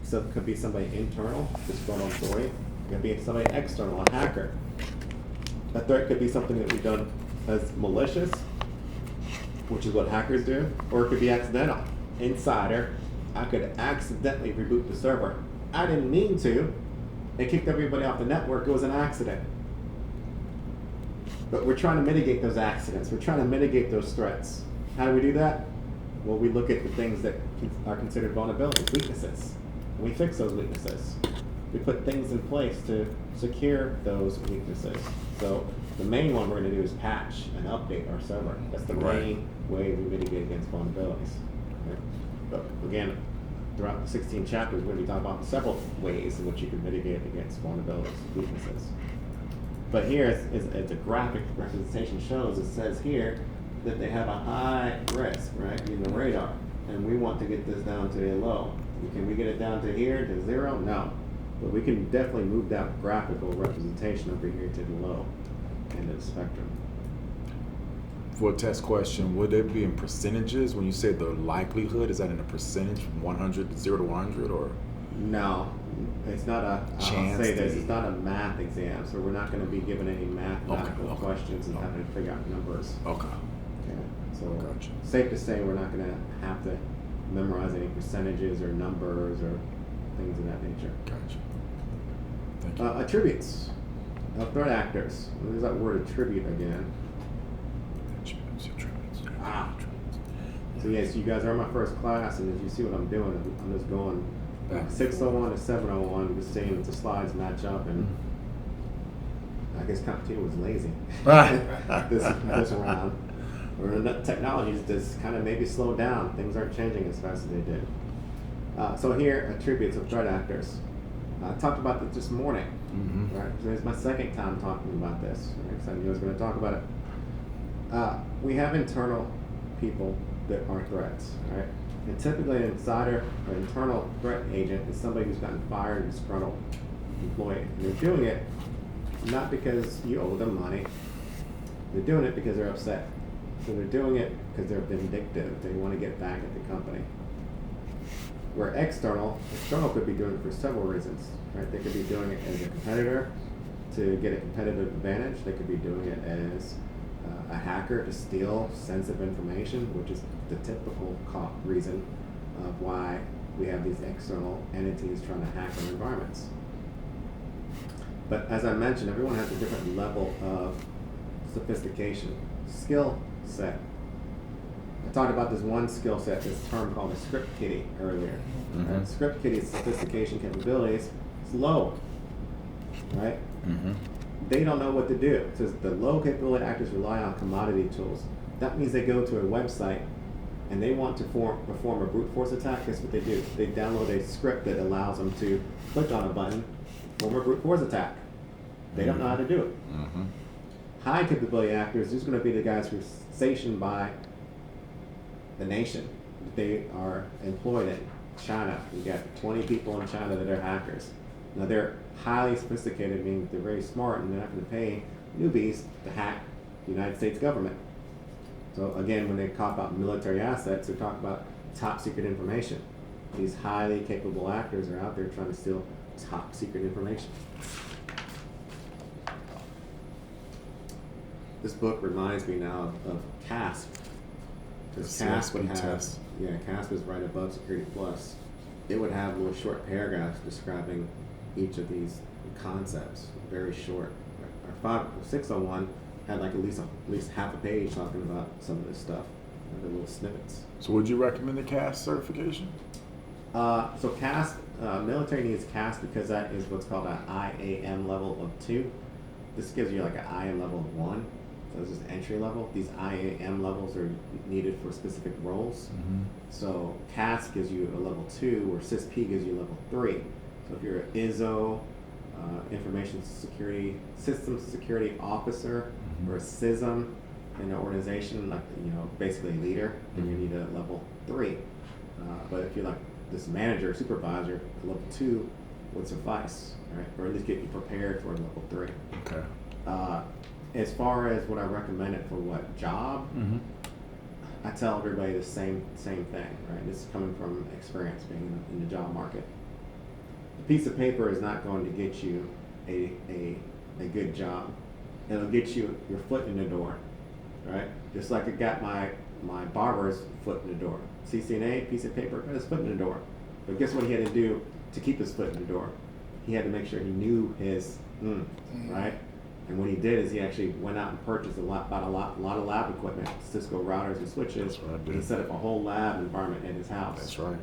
So it could be somebody internal, disgruntled employee. It could be somebody external, a hacker. A threat could be something that we've done as malicious, which is what hackers do, or it could be accidental. Insider, I could accidentally reboot the server. I didn't mean to. It kicked everybody off the network. It was an accident. But we're trying to mitigate those accidents. We're trying to mitigate those threats. How do we do that? Well, we look at the things that are considered vulnerabilities, weaknesses, and we fix those weaknesses. We put things in place to secure those weaknesses. So the main one we're going to do is patch and update our server. That's the main way we mitigate against vulnerabilities. Right? But again, throughout the 16 chapters, we're going to be talking about several ways in which you can mitigate against vulnerabilities, weaknesses. But here, as a graphic representation shows, it says here that they have a high risk, right, in the radar. And we want to get this down to a low. Can we get it down to here, to 0? No. But we can definitely move that graphical representation over here to the low end of the spectrum. For a test question, would it be in percentages when you say the likelihood? Is that in a percentage from 100 to 0 to 100, or? No, it's not a. I'll say this: it's not a math exam, so we're not going to be given any mathematical questions and having to figure out numbers. Okay. So safe to say we're not going to have to memorize any percentages or numbers or things of that nature. Gotcha. Thank you. Attributes of threat actors. There's that word attribute again. Attributes. So yes, you guys are in my first class, and as you see what I'm doing, I'm just going 601 to 701, just seeing if the slides match up, and I guess computer was lazy this round. Or the technologies just kind of maybe slow down. Things aren't changing as fast as they did. So here, attributes of threat actors. I talked about this this morning. Mm-hmm. Right? So it's my second time talking about this. Right? So I knew I was going to talk about it. We have internal people that are threats, right? And typically an insider or internal threat agent is somebody who's gotten fired and disgruntled employee. And they're doing it not because you owe them money. They're doing it because they're upset. So they're doing it because they're vindictive. They want to get back at the company. Where external could be doing it for several reasons, right? They could be doing it as a competitor to get a competitive advantage. They could be doing it as a hacker to steal sensitive information, which is the typical reason of why we have these external entities trying to hack our environments. But as I mentioned, everyone has a different level of sophistication, skill set. I talked about this one skill set, this term called a script kiddie earlier. Mm-hmm. Right? Script kiddie's sophistication capabilities is low, right? Mm-hmm. They don't know what to do. It says the low capability actors rely on commodity tools. That means they go to a website and they want to perform a brute force attack. Guess what they do? They download a script that allows them to click on a button, form a brute force attack. They don't know how to do it. Mm-hmm. High capability actors, these are going to be the guys who are stationed by the nation. They are employed in China. You got 20 people in China that are hackers. Now they're highly sophisticated, meaning they're very smart, and they're not going to pay newbies to hack the United States government. So again, when they talk about military assets, they talk about top secret information. These highly capable actors are out there trying to steal top secret information. This book reminds me now of CASP. Because CASP would have, CASP is right above Security Plus. It would have little short paragraphs describing each of these concepts, very short. Our 601 had like at least half a page talking about some of this stuff, the little snippets. So would you recommend the CASP certification? So CASP, military needs CASP because that is what's called an IAM level of 2. This gives you like an IAM level of 1. So it's just entry level. These IAM levels are needed for specific roles. Mm-hmm. So CASP gives you a level 2, where CISP gives you a level 3. So if you're an ISO, information security, systems security officer, mm-hmm. or a CISM in an organization, like basically a leader, then you need a level 3. But if you're like this manager, supervisor, a level 2 would suffice, right? Or at least get you prepared for a level 3. Okay. As far as what I recommend it for what job, mm-hmm. I tell everybody the same thing, right? This is coming from experience being in the job market. piece of paper is not going to get you a good job. It'll get you your foot in the door, right? Just like it got my barber's foot in the door. CCNA, piece of paper, got his foot in the door. But guess what he had to do to keep his foot in the door? He had to make sure he knew his right? And what he did is he actually went out and purchased a lot of lab equipment, Cisco routers and switches. That's what I did. He set up a whole lab environment in his house. That's right.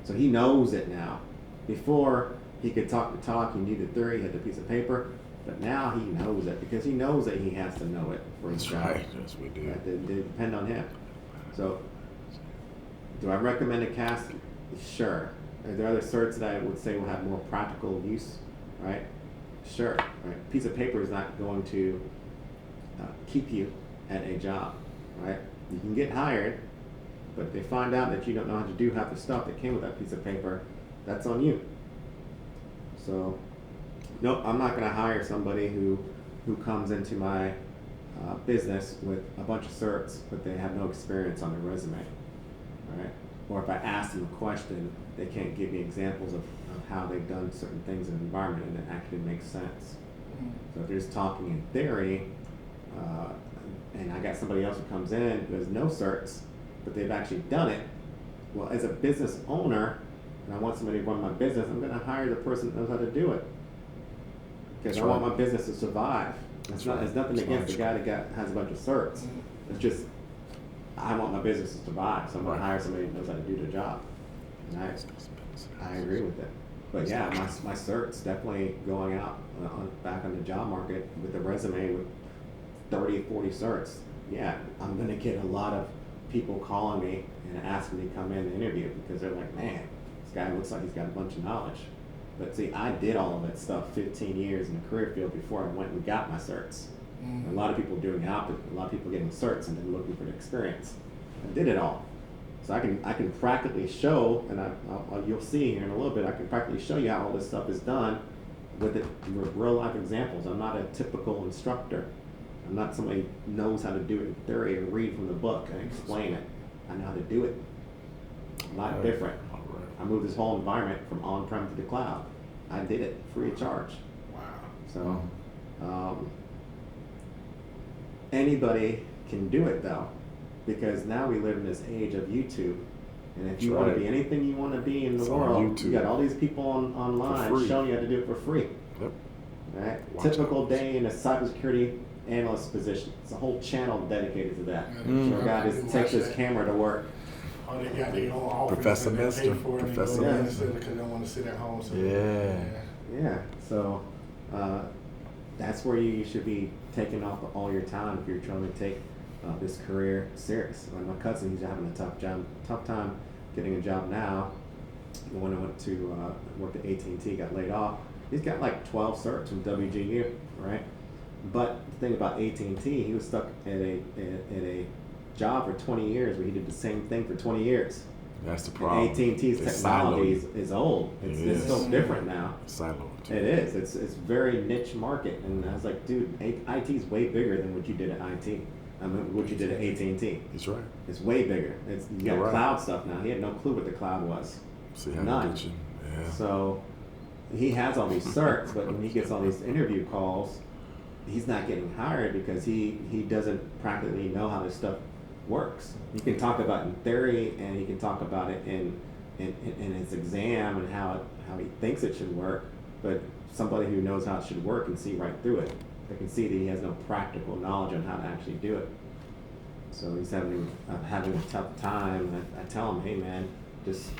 So he knows it now. Before, he could talk the talk, he knew the theory, he had the piece of paper, but now he knows it because he knows that he has to know it for his That's job. right. Yes, we do. They depend on him. So, do I recommend a CAS? Sure. Are there other certs that I would say will have more practical use? Right? Sure. Right? Piece of paper is not going to keep you at a job. Right? You can get hired, but if they find out that you don't know how to do half the stuff that came with that piece of paper, that's on you. So, no, I'm not going to hire somebody who comes into my business with a bunch of certs, but they have no experience on their resume, right? Or if I ask them a question, they can't give me examples of how they've done certain things in an environment and it actually makes sense. So if they're just talking in theory, and I got somebody else who comes in who has no certs, but they've actually done it, well, as a business owner, and I want somebody to run my business, I'm going to hire the person that knows how to do it. Because I want my business to survive. It's nothing against the guy that has a bunch of certs. It's just, I want my business to survive, so I'm going to hire somebody who knows how to do the job. And I agree with it. But yeah, my certs definitely going out back on the job market with a resume with 30, 40 certs. Yeah, I'm going to get a lot of people calling me and asking me to come in and interview because they're like, man, this guy looks like he's got a bunch of knowledge. But see, I did all of that stuff 15 years in the career field before I went and got my certs. A lot of people doing the opposite. A lot of people getting certs and then looking for the experience. I did it all. So I can practically show, and you'll see here in a little bit, I can practically show you how all this stuff is done with real life examples. I'm not a typical instructor. I'm not somebody who knows how to do it in theory or read from the book and explain it. I know how to do it. A lot different. I moved this whole environment from on-prem to the cloud. I did it free of charge. Wow. So anybody can do it though, because now we live in this age of YouTube. And if you want to be anything you want to be in the world, you got all these people online showing you how to do it for free. Yep. Right? Typical day in a cybersecurity analyst position. It's a whole channel dedicated to that. So a guy just takes his camera to work. Oh, they got their own office. Professor and they Mister. pay for it and Professor they go to Mister. because they don't want to sit at home. So Yeah. So that's where you should be taking off all your time if you're trying to take this career serious. Like my cousin, he's having a tough time getting a job now. When I went to work at AT&T, got laid off. He's got like 12 certs from WGU, right? But the thing about AT&T, he was stuck at a job for 20 years where he did the same thing for 20 years. That's the problem. AT&T's technology is old. It's so different now. Siloed. It is. It's very niche market, and I was like, dude, IT is way bigger than what you did at IT. I mean, what you did at AT&T. That's right. It's way bigger. You got cloud stuff now. He had no clue what the cloud was. See how None. to get you. Yeah. So he has all these certs, but when he gets all these interview calls, he's not getting hired because he doesn't practically know how this stuff works. He can talk about it in theory, and he can talk about it in his exam and how he thinks it should work. But somebody who knows how it should work can see right through it. They can see that he has no practical knowledge on how to actually do it. So he's having a tough time. And I tell him, hey man, just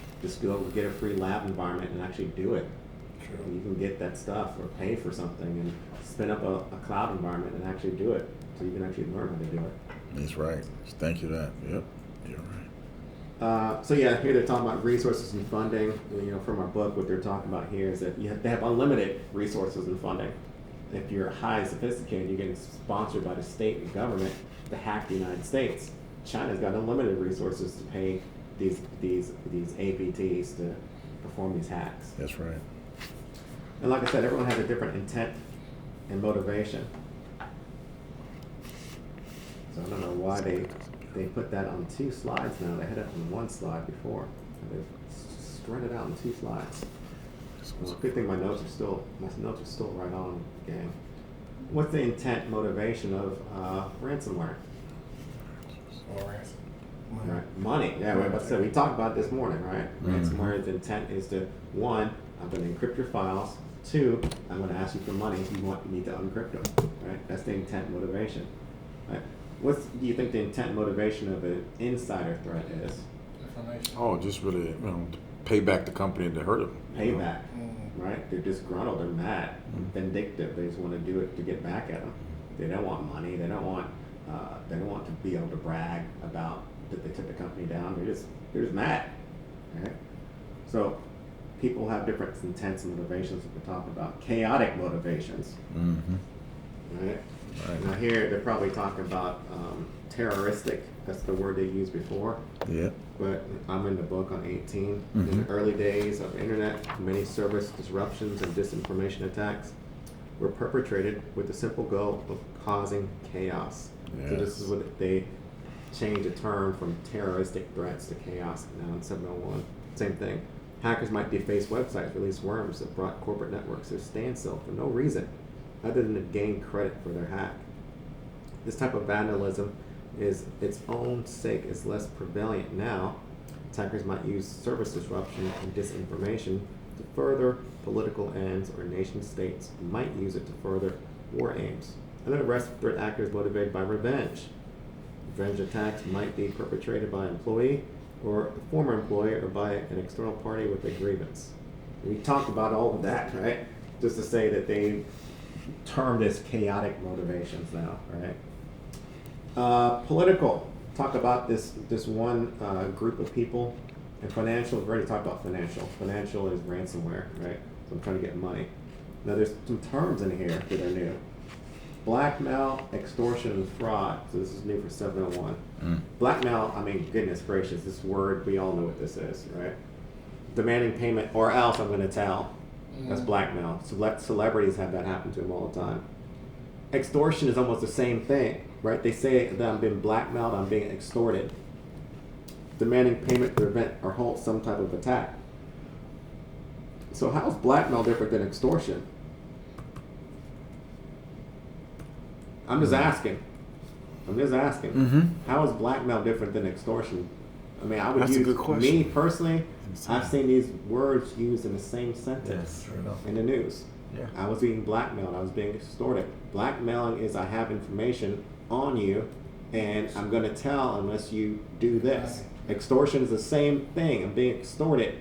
go get a free lab environment and actually do it. True. And you can get that stuff or pay for something and spin up a cloud environment and actually do it, so you can actually learn how to do it. That's right. Thank you for that. Yep. You're right. So yeah, here they're talking about resources and funding. You know, from our book, what they're talking about here is that they have unlimited resources and funding. If you're highly sophisticated, you're getting sponsored by the state and government to hack the United States. China's got unlimited resources to pay these APTs to perform these hacks. That's right. And like I said, everyone has a different intent and motivation. So I don't know why they put that on 2 slides now. They had it on 1 slide before. They've spread it out on 2 slides. That's Well, good thing my notes are still right on, gang. What's the intent, motivation of ransomware? Or ransom. Money. Right. Money. Yeah, we're about to say, we talked about it this morning, right? Mhm. Ransomware's intent is to, one, I'm going to encrypt your files. Two, I'm going to ask you for money if you need to unencrypt them. Right? That's the intent motivation. Right? What do you think the intent motivation of an insider threat is? Information. Oh, just really, to pay back the company that hurt them. Payback. Mm. Right? They're disgruntled. They're mad. Mhm. Vindictive. They just want to do it to get back at them. They don't want money. They don't want to be able to brag about that they took the company down. They're just mad. Right? So people have different intents and motivations that we're talking about. Chaotic motivations. Mm-hmm. Right? Right. Now here they're probably talking about terroristic. That's the word they used before. Yeah. But I'm in the book on 18. In Mhm. the early days of internet, many service disruptions and disinformation attacks were perpetrated with the simple goal of causing chaos. So this Yes. is what they changed the term from terroristic threats to chaos now in 701. Same thing. Hackers might deface websites, release worms that brought corporate networks to a standstill for no reason other than to gain credit for their hack. This type of vandalism is its own sake is less prevalent now. Attackers might use service disruption and disinformation to further political ends, or nation states might use it to further war aims. And then the rest of threat actors motivated by revenge. Revenge attacks might be perpetrated by an employee or a former employee or by an external party with a grievance. We talked about all of that, right? Just to say that they term this chaotic motivations now, right? Political. Talk about this one group of people. And financial, we've already talked about financial. Financial is ransomware, right? So I'm trying to get money. Now there's some terms in here that are new. Blackmail, extortion, and fraud. So this is new for 701. Blackmail, I mean, goodness gracious, this word, we all know what this is, right? Demanding payment, or else I'm going to tell. That's blackmail. Celebrities have that happen to them all the time. Extortion is almost the same thing, right? They say that I'm being blackmailed, I'm being extorted. Demanding payment to prevent or halt some type of attack. So how is blackmail different than extortion? I'm just asking. Mm-hmm. How is blackmail different than extortion? I mean, I would That's a use, good question. me personally, Insane. I've seen these words used in the same sentence Yes, enough. in the news. Yeah. I was being blackmailed. I was being extorted. Blackmailing is I have information on you, and I'm going to tell unless you do this. Extortion is the same thing. I'm being extorted,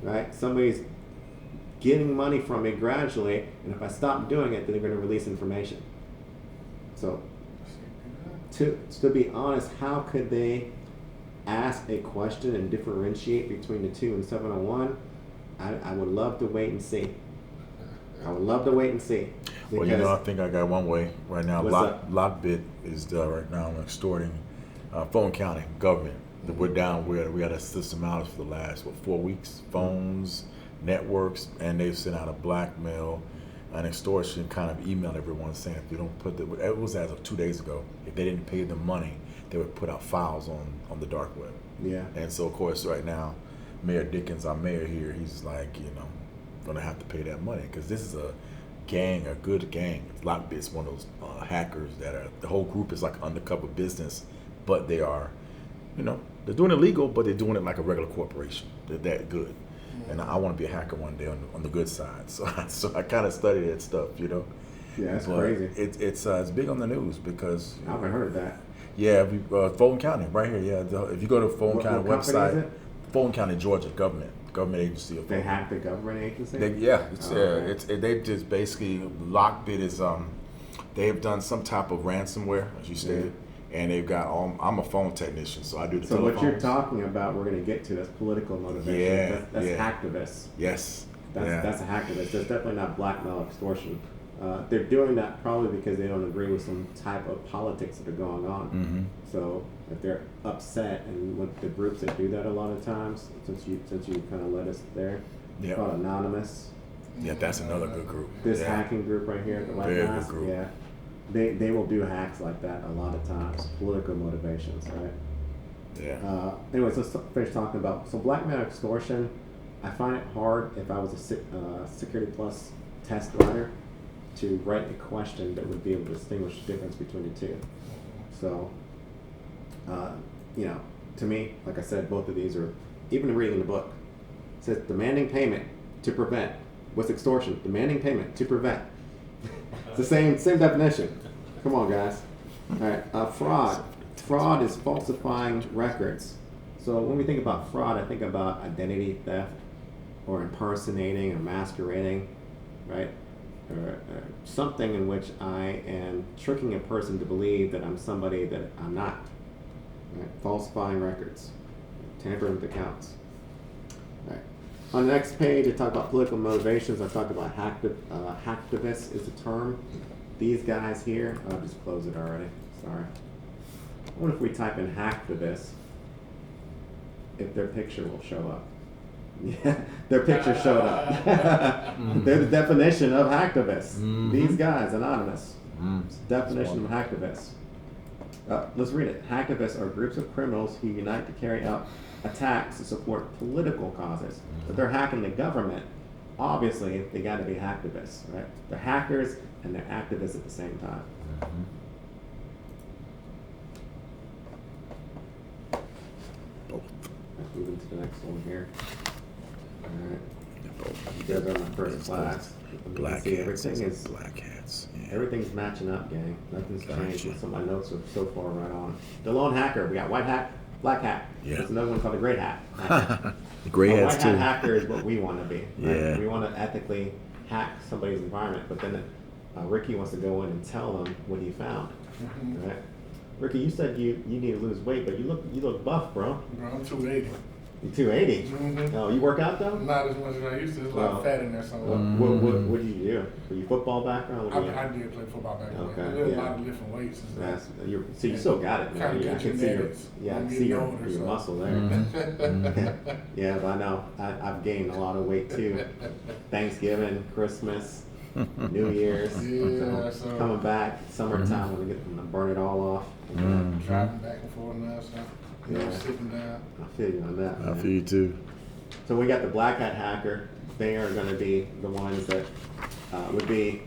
right? Somebody's getting money from me gradually, and if I stop doing it, then they're going to release information. So, to be honest, how could they ask a question and differentiate between the two in 701? I would love to wait and see. Well, I think I got one way right now. What's up? Lockbit is right now extorting Fulton County government. We're down where we got a system out for the last 4 weeks. Phones, networks, and they've sent out a blackmail, an extortion kind of email everyone saying if you don't put it was as of 2 days ago. If they didn't pay them money, they would put out files on the dark web. Yeah. And so of course right now, Mayor Dickens, our mayor here, he's like, gonna have to pay that money because this is a gang, a good gang. Lockbit's one of those hackers that are, the whole group is like undercover business, but they are, they're doing it legal, but they're doing it like a regular corporation. They're that good. And I want to be a hacker one day on the good side. So I kind of study that stuff, Yeah, that's But crazy. It's big on the news because I haven't heard of that. yeah, Fulton County right here. Yeah, if you go to Fulton What County company website, is it? Fulton County, Georgia, government agency of They Fulton. hacked the government agency? They just basically Lockbit is they have done some type of ransomware, as you stated, and they've got I'm a phone technician, so I do the So telephones. what you're talking about, we're going to get to, that's political motivation. Yeah, That's yeah. hacktivists. Yes. That's a hacktivist. That's definitely not blackmail, extortion. They're doing that probably because they don't agree with some type of politics that are going on. Mm-hmm. So if they're upset, and with the groups that do that a lot of times, since you kind of led us there, Yeah. called Anonymous. Yeah, that's another good group. This yeah. hacking group right here, the White Very good Mask, group. yeah, they will do hacks like that a lot of times. Political motivations, right? Yeah. Anyways, let's finish talking about, so blackmail, extortion. I find it hard if I was a Security Plus test writer to write a question that would be able to distinguish the difference between the two. So, you know, to me, like I said, both of these are, even reading the book, it says demanding payment to prevent. What's extortion? Demanding payment to prevent. It's the same definition. Come on, guys. All right, fraud. Fraud is falsifying records. So when we think about fraud, I think about identity theft or impersonating or masquerading, right? Or something in which I am tricking a person to believe that I'm somebody that I'm not. Right? Falsifying records, tampering with accounts. Right. On the next page, I talk about political motivations. I talk about hacktivists is a term. These guys here, I'll just close it already. Sorry. What if we type in hacktivists? If their picture will show up. Yeah, their picture showed up. They're the definition of hacktivists. These guys, anonymous. It's the definition of hacktivists. Let's read it. Hacktivists are groups of criminals who unite to carry out attacks to support political causes. But they're hacking the government. Obviously, they got to be hacktivists, right? They're hackers and they're activists at the same time. Let's move into the next one here. Alright. You guys are in my first class. Black See, hats. everything is Black hats. Yeah. everything's matching up, gang. Nothing's Gotcha. changed. Some of my notes are so far right on. The lone hacker. We got white hat, black hat. Yeah. There's another one called the gray hat. The gray A hats white too. hat hacker is what we want to be. Right? Yeah. We want to ethically hack somebody's environment, but then Ricky wants to go in and tell them what he found. Right? Ricky, you said you need to lose weight, but you look buff, bro. Bro, I'm 280. You 280. Mm-hmm. Oh, you work out though? Not as much as I used to. There's a lot Oh. of fat in there somewhere. What do you do? Were you football background? What do you I did play football back then. Okay, There's yeah. a lot of different weights. And stuff. So you still got it, man. Kinda Yeah, I get can see your, genetics. yeah, I I'm can see getting your older, so. muscle there. Yeah, but I know I've gained a lot of weight too. Thanksgiving, Christmas, New Year's, Yeah, so- coming back, summertime when I burn it all off. Driving back and forth now, so Yeah. sitting down. I feel you on that. I Man. feel you too. So we got the black hat hacker. They are going to be the ones that would be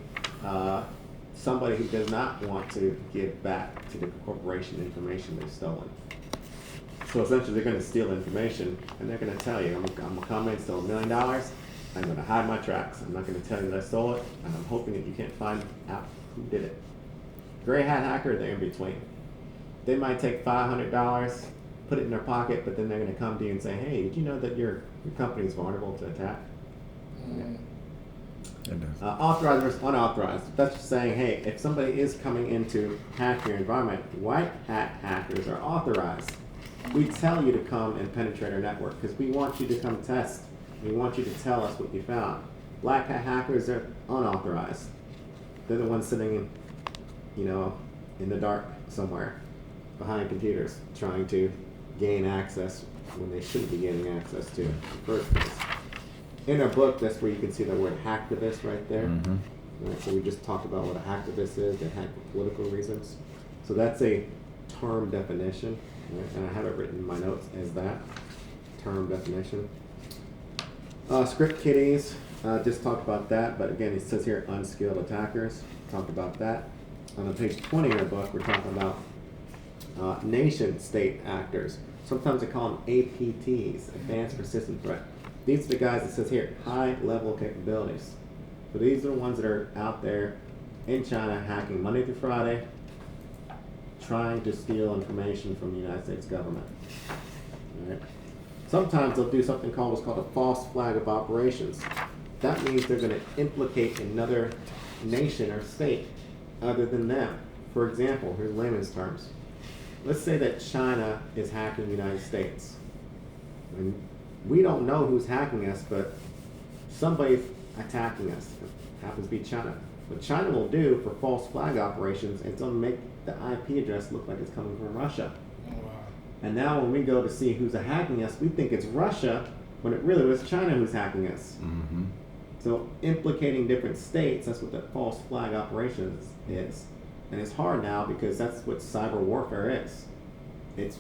somebody who does not want to give back to the corporation information they've stolen. So essentially, they're going to steal information, and they're going to tell you, I'm going to come in, steal $1 million. I'm going to hide my tracks. I'm not going to tell you that I stole it, and I'm hoping that you can't find out who did it. Gray hat hacker, they're in between. They might take $500, put it in their pocket, but then they're going to come to you and say, hey, did you know that your company is vulnerable to attack? Authorized versus unauthorized. That's just saying, hey, if somebody is coming in to hack your environment, white hat hackers are authorized. We tell you to come and penetrate our network because we want you to come test. We want you to tell us what you found. Black hat hackers are unauthorized. They're the ones sitting in the dark somewhere behind computers trying to gain access when they shouldn't be gaining access to in the first place. In our book, that's where you can see the word hacktivist right there. Right, so we just talked about what a hacktivist is. They hack for political reasons. So that's a term definition, right? And I have it written in my notes as that term definition. Script kiddies, just talked about that, but again, it says here unskilled attackers. Talked about that. On page 20 in our book, we're talking about nation state actors. Sometimes they call them APTs, Advanced Persistent Threat. These are the guys that says here, high level capabilities. So these are the ones that are out there in China hacking Monday through Friday, trying to steal information from the United States government. All right. Sometimes they'll do something called what's called a false flag of operations. That means they're going to implicate another nation or state other than them. For example, here's layman's terms. Let's say that China is hacking the United States. And we don't know who's hacking us, but somebody's attacking us. It happens to be China. What China will do for false flag operations is they'll make the IP address look like it's coming from Russia. And now when we go to see who's hacking us, we think it's Russia when it really was China who's hacking us. So implicating different states, that's what the false flag operations is. And it's hard now because that's what cyber warfare is. It's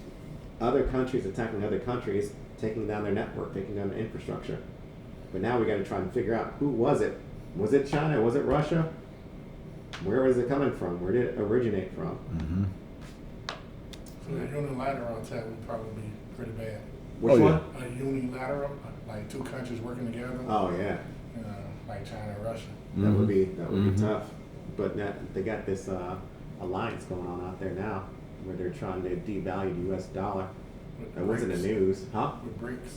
other countries attacking other countries, taking down their network, taking down their infrastructure. But now we got to try and figure out who was it. Was it China? Was it Russia? Where was it coming from? Where did it originate from? Mm-hmm. So a unilateral attack would probably be pretty bad. Which Oh, yeah. one? A unilateral, like two countries working together, Oh yeah, like China and Russia. that would be Mhm. tough. But now they got this alliance going on out there now, where they're trying to devalue the U.S. dollar. With That wasn't in the BRICS. news, huh? With BRICS.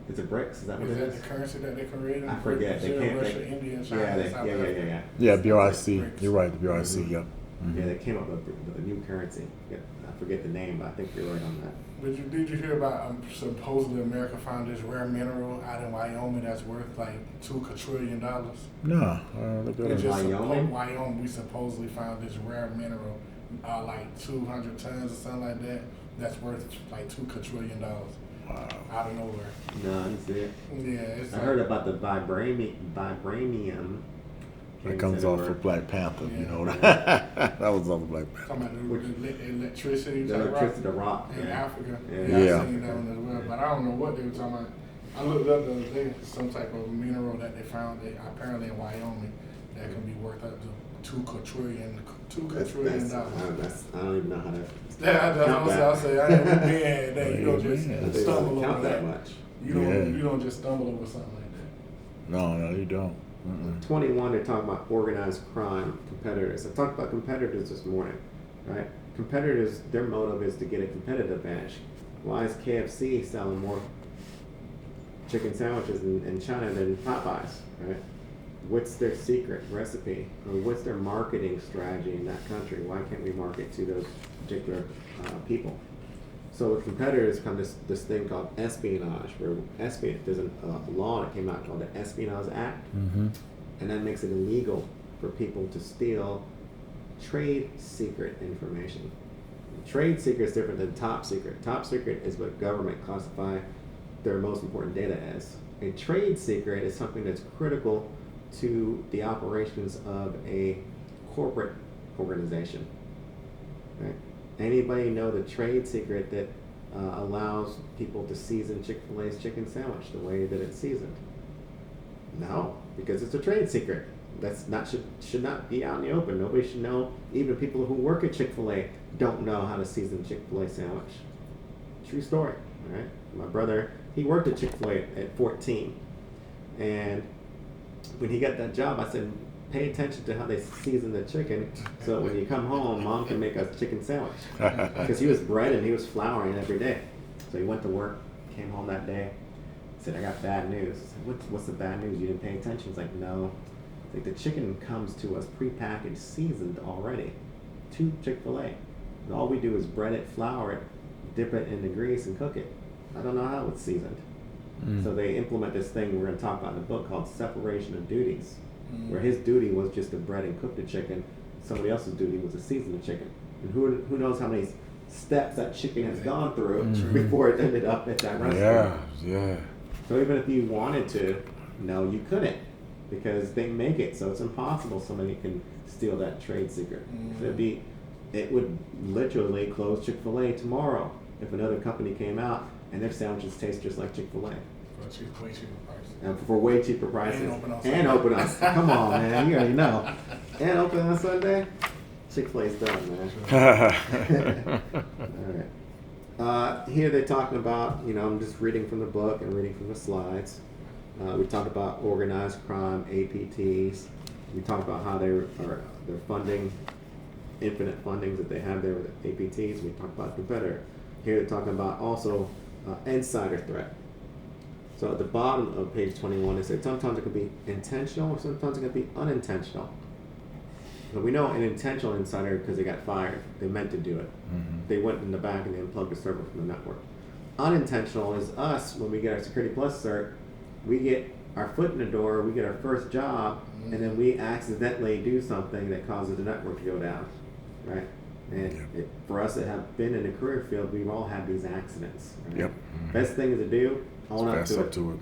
It's a BRICS. Is that what Is it that is? the currency that they created? I forget. They Brazil, can't. Russia, India, China, Yeah, and South Africa. yeah. Yeah, BRIC. BRICS. You're right, the BRIC, Mhm. yep. Mhm. Yeah, they came up with a new currency. Yeah, I forget the name, but I think you're right on that. Did you hear about supposedly America found this rare mineral out in Wyoming that's worth like $2 quadrillion? No, look at It's it. just Wyoming? Wyoming. We supposedly found this rare mineral, like 200 tons or something like that. That's worth like $2 quadrillion Wow. out of nowhere. No, I didn't see it. Yeah, it's I heard about the vibranium. That comes off Can't of Black Panther, you Yeah. know. That was off of Black Panther. talking about the electricity. the type electricity, the rock rock. in Yeah. Africa. Yeah. Yeah. I seen that one as well, but I don't know what they were talking about. I looked up the other day some type of mineral that they found apparently in Wyoming that can be worth up to $2 quadrillion. I don't even know how to. That's what I'll say. I ain't been that. You don't just Yeah. They stumble don't count over that that. much. You don't just stumble over something like that. No, you don't. 21, they're talking about organized crime competitors. I talked about competitors this morning, right? Competitors, their motive is to get a competitive advantage. Why is KFC selling more chicken sandwiches in China than Popeyes, right? What's their secret recipe? Or what's their marketing strategy in that country? Why can't we market to those particular people? So with competitors come this thing called espionage, where there's a law that came out called the Espionage Act, Mm-hmm. and that makes it illegal for people to steal trade secret information. Trade secret is different than top secret. Top secret is what government classify their most important data as. A trade secret is something that's critical to the operations of a corporate organization. Right? Anybody know the trade secret that allows people to season Chick-fil-A's chicken sandwich the way that it's seasoned? No, because it's a trade secret. That's not should not be out in the open. Nobody should know. Even people who work at Chick-fil-A don't know how to season Chick-fil-A sandwich. True story. All right. My brother, he worked at Chick-fil-A at 14, and when he got that job, I said, pay attention to how they season the chicken, so when you come home, mom can make a chicken sandwich. Because he was breading, he was flouring every day. So he went to work, came home that day, said, I got bad news. I said, what's the bad news? You didn't pay attention? He's like, no. Like the chicken comes to us prepackaged, seasoned already to Chick-fil-A. And all we do is bread it, flour it, dip it in the grease, and cook it. I don't know how it's seasoned. So they implement this thing we're going to talk about in the book called separation of duties, where his duty was just to bread and cook the chicken. Somebody else's duty was to season the chicken. And who knows how many steps that chicken has gone through before it ended up at that restaurant. Yeah. So even if you wanted to, no, you couldn't, because they make it so it's impossible somebody can steal that trade secret. It would literally close Chick-fil-A tomorrow if another company came out and their sandwiches taste just like Chick-fil-A. Way cheaper price. And for way cheaper prices. And open on And Sunday. open on come on, man, you already know. And open on Sunday. Chick-fil-A's done, man. All right. Here they're talking about, I'm just reading from the book and reading from the slides. We talked about organized crime, APTs. We talked about how they're funding infinite fundings that they have there with APTs. We talked about competitor. Here they're talking about also insider threat. So at the bottom of page 21, they say sometimes it can be intentional, sometimes it can be unintentional. So we know an intentional insider because they got fired. They meant to do it. They went in the back and they unplugged the server from the network. Unintentional is us when we get our Security Plus cert. We get our foot in the door, we get our first job, and then we accidentally do something that causes the network to go down, right? And for us that have been in the career field, we've all had these accidents. Right? Yep. Best thing to do, own up Fess to up it. to it.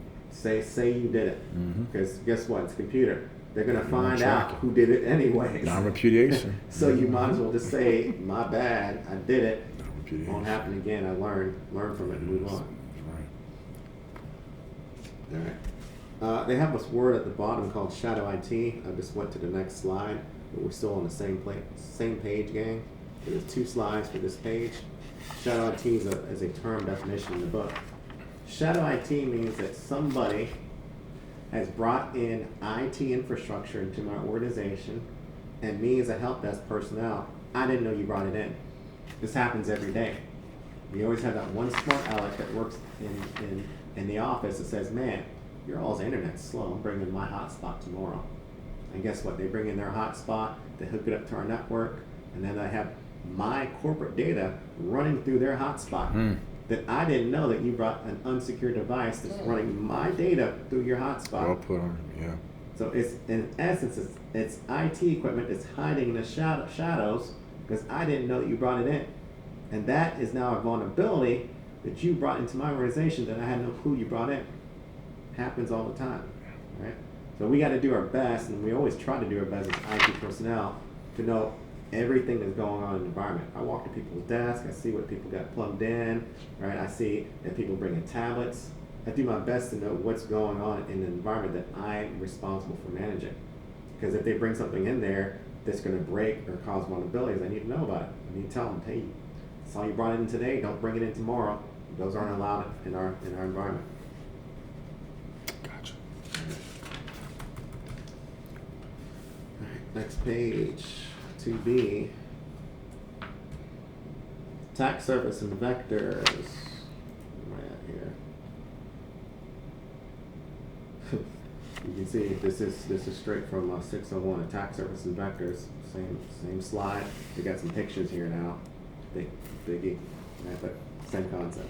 Say you did it, because guess what? It's a computer. They're gonna You're find track out it. who did it anyways. Non-repudiation. So you might as well just say, my bad, I did it. Non-repudiation. Won't happen again. I learn from it and move on. That's right. All They have this word at the bottom called shadow IT. I just went to the next slide, but we're still on the same page, gang. There's 2 slides for this page. Shadow IT is a term definition in the book. Shadow IT means that somebody has brought in IT infrastructure into my organization, and me as a help desk personnel, I didn't know you brought it in. This happens every day. We always have that one smart aleck that works in the office that says, man, your all's internet's slow. I'm bringing my hotspot tomorrow. And guess what? They bring in their hotspot, they hook it up to our network, and then I have my corporate data running through their hotspot. That I didn't know that you brought an unsecured device that's running my data through your hotspot. Well put on, yeah. So it's in essence, it's IT equipment that's hiding in the shadows because I didn't know that you brought it in, and that is now a vulnerability that you brought into my organization that I had no clue you brought in. Happens all the time, right? So we got to do our best, and we always try to do our best as IT personnel to know everything that's going on in the environment. I walk to people's desks, I see what people got plugged in, right? I see that people bring in tablets. I do my best to know what's going on in the environment that I'm responsible for managing. Because if they bring something in there that's going to break or cause vulnerabilities, I need to know about it. I need to tell them, hey, saw you brought it in today, don't bring it in tomorrow. Those aren't allowed in our environment. Gotcha. Next page, 2B. Attack surface and vectors. Where am I at here? You can see this is straight from 601. Attack surface and vectors. Same slide. We got some pictures here now. Biggie, right, but same concept.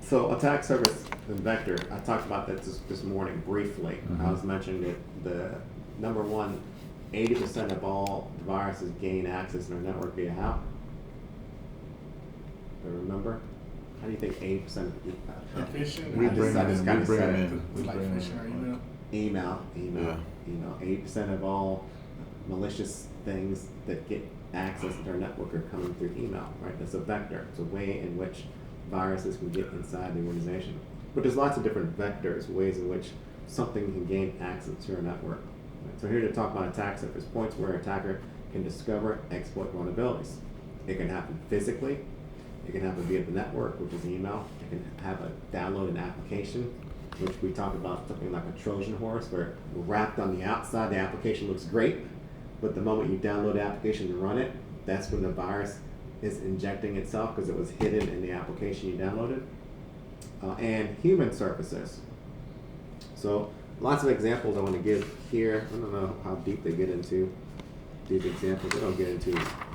So attack surface and vector. I talked about that this morning briefly. I was mentioning that the number one, 80% of all viruses gain access in our network via how? Remember? How do you think 80% of Phishing. We I bring just them in. kinda We bring said them it. in. It's like phishing or email. Email. Yeah. 80% of all malicious things that get access to our network are coming through email, right? That's a vector. It's a way in which viruses can get inside the organization. But there's lots of different vectors, ways in which something can gain access to our network. Right? So here to talk about attack surface, points where an attacker can discover, exploit vulnerabilities. It can happen physically. It can happen via the network, which is email. It can have a downloaded application, which we talk about something like a Trojan horse, where wrapped on the outside, the application looks great, but the moment you download the application and run it, that's when the virus is injecting itself because it was hidden in the application you downloaded. And human surfaces. So lots of examples I want to give here. I don't know how deep they get into these examples. They don't get into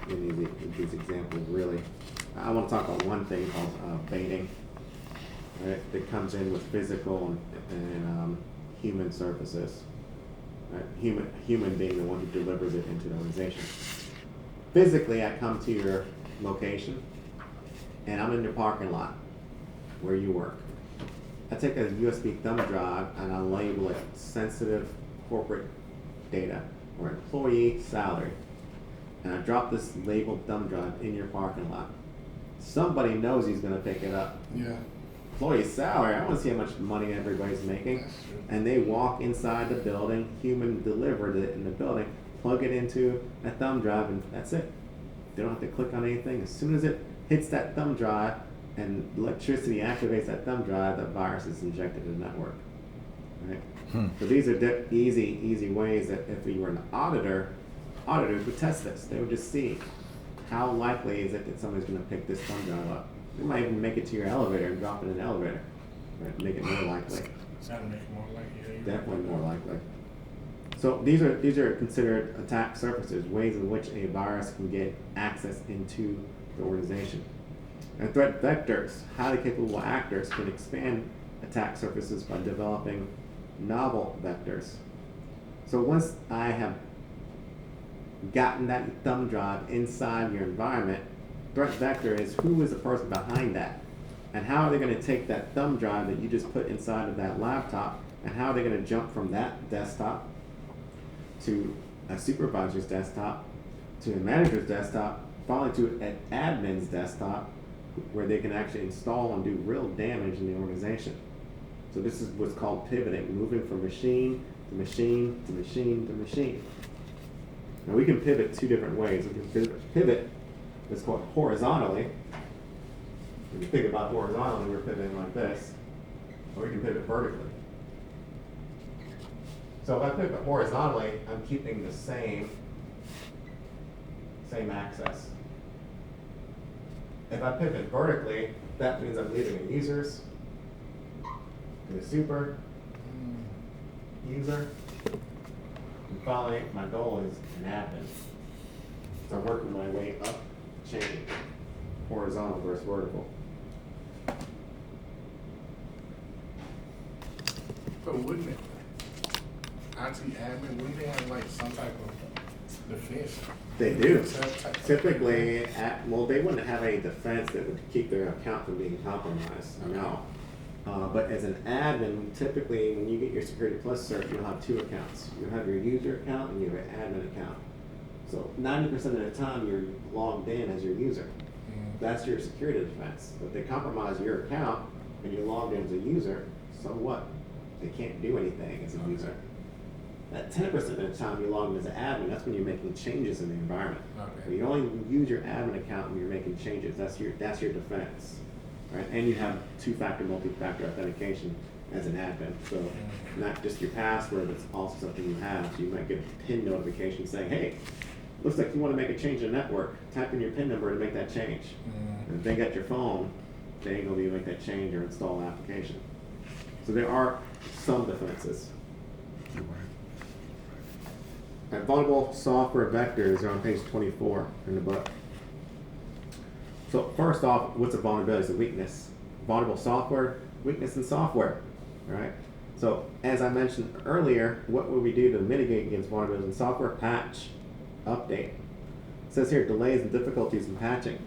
any of these examples really. I want to talk about one thing called baiting, right? That comes in with physical and human surfaces. Right? Human being the one who delivers it into the organization. Physically, I come to your location, and I'm in your parking lot where you work. I take a USB thumb drive and I label it sensitive corporate data or employee salary, and I drop this labeled thumb drive in your parking lot. Somebody knows he's going to pick it up. Yeah. Employee salary, I want to see how much money everybody's making. That's true. And they walk inside the building, human delivered it in the building, plug it into a thumb drive, and that's it. They don't have to click on anything. As soon as it hits that thumb drive and electricity activates that thumb drive, that virus is injected in the network. Right? So these are easy ways that if you were an auditor, auditors would test this. They would just see how likely is it that somebody's going to pick this thumb drive up. They might even make it to your elevator and drop it in the elevator. Right? Make it more likely. That'll make it more likely. Yeah, you're Definitely right. more likely. So these are considered attack surfaces, ways in which a virus can get access into the organization. And threat vectors, highly capable actors can expand attack surfaces by developing novel vectors. So once I have gotten that thumb drive inside your environment, threat vector is who is the person behind that, and how are they going to take that thumb drive that you just put inside of that laptop, and how are they going to jump from that desktop to a supervisor's desktop to a manager's desktop, finally to an admin's desktop, where they can actually install and do real damage in the organization. So this is what's called pivoting, moving from machine to machine to machine to machine. Now we can pivot two different ways. We can pivot what's called horizontally. When you think about horizontally, we're pivoting like this. Or we can pivot vertically. So if I pivot horizontally, I'm keeping the same access. If I pivot vertically, that means I'm leaving a users, and a super, user, and finally my goal is an admin. So I'm working my way up the chain, horizontal versus vertical. So wouldn't it, IT admin, wouldn't they have like some type of defense? They do. Some type of- Typically, well, they wouldn't have any defense that would keep their account from being compromised, no. But as an admin, typically, when you get your Security Plus cert, you'll have two accounts. You'll have your user account and you have an admin account. So 90% of the time, you're logged in as your user. That's your security defense. If they compromise your account and you're logged in as a user, so what? They can't do anything as a user. That 10% of the time you log in as an admin, that's when you're making changes in the environment. Okay. You only use your admin account when you're making changes. That's your defense, right? And you have two-factor, multi-factor authentication as an admin. So not just your password, but it's also something you have. So you might get a PIN notification saying, "Hey, looks like you want to make a change in the network. Type in your PIN number to make that change." And if they got your phone, they ain't gonna be able to make that change or install the application. So there are some defenses. You're right. Vulnerable software vectors are on page 24 in the book. So first off, what's a vulnerability? It's a weakness. Vulnerable software, weakness in software, right? So as I mentioned earlier, what would we do to mitigate against vulnerabilities in software? Patch, update. It says here, delays and difficulties in patching.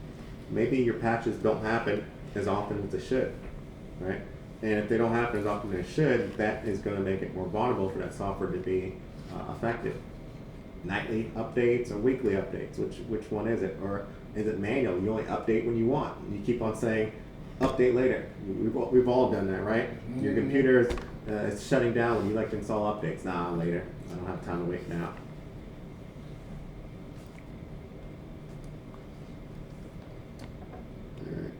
Maybe your patches don't happen as often as they should, right? And if they don't happen as often as they should, that is going to make it more vulnerable for that software to be affected. Nightly updates or weekly updates, which one is it? Or is it manual? You only update when you want. You keep on saying, update later. We've all done that, right? Your computer is shutting down when you like to install updates. Nah, later. I don't have time to wait now. Alright.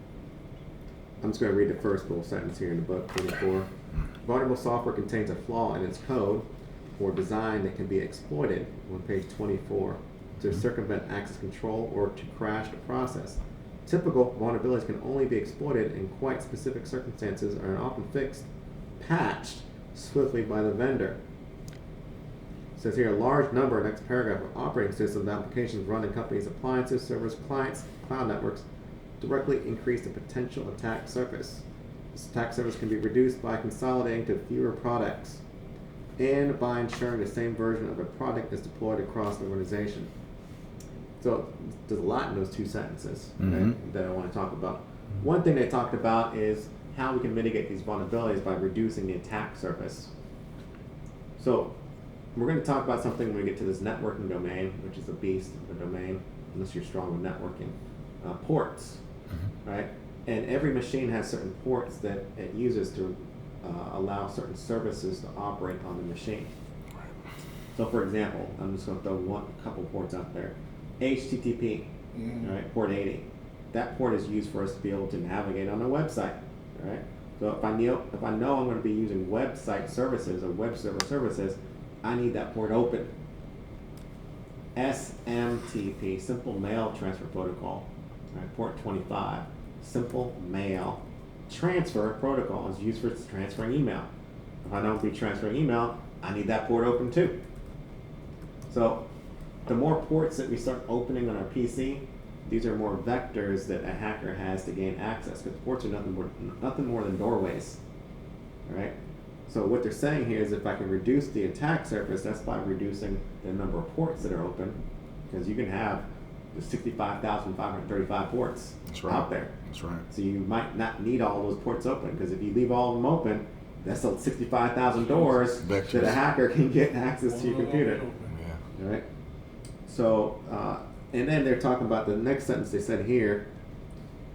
I'm just going to read the first little sentence here in the book, 24. Vulnerable software contains a flaw in its code or design that can be exploited on page 24 to circumvent access control or to crash the process. Typical vulnerabilities can only be exploited in quite specific circumstances and are often fixed, patched swiftly by the vendor. It says here, a large number, next paragraph, of operating systems applications run in companies' appliances, servers, clients, cloud networks directly increase the potential attack surface. This attack surface can be reduced by consolidating to fewer products and by ensuring the same version of a product is deployed across the organization. So there's a lot in those two sentences that I want to talk about. One thing they talked about is how we can mitigate these vulnerabilities by reducing the attack surface. So we're going to talk about something when we get to this networking domain, which is a beast of a domain, unless you're strong with networking. Ports, right? And every machine has certain ports that it uses to allow certain services to operate on the machine. So for example, I'm just going to throw a couple ports out there. HTTP, right, port 80. That port is used for us to be able to navigate on a website, right? So if I know I'm going to be using website services or web server services, I need that port open. SMTP, Simple Mail Transfer Protocol, right, port 25. Simple Mail Transfer Protocol is used for transferring email. If I don't be transferring email, I need that port open too. So the more ports that we start opening on our PC, these are more vectors that a hacker has to gain access, because ports are nothing more than doorways. All right? So what they're saying here is if I can reduce the attack surface, that's by reducing the number of ports that are open, because you can have 65,535 ports out there. That's right. So you might not need all those ports open, because if you leave all of them open, that's 65,000 doors Vectors. that a hacker can get access to your computer. Yeah. All right. So, and then they're talking about the next sentence they said here.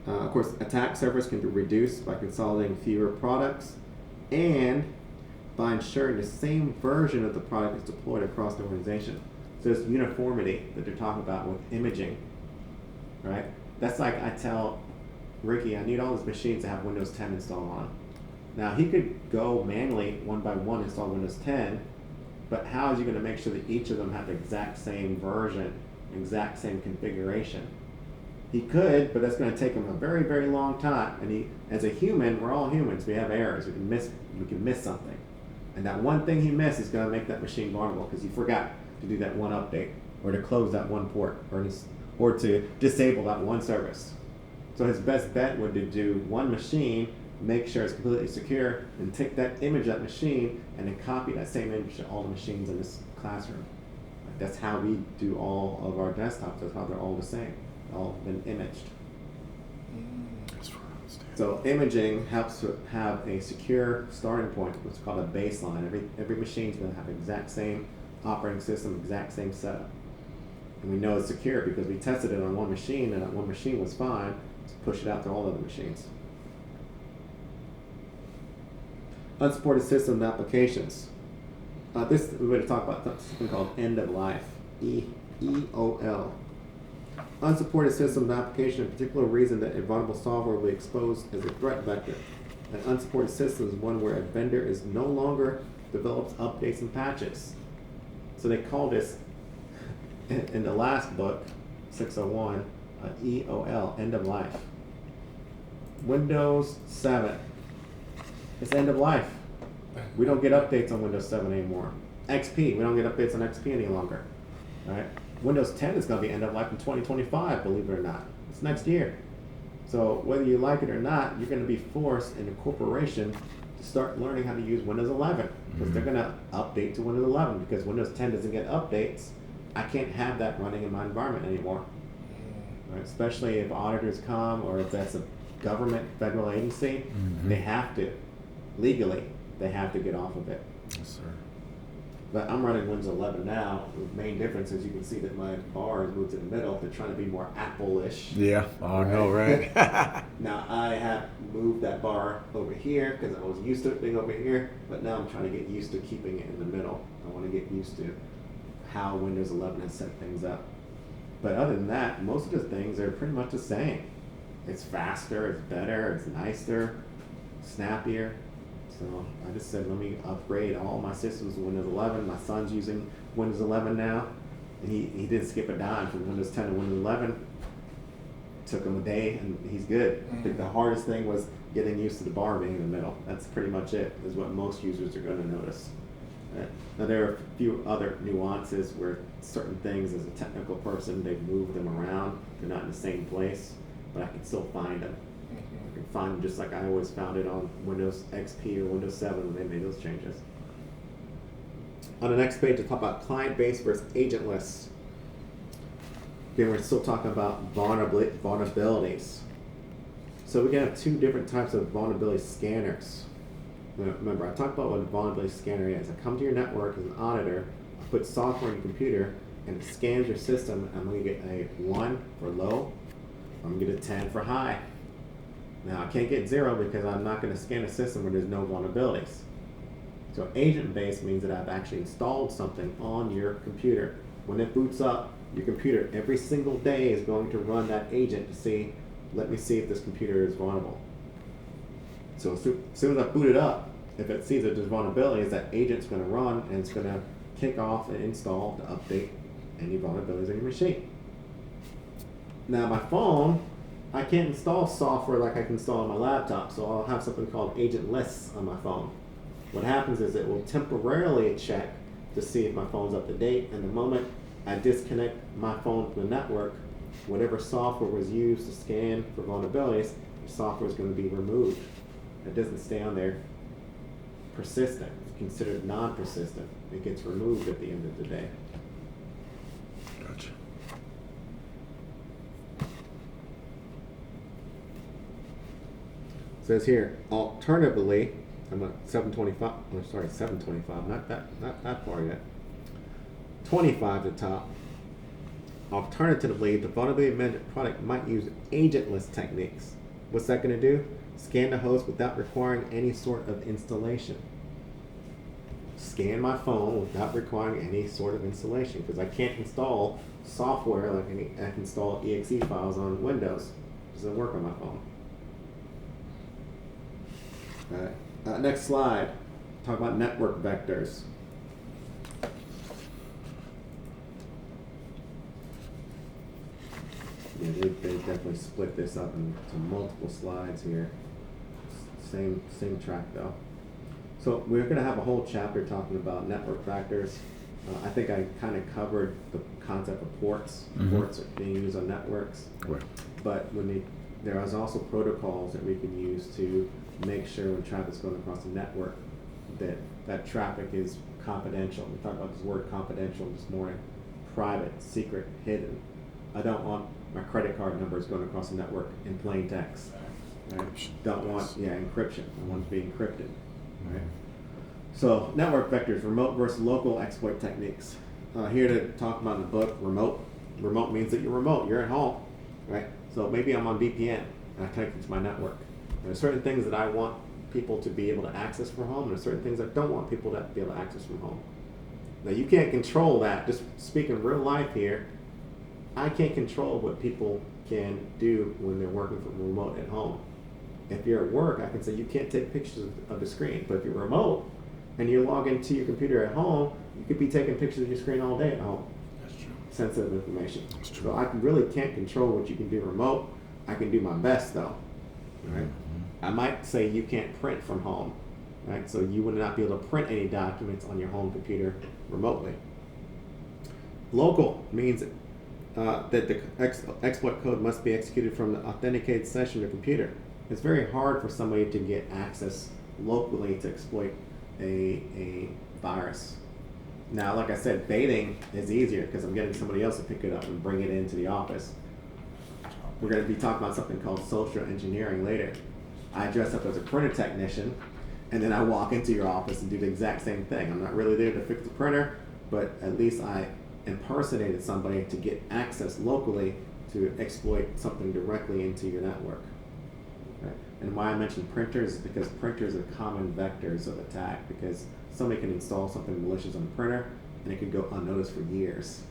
Of course, attack surface can be reduced by consolidating fewer products and by ensuring the same version of the product is deployed across the organization. So it's uniformity that they're talking about with imaging, right? That's like I tell Ricky, I need all these machines to have Windows 10 installed on them. Now he could go manually one by one install Windows 10, but how is he going to make sure that each of them have the exact same version, exact same configuration? He could, but that's going to take him a very, very long time. And he, as a human, we're all humans. We have errors. We can miss something, and that one thing he missed is going to make that machine vulnerable because he forgot to do that one update, or to close that one port, or to disable that one service. So his best bet would be to do one machine, make sure it's completely secure, and take that image of that machine and then copy that same image to all the machines in this classroom. That's how we do all of our desktops. That's how they're all the same. All been imaged. That's what I understand. So imaging helps to have a secure starting point, what's called a baseline. Every machine's going to have the exact same operating system, exact same setup. And we know it's secure because we tested it on one machine, and that one machine was fine. To push it out to all other machines. Unsupported system applications. This we're going to talk about something called end of life. EOL. Unsupported system application, a particular reason that a vulnerable software will be exposed as a threat vector. An unsupported system is one where a vendor is no longer develops updates and patches. So they call this, in the last book, 601, EOL, end of life. Windows 7, it's end of life. We don't get updates on Windows 7 anymore. XP, we don't get updates on XP any longer. Right? Windows 10 is going to be end of life in 2025, believe it or not. It's next year. So whether you like it or not, you're going to be forced in a corporation to start learning how to use Windows 11 because they're going to update to Windows 11 because Windows 10 doesn't get updates. I can't have that running in my environment anymore. Right? Especially if auditors come or if that's a government federal agency, they have to, legally, they have to get off of it. Yes, sir. But I'm running Windows 11 now. The main difference is you can see that my bar is moved to the middle. They're trying to be more Apple-ish. Yeah, I know, right? Now I have moved that bar over here because I was used to it being over here, but now I'm trying to get used to keeping it in the middle. I want to get used to how Windows 11 has set things up. But other than that, most of the things are pretty much the same. It's faster, it's better, it's nicer, snappier. So I just said, let me upgrade all my systems to Windows 11. My son's using Windows 11 now, and he didn't skip a dime from Windows 10 to Windows 11. Took him a day, and he's good. I think the hardest thing was getting used to the bar being in the middle. That's pretty much it, is what most users are going to notice. Right? Now there are a few other nuances where certain things, as a technical person, they've moved them around. They're not in the same place, but I can still find them. I can find them just like I always found it on Windows XP or Windows 7 when they made those changes. On the next page, I talk about client-based versus agentless. Again, we're still talking about vulnerabilities. So we can have two different types of vulnerability scanners. Remember, I talked about what a vulnerability scanner is. I come to your network as an auditor, I put software in your computer, and it scans your system. I'm going to get a 1 for low, I'm going to get a 10 for high. Now, I can't get 0 because I'm not going to scan a system where there's no vulnerabilities. So agent-based means that I've actually installed something on your computer. When it boots up, your computer every single day is going to run that agent to see, let me see if this computer is vulnerable. So as soon as I boot it up, if it sees that there's vulnerabilities, that agent's going to run and it's going to kick off and install to update any vulnerabilities in your machine. Now my phone, I can't install software like I can install on my laptop, so I'll have something called agentless on my phone. What happens is it will temporarily check to see if my phone's up to date, and the moment I disconnect my phone from the network, whatever software was used to scan for vulnerabilities, the software is going to be removed. It doesn't stay on there persistent. It's considered non-persistent. It gets removed at the end of the day. Gotcha. It says here, alternatively, I'm at 725, oh sorry, 725, not that far yet. 25 at the top. Alternatively, the vulnerability management product might use agentless techniques. What's that going to do? Scan the host without requiring any sort of installation. Scan my phone without requiring any sort of installation, because I can't install software like I can install exe files on Windows. It doesn't work on my phone. Alright. Next slide. Talk about network vectors. Yeah, they definitely split this up into multiple slides here. Same track though. So we're going to have a whole chapter talking about network vectors. I think I kind of covered the concept of ports. Mhm. Ports are being used on networks. Right. But there is also protocols that we can use to make sure when traffic's going across the network that traffic is confidential. We talked about this word confidential this morning. Private, secret, hidden. I don't want my credit card numbers going across the network in plain text. Right? Encryption. Don't want, encryption. I want it to be encrypted. Right? So network vectors, remote versus local exploit techniques. Here to talk about in the book, remote. Remote means that you're remote, you're at home, right? So maybe I'm on VPN and I connect to my network. There's certain things that I want people to be able to access from home, and there's certain things I don't want people to be able to access from home. Now you can't control that. Just speaking real life here, I can't control what people can do when they're working from remote at home. If you're at work, I can say you can't take pictures of the screen, but if you're remote and you log into your computer at home, you could be taking pictures of your screen all day at home. That's true. Sensitive information. That's true. So I really can't control what you can do remote. I can do my best though. Right? Mm-hmm. I might say you can't print from home. Right? So you would not be able to print any documents on your home computer remotely. Local means that the exploit code must be executed from the authenticated session of the computer. It's very hard for somebody to get access locally to exploit a virus. Now, like I said, baiting is easier because I'm getting somebody else to pick it up and bring it into the office. We're going to be talking about something called social engineering later. I dress up as a printer technician, and then I walk into your office and do the exact same thing. I'm not really there to fix the printer, but at least I impersonated somebody to get access locally to exploit something directly into your network. Right? And why I mentioned printers is because printers are common vectors of attack, because somebody can install something malicious on a printer and it could go unnoticed for years.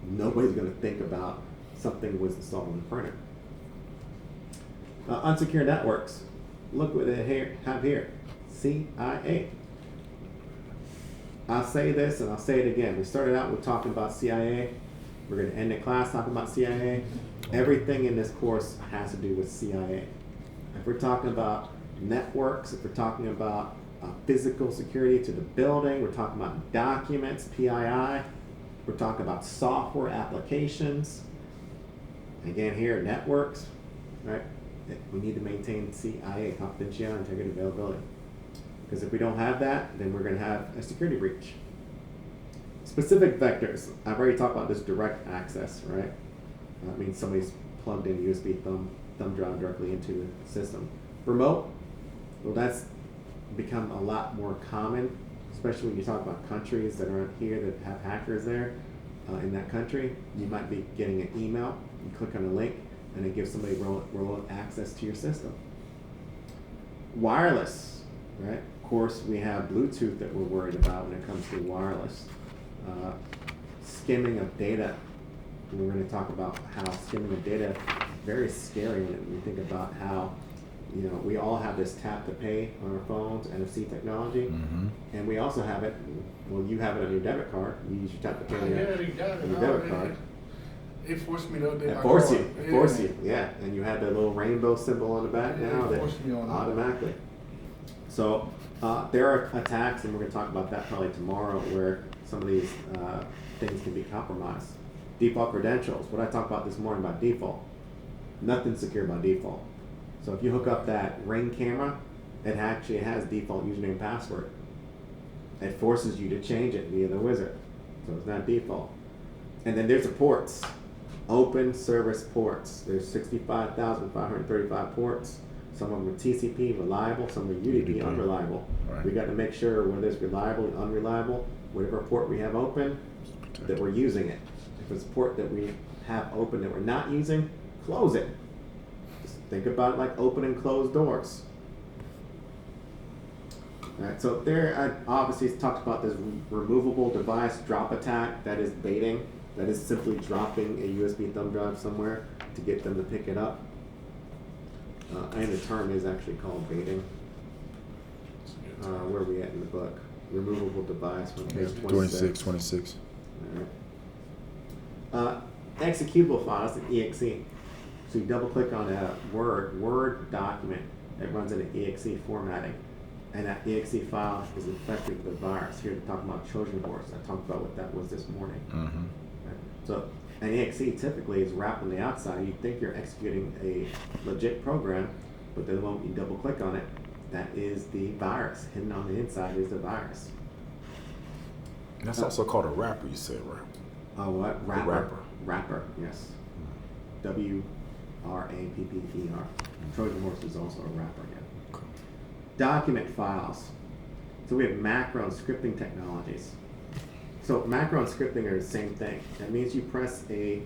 Nobody's going to think about something was installed on the printer. Unsecure networks. Look what they have here. CIA. I'll say this and I'll say it again. We started out with talking about CIA. We're going to end the class talking about CIA. Everything in this course has to do with CIA. If we're talking about networks, if we're talking about physical security to the building, we're talking about documents, PII, we're talking about software applications. Again here, networks, right? We need to maintain CIA, confidentiality, integrity, availability. Because if we don't have that, then we're going to have a security breach. Specific vectors. I've already talked about this direct access, right? That means somebody's plugged in USB thumb drive directly into the system. Remote, well, that's become a lot more common, especially when you talk about countries that aren't here that have hackers there in that country. You might be getting an email, you click on a link, and it gives somebody remote access to your system. Wireless, right? Of course, we have Bluetooth that we're worried about when it comes to wireless. Skimming of data. We're going to talk about how skimming of data is very scary when we think about how, we all have this tap to pay on our phones, NFC technology, Mm-hmm. and we also have it, you have it on your debit card. You use your tap to pay on your debit card. It forced me to update It my force card. you, it force you, yeah. And you have that little rainbow symbol on the back Yeah, now it that forced me on that. automatically. So there are attacks, and we're going to talk about that probably tomorrow, where some of these things can be compromised. Default credentials, what I talked about this morning about default. Nothing's secure by default. So if you hook up that Ring camera, it actually has default username and password. It forces you to change it via the wizard. So it's not default. And then there's the ports. Open service ports. There's 65,535 ports. Some of them are TCP reliable, some are UDP UDP. unreliable. Right. We got to make sure whether it's reliable and unreliable, whatever port we have open, that we're using it. If it's a port that we have open that we're not using, close it. Just Think about it like open and closed doors. Alright, so there I obviously talked about this removable device drop attack. That is baiting. That is simply dropping a USB thumb drive somewhere to get them to pick it up. And the term is actually called baiting. Where are we at in the book? Removable device on page 26. 26. Alright. Executable files, the exe. So you double click on a Word document that runs in an exe formatting. And that exe file is infected with a virus. Here we're talking about Trojan horse. I talked about what that was this morning. Mm-hmm. Right? So an exe typically is wrapped on the outside. You think you're executing a legit program, but then the moment you double click on it, that is the virus. Hidden on the inside is the virus. That's also called a wrapper, you said, right? What? Wrapper. wrapper. Wrapper, yes. WRAPPER. Trojan horse is also a wrapper, yeah. Okay. Document files. So we have macro and scripting technologies. So macro and scripting are the same thing. That means you press a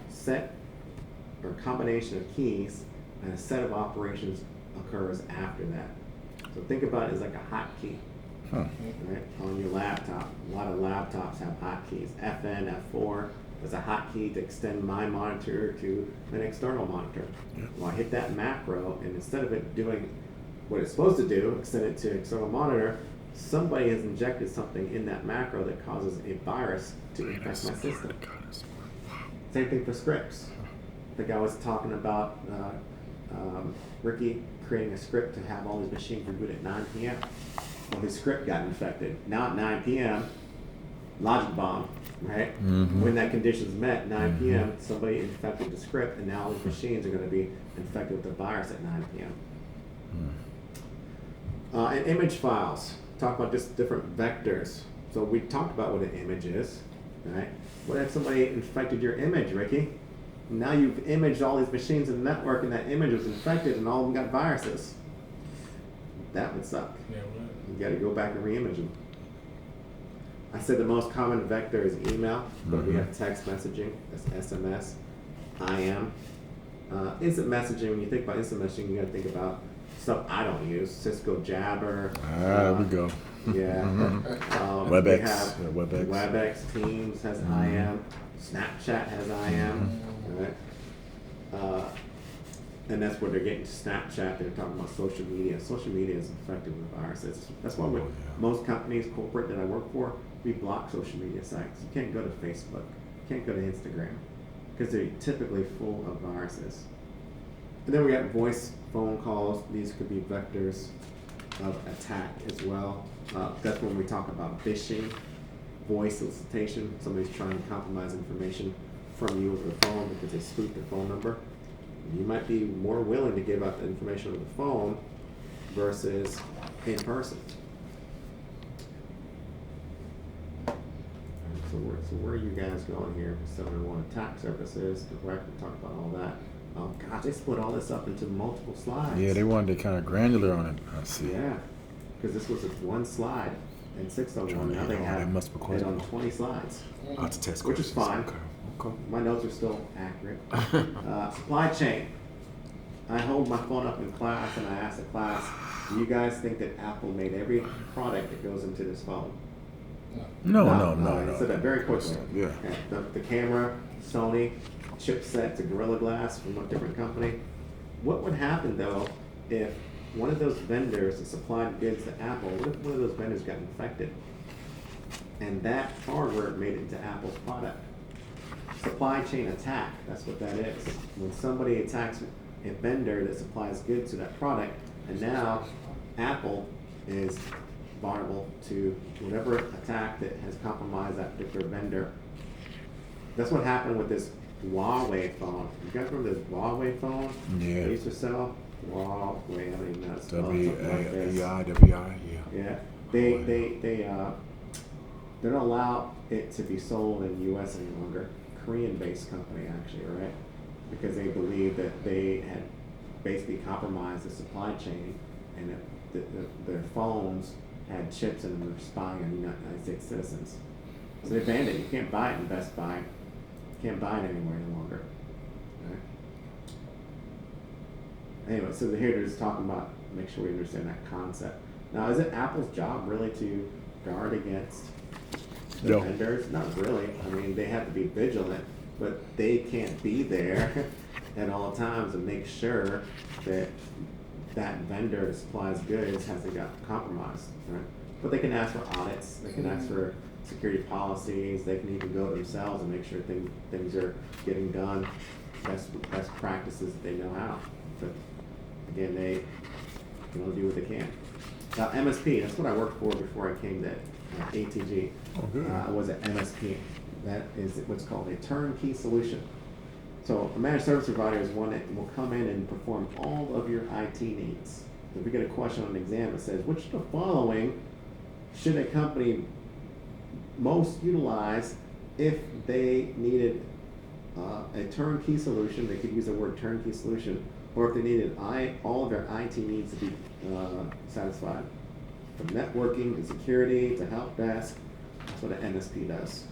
set or combination of keys and a set of operations occurs after that. So think about it as like a hotkey, Huh. right? On your laptop. A lot of laptops have hotkeys. FN, F4 is a hotkey to extend my monitor to an external monitor. Yeah. Well, I hit that macro, and instead of it doing what it's supposed to do, extend it to external monitor, somebody has injected something in that macro that causes a virus to infect my system. Same thing for scripts. I think I was talking about Ricky creating a script to have all his machines reboot at 9 p.m. Well, his script got infected. Now at 9 p.m., logic bomb, right? Mhm. When that condition is met, 9 p.m., somebody infected the script, and now his machines are going to be infected with the virus at 9 p.m. And image files. Talk about just different vectors. So we talked about what an image is, right? What if somebody infected your image, Ricky? Now you've imaged all these machines in the network, and that image was infected, and all of them got viruses. That would suck. Yeah, well, You got to go back and re-image them. I said the most common vector is email, but we have text messaging, that's SMS, IM. Instant messaging, when you think about instant messaging, you got to think about stuff I don't use. Cisco Jabber. There we go. Yeah. WebEx. They have Yeah, WebEx. WebEx, Teams has IM. Snapchat has IM. Right? And that's where they're getting to Snapchat. They're talking about social media. Social media is infected with viruses. That's why with most companies, corporate that I work for, we block social media sites. You can't go to Facebook. You can't go to Instagram because they're typically full of viruses. And then we got voice phone calls. These could be vectors of attack as well. That's when we talk about phishing, voice solicitation. Somebody's trying to compromise information from you over the phone because they spoofed the phone number. You might be more willing to give out the information over the phone versus in person. So where are you guys going here? 701 attack surfaces, direct, we talked about all that. Oh gosh, they split all this up into multiple slides. Yeah, they wanted to kind of granular on it. I see. Yeah, because this was one slide in 601. Now they That have must be it quite- on 20 slides. Lots of test Which is questions. fine. Okay. My notes are still accurate. Supply chain. I hold my phone up in class and I ask the class, do you guys think that Apple made every product that goes into this phone? No. I said that very quickly. Yeah. Okay. The camera, Sony, chipset to Gorilla Glass from a different company. What would happen though if one of those vendors that supplied goods to Apple, what if one of those vendors got infected and that hardware made it into Apple's product? Supply chain attack, that's what that is. When somebody attacks a vendor that supplies goods to that product, and now Apple is vulnerable to whatever attack that has compromised that particular vendor. That's what happened with this Huawei phone. You guys remember this Huawei phone? Yeah. They used to sell Huawei. I don't even know how to spell it. Something like this. W-A-I, yeah. Yeah, they don't allow it to be sold in the U.S. any longer. Korean-based company, actually, right? Because they believe that they had basically compromised the supply chain, and that their phones had chips in them that were spying on United States citizens. So they banned it. You can't buy it in Best Buy. You can't buy it anywhere any longer. Right? anyway, so here they're just talking about, make sure we understand that concept. Now, is it Apple's job really to guard against the No. vendors? Not really. I mean, they have to be vigilant, but they can't be there at all times and make sure that that vendor that supplies goods hasn't got compromised, right? But they can ask for audits, they can ask for security policies, they can even go themselves and make sure things are getting done, best practices that they know how. But again, they can only do what they can. Now, MSP, that's what I worked for before I came to ATG. Oh, good. I was at MSP. That is what's called a turnkey solution. So a managed service provider is one that will come in and perform all of your IT needs. If we get a question on an exam that says, which of the following should a company most utilize if they needed a turnkey solution? They could use the word turnkey solution, or if they needed all of their IT needs to be satisfied, from networking to security to help desk. That's what an MSP does.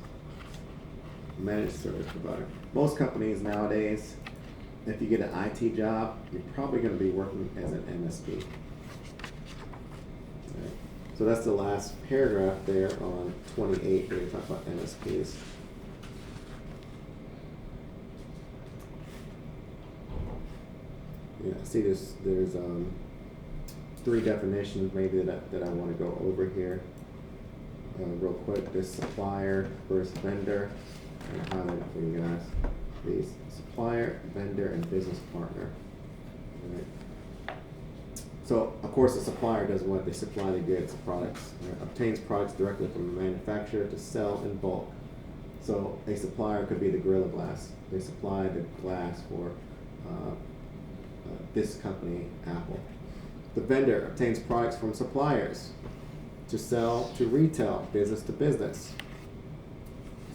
Managed service provider. Most companies nowadays, if you get an IT job, you're probably going to be working as an MSP. Right. So that's the last paragraph there on 28 where we talk about MSPs. Yeah, see there's 3 definitions maybe that I want to go over here real quick. This supplier versus vendor. And highlight for you guys. The supplier, vendor, and business partner. Right. So, of course, the supplier does what? They supply the goods, products. Right? Obtains products directly from the manufacturer to sell in bulk. So, a supplier could be the Gorilla Glass. They supply the glass for this company, Apple. The vendor obtains products from suppliers to sell to retail, business to business.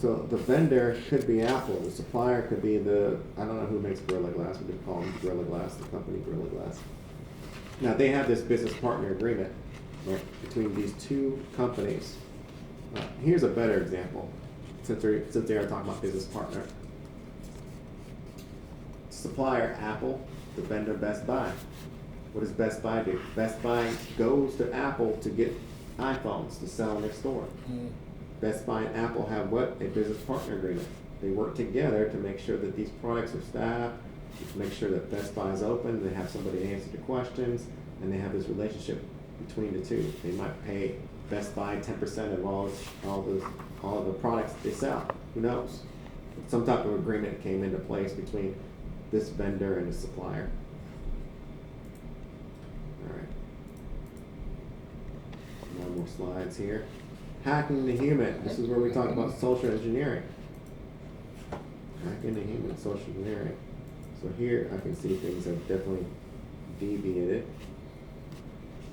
So the vendor could be Apple. The supplier could be I don't know who makes Gorilla Glass. We could call them Gorilla Glass, the company Gorilla Glass. Now they have this business partner agreement, right, between these 2 companies. Here's a better example, since they are talking about business partner. Supplier Apple, the vendor Best Buy. What does Best Buy do? Best Buy goes to Apple to get iPhones to sell in their store. Best Buy and Apple have what? A business partner agreement. They work together to make sure that these products are staffed, to make sure that Best Buy is open, they have somebody to answer the questions, and they have this relationship between the 2. They might pay Best Buy 10% of all of the products that they sell. Who knows? Some type of agreement came into place between this vendor and the supplier. All right. No more slides here. Hacking the human. This is where we talk about social engineering. Hacking the human, social engineering. So here I can see things have definitely deviated.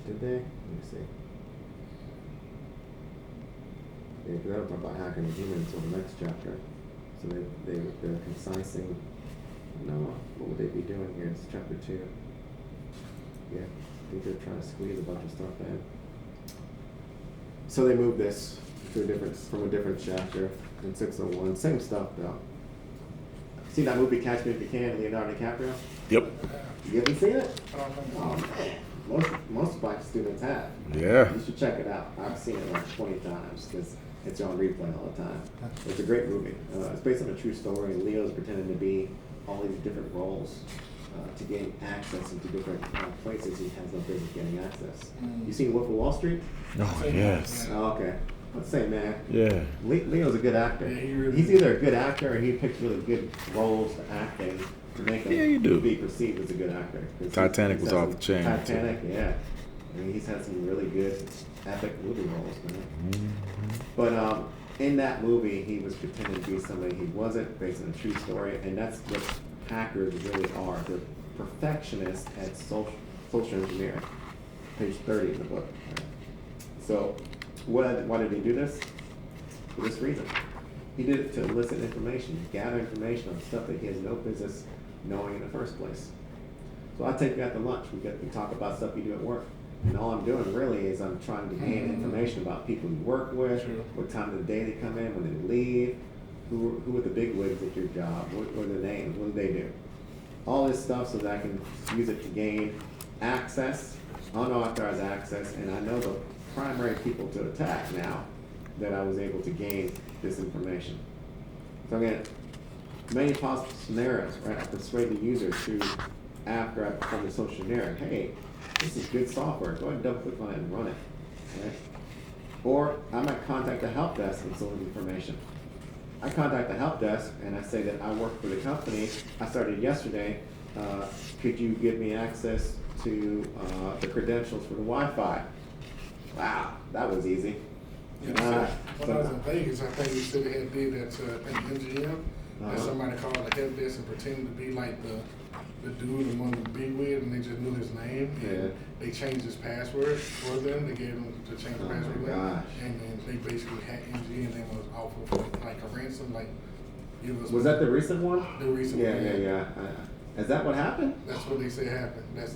Did they? Let me see. Yeah, because I don't talk about hacking the human until the next chapter. So they're concising. No, what would they be doing here? It's chapter 2. Yeah, I think they're trying to squeeze a bunch of stuff in. So they moved this to from a different chapter in 601. Same stuff though. See that movie Catch Me If You Can, Leonardo DiCaprio? Yep. You haven't seen it? I don't think Oh so. man, most black students have. Yeah. You should check it out. I've seen it like 20 times because it's on replay all the time. It's a great movie. It's based on a true story. Leo's pretending to be all these different roles to gain access into different places he has no business getting access. You seen Wolf of Wall Street? Oh, yes. Oh, okay. Let's say, man. Yeah. Leo's a good actor. Yeah, he really He's is. either a good actor or he picks really good roles to act in to make him Yeah, you do. be perceived as a good actor. 'Cause Titanic he's was had off some- the chain, too. Titanic, yeah. I mean, he's had some really good epic movie roles, man. But in that movie, he was pretending to be somebody he wasn't, based on a true story, and that's what hackers really are. They're perfectionists at social engineering. Page 30 in the book. Right? So, why did he do this? For this reason. He did it to elicit information, gather information on stuff that he has no business knowing in the first place. So I take you out to lunch. We talk about stuff you do at work. And all I'm doing really is I'm trying to gain information about people you work with, Sure. what time of the day they come in, when they leave, who are the big wigs at your job, what are their names, what do they do? all this stuff so that I can use it to gain access, unauthorized access, and I know the primary people to attack now that I was able to gain this information. So again, many possible scenarios, right? I persuade the user to, after I perform the social engineering, hey, this is good software, go ahead and double click on it and run it, right? Or I might contact the help desk and solicit information. I contact the help desk and I say that I work for the company. I started yesterday. Could you give me access to the credentials for the Wi-Fi? Wow, that was easy. When I was in Vegas, I think we should have did that to I think MGM. And somebody called the help desk and pretended to be like the dude among the big wig, and they just knew his name. And they changed his password for them. They gave them to change the password. And then they basically hacked MGM and was offered for like a ransom. Like it was that the recent one? The recent one. Yeah. Is that what happened? That's what they say happened. That's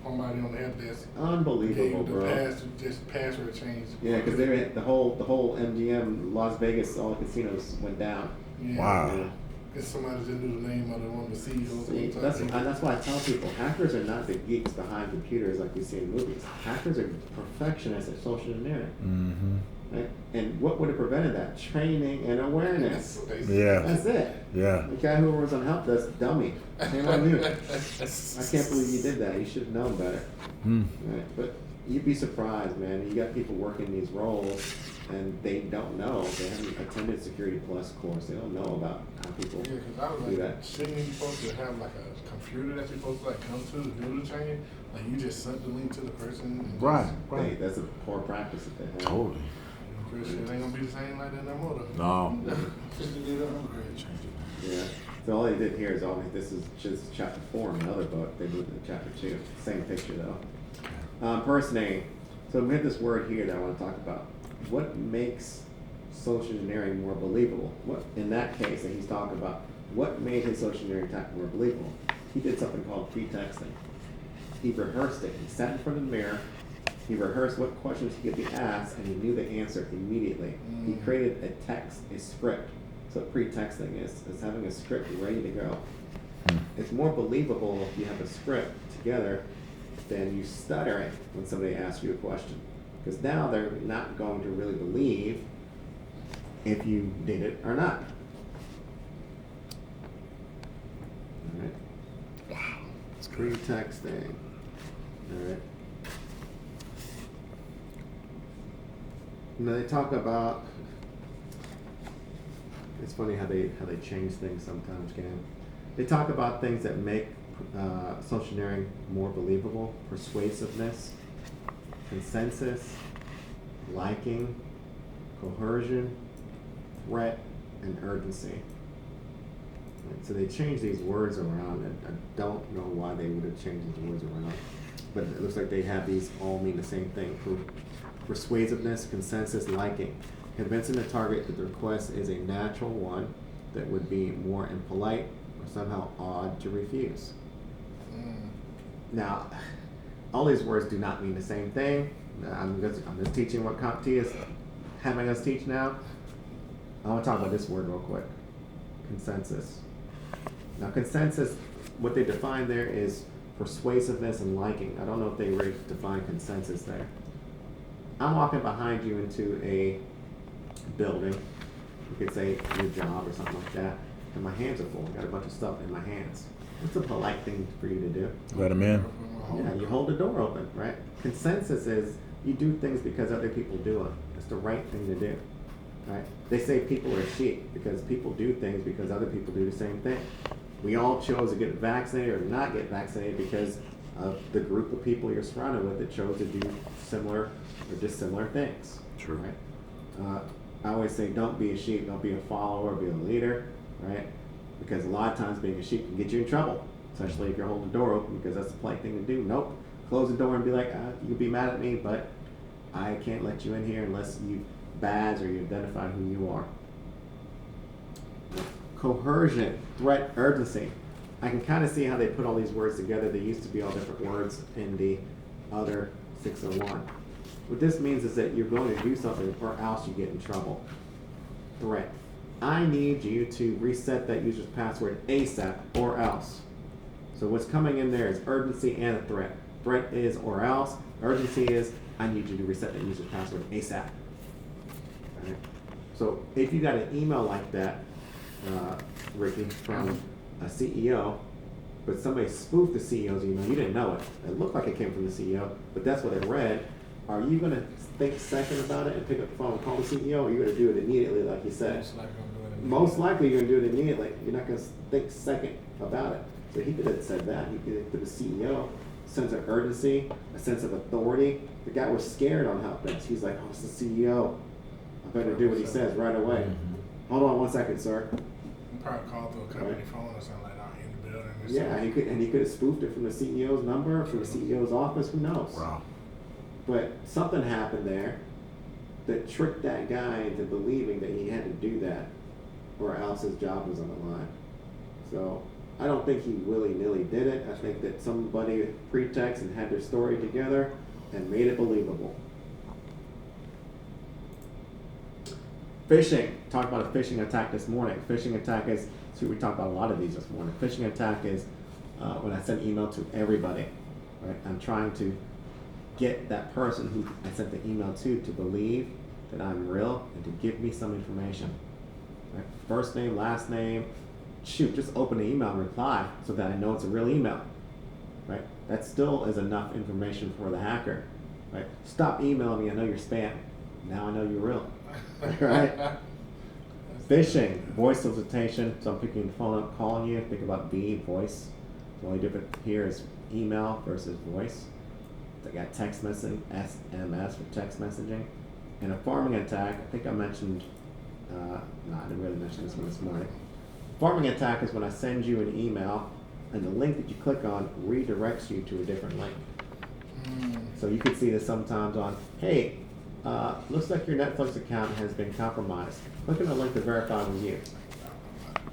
somebody on the help desk. Unbelievable, gave bro. Just password change. Yeah, because they were the whole MGM Las Vegas, all the casinos went down. Yeah. Wow. Because somebody just knew the name of the one of the CEOs. See, that's why I tell people, hackers are not the geeks behind computers like we see in movies. Hackers are perfectionists at social engineering. Mm-hmm. Right? And what would have prevented that? Training and awareness. Yeah. That's it. Yeah. The guy who was on help desk, dummy. Shame on you. I can't believe you did that. You should have known better. Right? But you'd be surprised, man. You got people working these roles and they don't know. They haven't attended Security Plus course. They don't know about how people Yeah, because I was do like, that. shouldn't you supposed to have like a computer that you're supposed to like come to do the training? Like you just sent the link to the person. And Right. Hey, that's a poor practice that they have. Totally. Chris, it ain't gonna be the same like that no more though. No. Just to get an upgrade. Change it. Yeah. So all they did here is this is just chapter 4 in another book. They moved to chapter 2. Same picture though. Impersonating. So we have this word here that I want to talk about. What makes social engineering more believable? What in that case that he's talking about, what made his social engineering attack more believable? He did something called pretexting. He rehearsed it. He sat in front of the mirror. He rehearsed what questions he could be asked, and he knew the answer immediately. He created a text, a script. So pretexting is having a script ready to go. It's more believable if you have a script together than you stuttering when somebody asks you a question. Because now they're not going to really believe if you did it or not. All right. Wow. It's great. Pretexting. All right. You know, they talk about. It's funny how they change things sometimes, Cam. They talk about things that make social engineering more believable: persuasiveness, consensus, liking, coercion, threat, and urgency. Right, so they change these words around, and I don't know why they would have changed these words around, but it looks like they have these all mean the same thing. Persuasiveness, consensus, liking. Convincing the target that the request is a natural one that would be more impolite or somehow odd to refuse. Now, all these words do not mean the same thing. I'm just teaching what CompT is having us teach now. I want to talk about this word real quick. Consensus. Now, consensus, what they define there is persuasiveness and liking. I don't know if they really define consensus there. I'm walking behind you into a building, you could say your job or something like that, and my hands are full. I got a bunch of stuff in my hands. What's a polite thing for you to do? Let him in. Yeah, you hold the door open, right? Consensus is you do things because other people do it. It's the right thing to do, right? They say people are sheep because people do things because other people do the same thing. We all chose to get vaccinated or not get vaccinated because of the group of people you're surrounded with that chose to do similar or dissimilar things. True. Right? I always say don't be a sheep, don't be a follower, be a leader, right? Because a lot of times being a sheep can get you in trouble, especially if you're holding the door open because that's the polite thing to do. Nope. Close the door and be like, you can be mad at me, but I can't let you in here unless you badge or you identify who you are. Coercion, threat, urgency. I can kind of see how they put all these words together. They used to be all different words in the other 601. What this means is that you're going to do something or else you get in trouble. Threat. I need you to reset that user's password ASAP or else. So what's coming in there is urgency and a threat. Threat is or else. Urgency is I need you to reset that user's password ASAP. Right? So if you got an email like that, Ricky, from a CEO, but somebody spoofed the CEO's email, you didn't know it. It looked like it came from the CEO, but that's what it read. Are you going to think second about it and pick up the phone and call the CEO, or are you going to do it immediately like you said? Most likely I'm doing it. Most likely you're going to do it immediately. You're not going to think second about it. So he could have said that. He could have put the CEO, sense of urgency, a sense of authority. The guy was scared on help desk. He's like, oh, it's the CEO. I better do what he says right away. Hold on 1 second, sir. You probably called through a company phone or something like that in the building. Or Yeah, something. he could have spoofed it from the CEO's number, from the CEO's office, who knows? Wow. But something happened there that tricked that guy into believing that he had to do that, or else his job was on the line. So I don't think he willy-nilly did it. I think that somebody pretext and had their story together and made it believable. Phishing. Talked about a phishing attack this morning. Phishing attack is, see, we talked about a lot of these this morning. Phishing attack is when I send email to everybody. Right? I'm trying to get that person who I sent the email to believe that I'm real and to give me some information. Right? First name, last name. Shoot, just open the email and reply so that I know it's a real email. Right? That still is enough information for the hacker. Right? Stop emailing me, I know you're spam. Now I know you're real. Right? Phishing, voice solicitation. So I'm picking the phone up, calling you. Think about voice. The only difference here is email versus voice. They got text messaging, SMS for text messaging. And a farming attack, I think I mentioned, no, I didn't really mention this one this morning. Farming attack is when I send you an email and the link that you click on redirects you to a different link. So you can see this sometimes on, hey, looks like your Netflix account has been compromised. Click on the link to verify with you.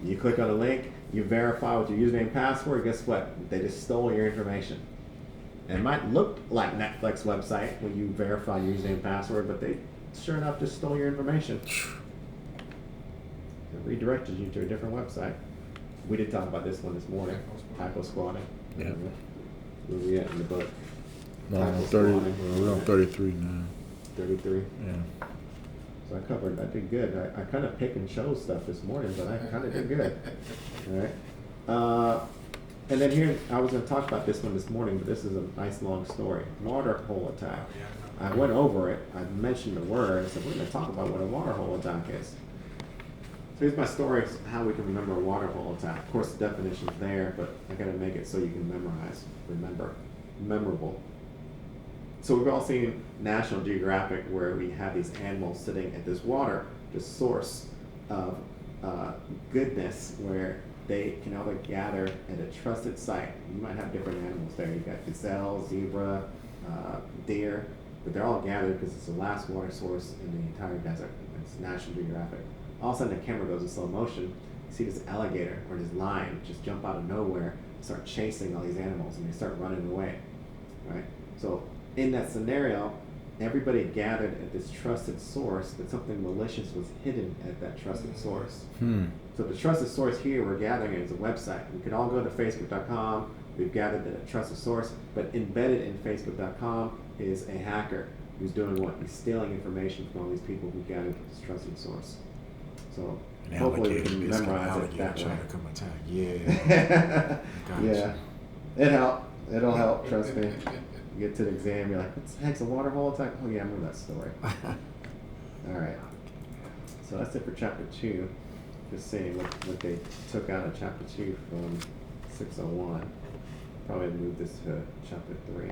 You click on the link, you verify with your username and password, guess what? They just stole your information. And it might look like Netflix website when you verify your username and password, but they sure enough just stole your information. It redirected you to a different website. We did talk about this one this morning. Typo squatting. Yeah. Where we at in the book? No, Typo 30. squatting. We're on 33 now. 33. Yeah. So I did good. I kind of pick and chose stuff this morning, but I kind of did good. All right. And then here, I was going to talk about this one this morning, but this is a nice long story. Water hole attack. I went over it. I mentioned the word. I said, we're going to talk about what a water hole attack is. So here's my story, how we can remember a water hole attack. Of course, the definition's there, but I got to make it so you can remember, memorable. So we've all seen National Geographic where we have these animals sitting at this water, this source of goodness where they can all gather at a trusted site. You might have different animals there. You've got gazelle, zebra, deer, but they're all gathered because it's the last water source in the entire desert. It's National Geographic. All of a sudden the camera goes in slow motion. You see this alligator or this lion just jump out of nowhere and start chasing all these animals, and they start running away, right? So in that scenario, everybody gathered at this trusted source, but something malicious was hidden at that trusted source. So the trusted source here we're gathering is a website. We could all go to facebook.com. We've gathered at a trusted source, but embedded in facebook.com is a hacker who's doing what? He's stealing information from all these people who gathered at this trusted source. So An hopefully we alligator, can it's got an memorize it alligator that way. trying to come attack. Yeah. Gotcha. Yeah, it helped. It'll help. Trust me. You get to the exam, you're like, what the heck's a water hole attack? Oh yeah, I remember that story. All right. So that's it for chapter 2. Just saying what they took out of chapter 2 from 601. Probably move this to chapter 3.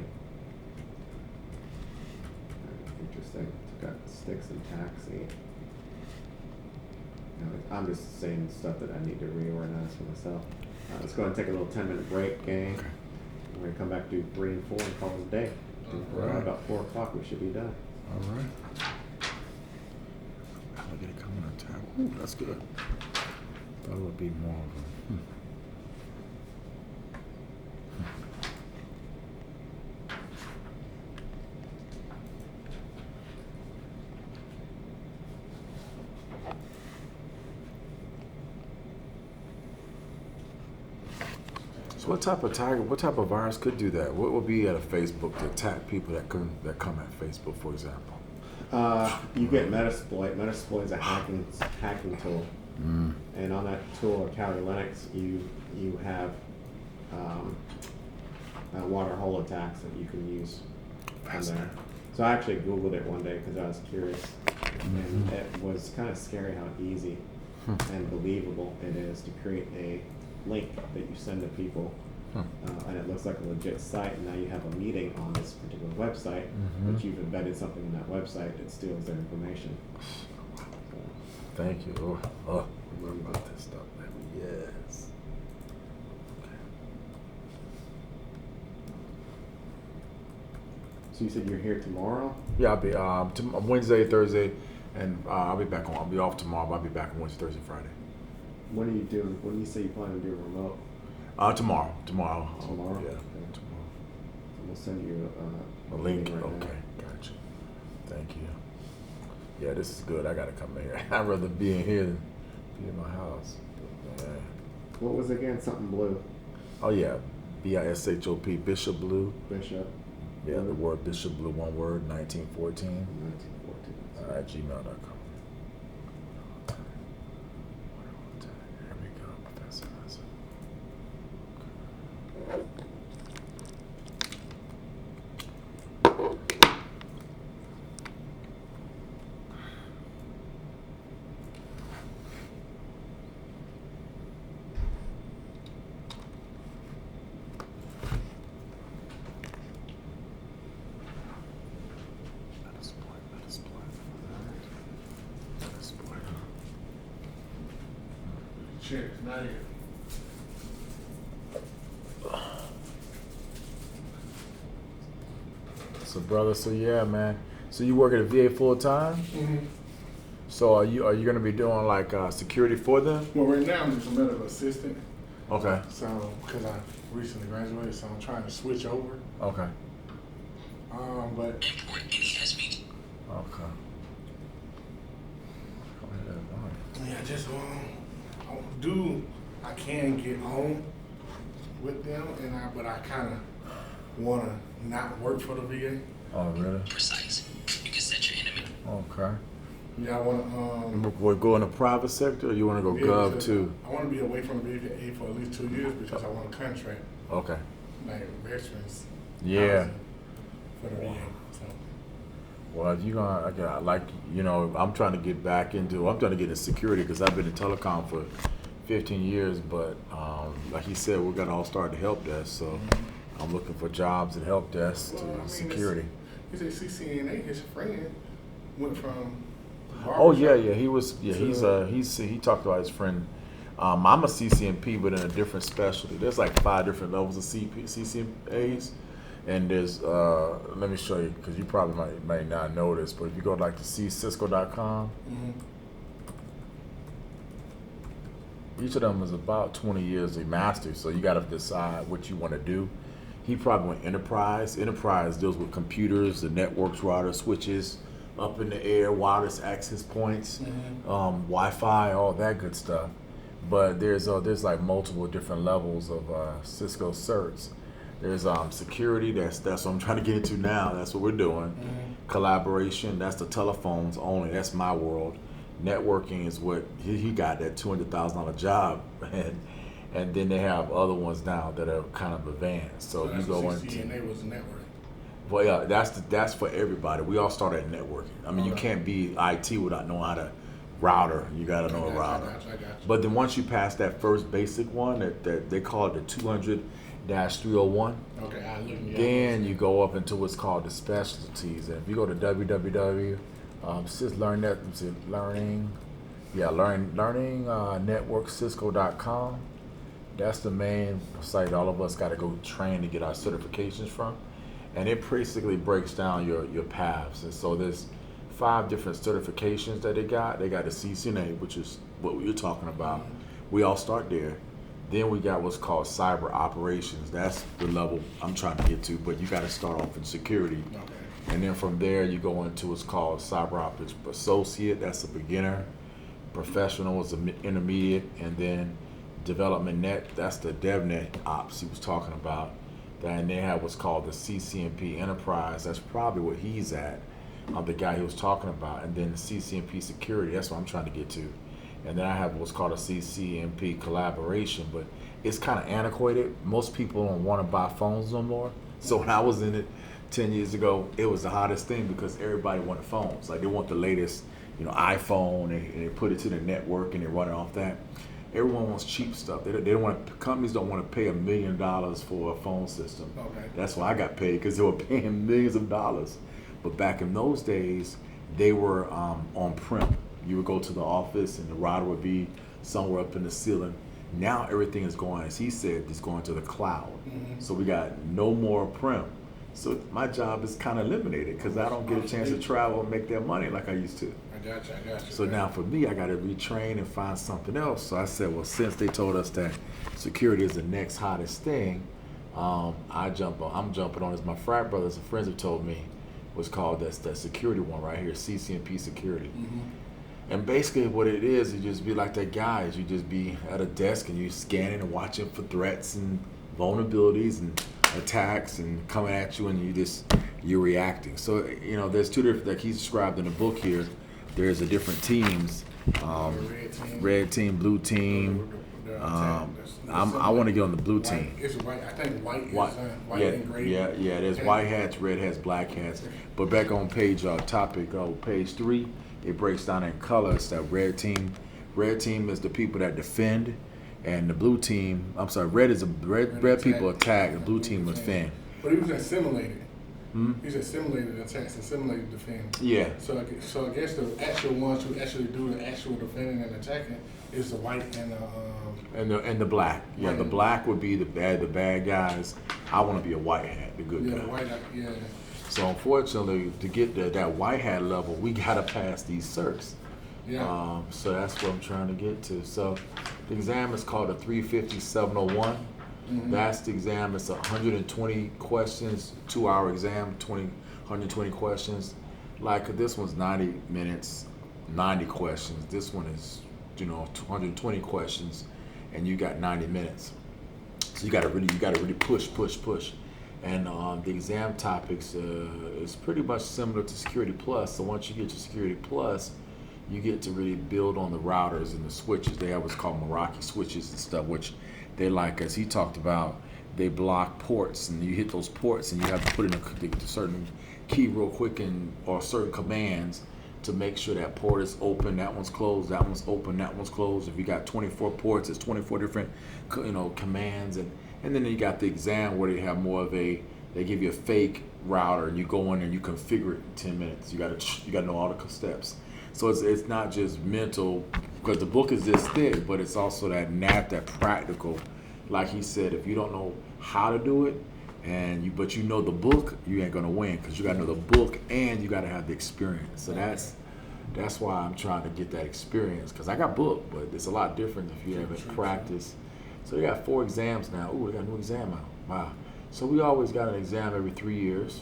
Interesting. Took out sticks and taxi. I'm just saying stuff that I need to reorganize for myself. Let's go ahead and take a little 10-minute break, gang. Okay. We're going to come back to 3 and 4 and call it a day. All right. About 4 o'clock we should be done. All right. Alligator coming on attack. Ooh, that's good. Thought it would be more of a. So what type of virus could do that? What would be at a Facebook to attack people that come at Facebook, for example? You get Metasploit. Metasploit is a hacking tool, and on that tool, or Kali Linux, you have water hole attacks that you can use on there. So I actually Googled it one day because I was curious, and it was kind of scary how easy and believable it is to create a link that you send to people, and it looks like a legit site, and now you have a meeting on this particular website, but you've embedded something in that website that steals their information. So, thank you. Oh, remember about this stuff, man. Yes. so you said you're here tomorrow? Yeah, I'll be Wednesday, Thursday, and I'll be back on. I'll be off tomorrow, but I'll be back on Wednesday, Thursday, Friday. What are you doing? When you say you plan on doing remote? Tomorrow. Tomorrow? Yeah, Okay. tomorrow. We'll send you A link. right now. Okay, gotcha. Thank you. Yeah, this is good. I gotta come in here. I'd rather be in here than be in my house. Yeah. What was it again? Something blue. Oh yeah, BISHOP, Bishop Blue. Bishop. Yeah, the word Bishop Blue, one word, 1914. 1914. At gmail.com. Here we go, Professor. Cheers, not here. So brother, so yeah, man. So you work at a VA full time? Mm-hmm. So are you gonna be doing like security for them? Well, right now I'm just a medical assistant. Okay. So, because I recently graduated, so I'm trying to switch over. Okay. But Okay. yeah, just I can get on with them, but I kind of want to not work for the VA. Oh really? Precise. You can set your enemy. Okay. Yeah, I want to. We're going to private sector, or you want to go gov too? I want to be away from the VA for at least 2 years because I want a contract, Okay. like veterans. Yeah. housing For the VA. So. Well, if you're gonna, I'm trying to get back into. I'm trying to get into security because I've been in telecom for 15 years. But like he said, we got all started the help desk, so I'm looking for jobs at help desk Well, I to mean, security. He said CCNA. His friend went from. Oh yeah, barbershop yeah. He was. Yeah, he talked about his friend. I'm a CCNP, but in a different specialty. There's like 5 different levels of CCNAs, and there's. Let me show you because you probably might not know this, but if you go like to Cisco.com, each of them is about 20 years a master. So you got to decide what you want to do. He probably went enterprise. Enterprise deals with computers, the networks, routers, switches, up in the air, wireless access points, Wi-Fi, all that good stuff. But there's like multiple different levels of Cisco certs. There's security. That's what I'm trying to get into now. That's what we're doing. Collaboration. That's the telephones only. That's my world. Networking is what he got that $200,000 job, and then they have other ones now that are kind of advanced. So you go into. CCNA was network. Well, yeah, that's for everybody. We all start at networking. I mean, you can't be IT without knowing how to router. You got to know a router. I got you. But then once you pass that first basic one, that they call it the 200-301, then you go up into what's called the specialties. And if you go to learningnetworkcisco.com, that's the main site all of us got to go train to get our certifications from. And it basically breaks down your paths. And so there's 5 different certifications that they got. They got the CCNA, which is what we were talking about. We all start there. Then we got what's called cyber operations. That's the level I'm trying to get to, but you got to start off in security. Okay. And then from there, you go into what's called cyber ops associate. That's a beginner. Professional is an intermediate. And then Development Net. That's the DevNet ops he was talking about. And they have what's called the CCNP Enterprise. That's probably what he's at, the guy he was talking about. And then the CCNP Security, that's what I'm trying to get to. And then I have what's called a CCNP Collaboration, but it's kind of antiquated. Most people don't want to buy phones no more. So when I was in it 10 years ago, it was the hottest thing because everybody wanted phones. Like they want the latest, iPhone, and they put it to the network and they run it off that. Everyone wants cheap stuff. They don't want. Companies don't want to pay $1 million for a phone system. Okay. That's why I got paid, because they were paying millions of dollars. But back in those days, they were on-prem. You would go to the office and the router would be somewhere up in the ceiling. Now everything is going, as he said, it's going to the cloud. Mm-hmm. So we got no more prem. So my job is kind of eliminated because I don't get a chance to travel and make that money like I used to. I got you. So now for me, I got to retrain and find something else. So I said, well, since they told us that security is the next hottest thing, I'm jumping on, as my frat brothers and friends have told me, what's called that security one right here, CCNP Security. Mm-hmm. And basically what it is, you just be like that guy. You just be at a desk and you scanning and watching for threats and vulnerabilities and attacks and coming at you, and you're reacting. So, there's two different, like he's described in the book here, there's a different teams, red team, blue team. I want to get on the blue team. It's white. I think white is white yeah, and gray. Yeah. There's white hats, red hats, black hats. But back on page 3, it breaks down in colors. That red team is the people that defend, and the blue team. I'm sorry, red people attack. The blue team was defend. But he was assimilated. He's assimilated attacks, assimilated defend. Yeah. So I guess the actual ones who actually do the actual defending and attacking is the white and the black. Yeah, white. The black would be the bad guys. I want to be a white hat, the good guy. The white, yeah. So unfortunately, to get to that white hat level, we gotta pass these certs. Yeah. So that's what I'm trying to get to. So the exam is called a 350-701. Mm-hmm. That's the exam. It's 120 questions, 2-hour exam, 120 questions. Like this one's 90 minutes, 90 questions. This one is, 220 questions, and you got 90 minutes. So you gotta really push. And the exam topics is pretty much similar to Security Plus. So once you get to Security Plus, you get to really build on the routers and the switches. They have what's called Meraki switches and stuff, which they like, as he talked about, they block ports, and you hit those ports and you have to put in a certain key real quick or certain commands to make sure that port is open, that one's closed, that one's open, that one's closed. If you got 24 ports, it's 24 different commands. And then you got the exam where they have more of they give you a fake router and you go in and you configure it in 10 minutes. You gotta know all the steps. So it's not just mental, because the book is this thick, but it's also that practical. Like he said, if you don't know how to do it, but you know the book, you ain't gonna win, because you gotta know the book and you gotta have the experience. So that's why I'm trying to get that experience, because I got booked, but it's a lot different if you haven't practiced. So they got 4 exams now. Ooh, they got a new exam out. Wow. So we always got an exam every 3 years.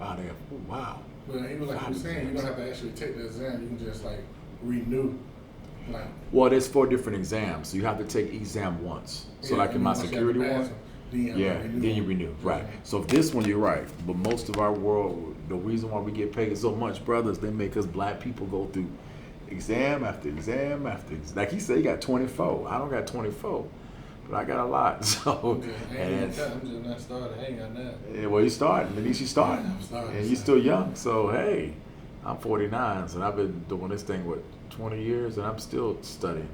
Wow, they have, wow. But even like you were saying, you don't have to actually take the exam. You can just renew. Well, there's 4 different exams, so you have to take each exam once. So in my security one, then you renew. Right. So if this one, you're right. But most of our world, the reason why we get paid so much, brothers, they make us black people go through exam after exam after exam. Like he said, he got 24. I don't got 24. But I got a lot, so. I'm just not started. I ain't got that. Yeah, well, you starting. At least you starting. And you're still young, so hey, I'm 49, so I've been doing this thing 20 years, and I'm still studying.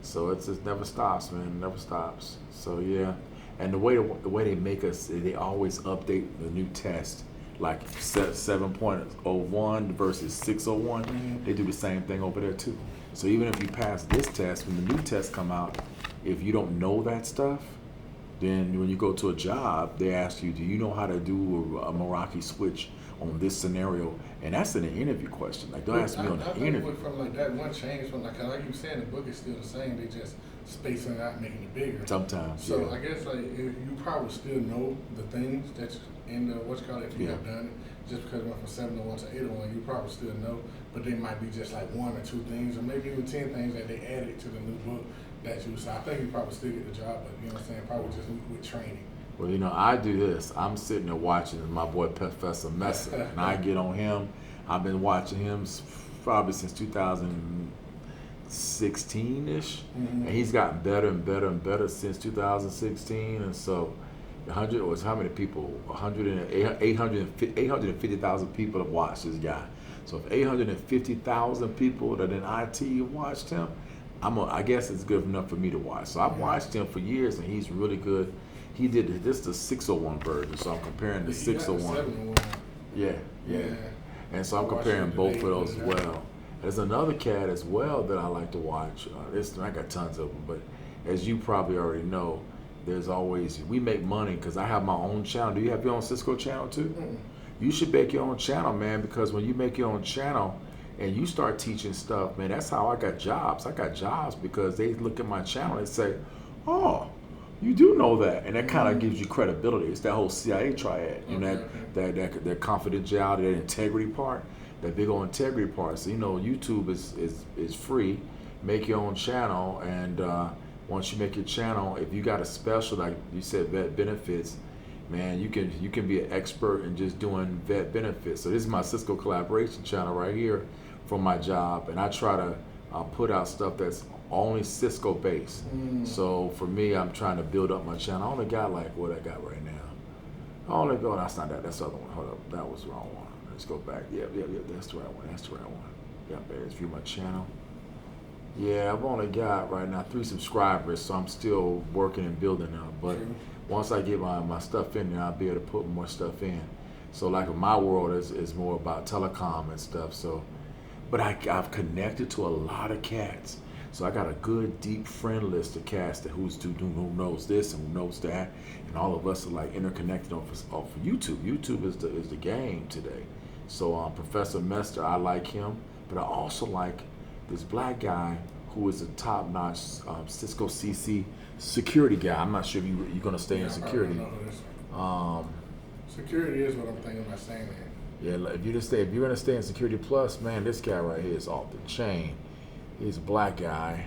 So it just never stops, man. It never stops. So yeah, and the way they make us, they always update the new test, like 7.01 versus 601. Mm-hmm. They do the same thing over there too. So even if you pass this test, when the new tests come out, if you don't know that stuff, then when you go to a job, they ask you, do you know how to do a Meraki switch on this scenario? And that's in an interview question. Like, don't ask me on the interview. From that one change from like you saying, the book is still the same. They just spacing it out, making it bigger. Sometimes. So yeah. I guess you probably still know the things that's in the if you have done it. Just because it went from 701 to 801, you probably still know. But they might be just like 1 or 2 things, or maybe even 10 things that they added to the new book that you. So I think you probably still get the job, but you know what I'm saying? Probably just with training. Well, you know, I do this. I'm sitting there watching my boy Professor Messer, and I get on him. I've been watching him probably since 2016-ish, and he's gotten better and better and better since 2016. And so, 100 was how many people? 850,000 people have watched this guy. So if 850,000 people that in IT watched him, I guess it's good enough for me to watch. So I've watched him for years, and he's really good. He did this the 601 version, so I'm comparing the 601. Yeah. And so I'm comparing both of those as well. There's another cat as well that I like to watch. I got tons of them, but as you probably already know, there's always, we make money because I have my own channel. Do you have your own Cisco channel too? Mm-hmm. You should make your own channel, man, because when you make your own channel and you start teaching stuff, man, that's how I got jobs. I got jobs because they look at my channel and say, oh, you do know that, and that kind of gives you credibility. It's that whole CIA triad, you know, that confidentiality, that integrity part, that big old integrity part. So you know, YouTube is free. Make your own channel, and once you make your channel, if you got a special, like you said, vet benefits, man, you can be an expert in just doing vet benefits. So this is my Cisco collaboration channel right here from my job, and I try to put out stuff that's only Cisco based. So for me, I'm trying to build up my channel. I only got like what I got right now. That's not that. That's the other one. Hold up, that was the wrong one. Let's go back. Yeah. That's the right one. Yeah, let's view my channel. Yeah, I've only got right now 3 subscribers, so I'm still working and building up. But once I get my stuff in there, I'll be able to put more stuff in. So like in my world is more about telecom and stuff. So, but I've connected to a lot of cats. So I got a good deep friend list of cats that who knows this and who knows that, and all of us are like interconnected off of YouTube. YouTube is the game today. So Professor Messer, I like him, but I also like this black guy who is a top-notch Cisco CC security guy. I'm not sure if you're going to stay in security. Security is what I'm thinking about saying. Yeah, if you're going to stay in Security Plus, man, this guy right here is off the chain. He's a black guy.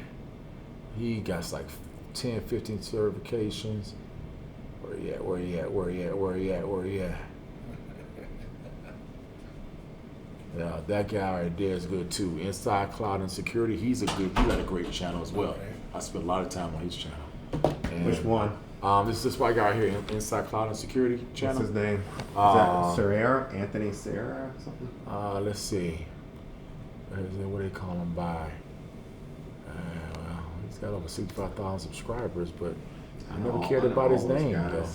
He got like 10, 15 certifications. Where he at? Yeah, that guy right there is good too. Inside Cloud and Security, he got a great channel as well. Okay. I spent a lot of time on his channel. And, which one? This is this white guy here, Inside Cloud and Security channel. What's his name? Is that Serrera? Anthony Serrera or something? Let's see. What do they call him by? Well, he's got over 65,000 subscribers, but I never cared about his name though.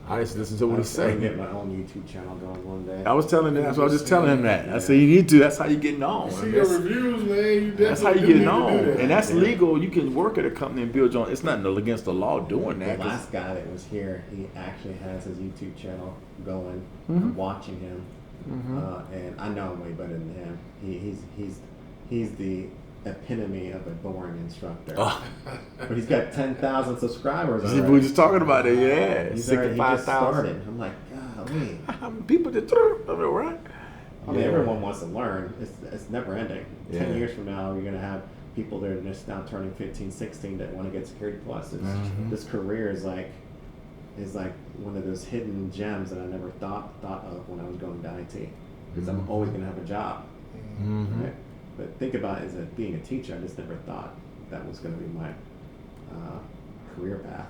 I just listen to what he's saying. I get my own YouTube channel going one day. I was telling him, I was just telling him that. I said, you need to. That's how you getting on. You see your reviews, man. That's how you getting on, and that's legal. You can work at a company and build your own. It's nothing against the law doing that. The last guy that was here, he actually has his YouTube channel going. I'm watching him, and I know him way better than him. He's the epitome of a boring instructor. But he's got 10,000 subscribers already. We were just talking about it, yeah. He just started. I'm like, golly. People just right? I mean, everyone wants to learn. It's never ending. 10 years from now, you're going to have people that are just now turning 15, 16 that want to get Security Plus. This career is like one of those hidden gems that I never thought of when I was going to IT. Because I'm always going to have a job. Right? But think about it as being a teacher. I just never thought that was going to be my career path.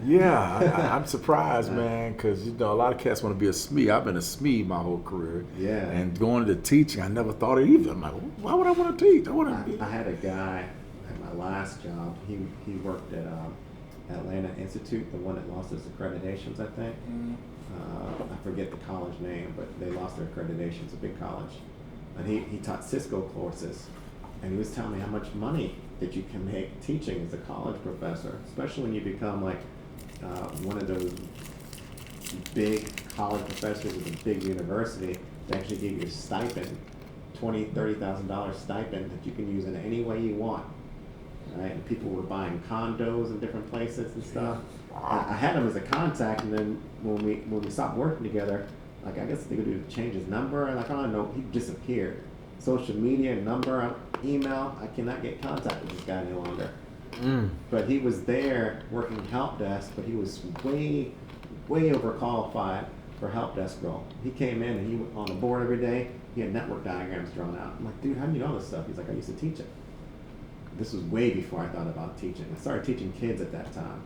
Yeah, I'm surprised, man, because a lot of cats want to be a SME. I've been a SME my whole career. Yeah. And going into teaching, I never thought it either. I'm like, why would I want to teach? I had a guy at my last job. He worked at Atlanta Institute, the one that lost its accreditations, I think. I forget the college name, but they lost their accreditations. It's a big college. And he taught Cisco courses, and he was telling me how much money that you can make teaching as a college professor, especially when you become like one of those big college professors at a big university. They actually give you a stipend, $20,000, $30,000 stipend that you can use in any way you want. Right? And people were buying condos in different places and stuff. I had him as a contact, and then when we stopped working together, like I guess they could change his number, and like I don't know, he disappeared. Social media, number, email, I cannot get contact with this guy any longer. But he was there working help desk, but he was way overqualified for help desk role. He came in and he was on the board every day. He had network diagrams drawn out. I'm like, dude, how do you know this stuff? He's like, I used to teach it. This was way before I thought about teaching. I started teaching kids at that time,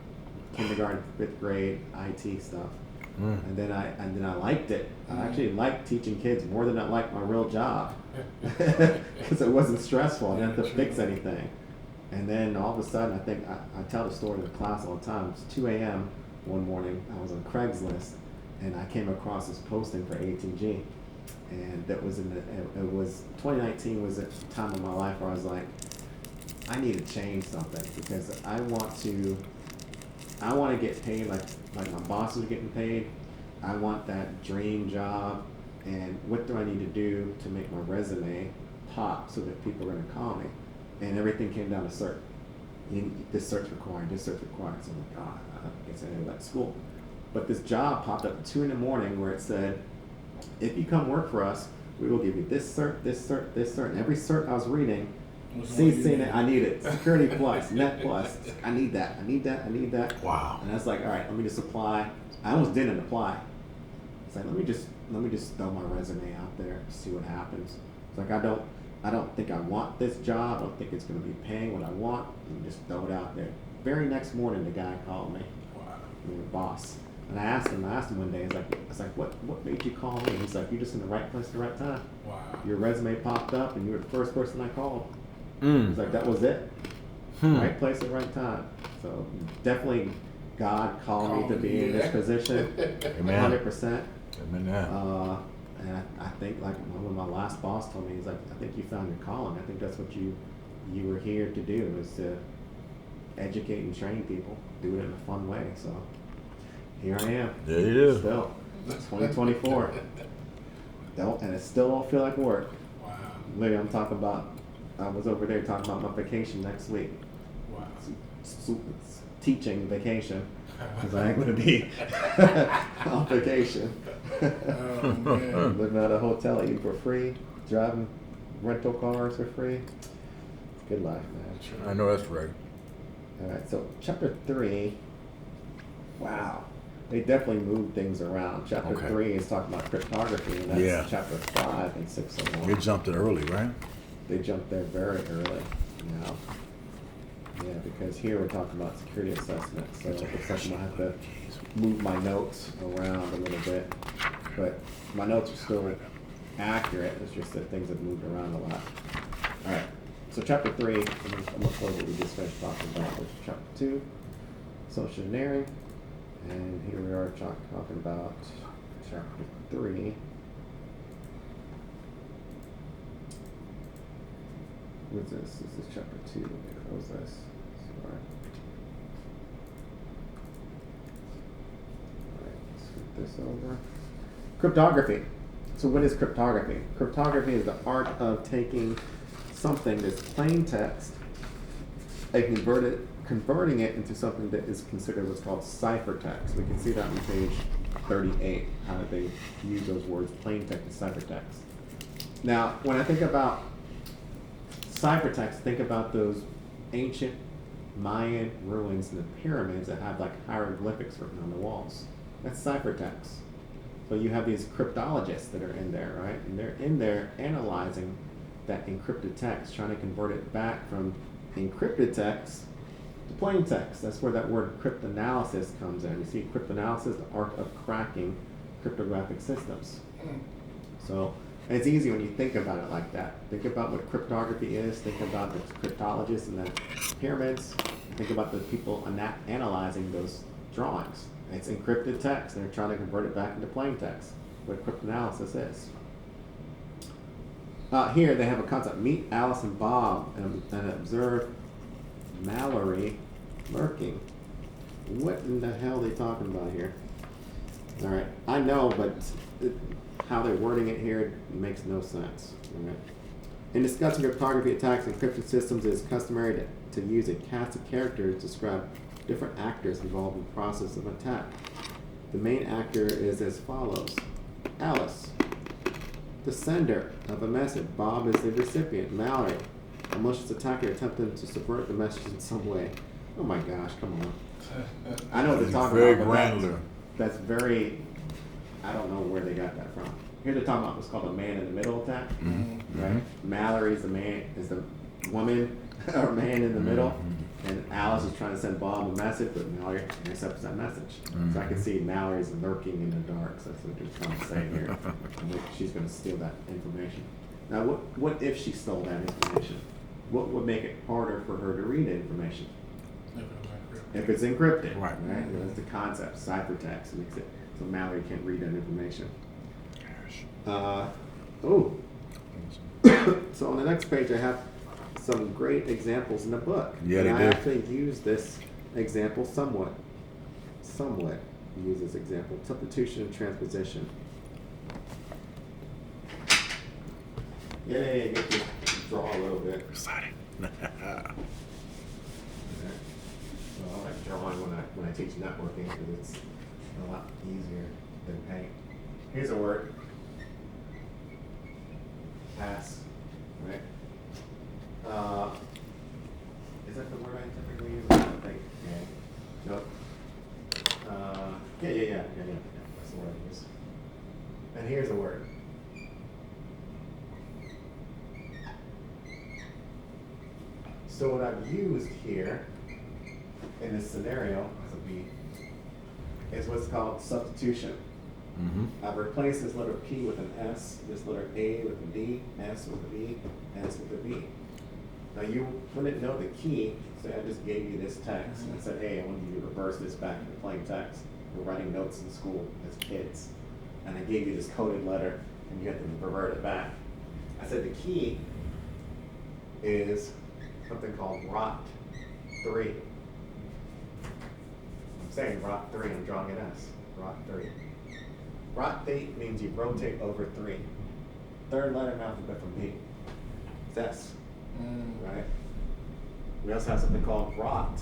kindergarten, 5th grade, IT stuff. And then I liked it. I actually liked teaching kids more than I liked my real job because it wasn't stressful. I didn't have to fix anything. And then all of a sudden, I tell the story to the class all the time. It was 2 a.m. one morning. I was on Craigslist, and I came across this posting for ATG, and that was it was 2019 was a time of my life where I was like, I need to change something because I want to get paid like my boss is getting paid. I want that dream job, and what do I need to do to make my resume pop so that people are going to call me? And everything came down to cert. This cert's required, this cert's required. So I'm like, I guess I never left school. But this job popped up at 2 a.m. where it said, if you come work for us, we will give you this cert, this cert, this cert. And every cert I was reading, CCNA, I need it. Security Plus, Net Plus. I need that, I need that, I need that. Wow. And I was like, all right, let me just apply. I almost didn't apply. It's like, let me just throw my resume out there, see what happens. It's like, I don't think I want this job. I don't think it's going to be paying what I want. Let me just throw it out there. Very next morning, the guy called me, the boss, and I asked him one day. I was like, what made you call me? He's like, you're just in the right place at the right time. Wow. Your resume popped up, and you were the first person I called. He's like, that was it. Right place at the right time. So definitely, God called me to be in this position. Amen. 100%. Amen. And I think, like when my last boss told me, he's like, I think you found your calling. I think that's what you were here to do, is to educate and train people, do it in a fun way. So here I am. There it is. Still, 2024. And it still don't feel like work. Wow. Literally, I was over there talking about my vacation next week. Wow. Teaching vacation. Because I ain't going to be on vacation. Oh, man. Living at a hotel, eating for free, driving rental cars for free. It's a good life, man. I know that's right. All right, so chapter 3. Wow. They definitely moved things around. Chapter 3 is talking about cryptography, and that's chapter 5 and 601. They jumped it early, right? They jumped there very early. Now, yeah, because here we're talking about security assessment, so it looks like I'm going to have to move my notes around a little bit. But my notes are still accurate, it's just that things have moved around a lot. Alright, so chapter 3, I'm going to close what we just finished talking about, which is chapter 2, social engineering. And here we are talking about chapter 3. What's this? This is chapter 2. Let me close this. Sorry. Alright, let's flip this over. Cryptography. So what is cryptography? Cryptography is the art of taking something that's plain text and converting it into something that is considered what's called ciphertext. We can see that on page 38, how they use those words, plain text and ciphertext. Now, when I think about ciphertext, think about those ancient Mayan ruins and the pyramids that have like hieroglyphics written on the walls. That's ciphertext. So you have these cryptologists that are in there, right? And they're in there analyzing that encrypted text, trying to convert it back from encrypted text to plain text. That's where that word cryptanalysis comes in. You see, cryptanalysis, the art of cracking cryptographic systems. So and it's easy when you think about it like that. Think about what cryptography is. Think about the cryptologists and the pyramids. Think about the people analyzing those drawings. It's encrypted text. They're trying to convert it back into plain text. What cryptanalysis is. Here they have a concept. Meet Alice and Bob and observe Mallory lurking. What in the hell are they talking about here? All right, I know, but how they're wording it here makes no sense. All right. In discussing cryptography attacks and encryption systems, it is customary to use a cast of characters to describe different actors involved in the process of attack. The main actor is as follows. Alice, the sender of a message. Bob is the recipient. Mallory, A malicious attacker attempting to subvert the message in some way. Oh my gosh, come on. I know what they're It's talking very about, but granular. that's very, I don't know where they got that from. Here they're talking about what's called a man in the middle attack, right? Mallory's the man, is the woman or man in the middle, and Alice is trying to send Bob a message, but Mallory intercepts that message. So I can see Mallory's lurking in the dark, so that's what they're trying to say here. And she's going to steal that information. Now, what if she stole that information? What would make it harder for her to read the information? If it's encrypted, Right. That's the concept. Ciphertext makes it so Mallory can't read that information. So on the next page, I have some great examples in the book. Yeah, and they I do. actually use this example somewhat use this example. Substitution and transposition. Yay, get to draw a little bit. Exciting. So I like drawing when I teach networking because it's a lot easier than paint. Here's a word. Pass, right? Is that the word I typically use? I don't think. Yeah. Nope. Yeah. That's the word I use. And here's a word. So what I've used here in this scenario as a B is what's called substitution. I've replaced this letter P with an S, this letter A with a D, S with a B, S with a B. Now you wouldn't know the key, so I just gave you this text and I said, hey, I want you to reverse this back into plain text. We're writing notes in school as kids. And I gave you this coded letter and you had to revert it back. I said the key is something called ROT 3. I'm saying ROT 3, I'm drawing an S. ROT 3. ROT 3 means you rotate over 3. Third letter in the alphabet from B. It's S. Right? We also have something called ROT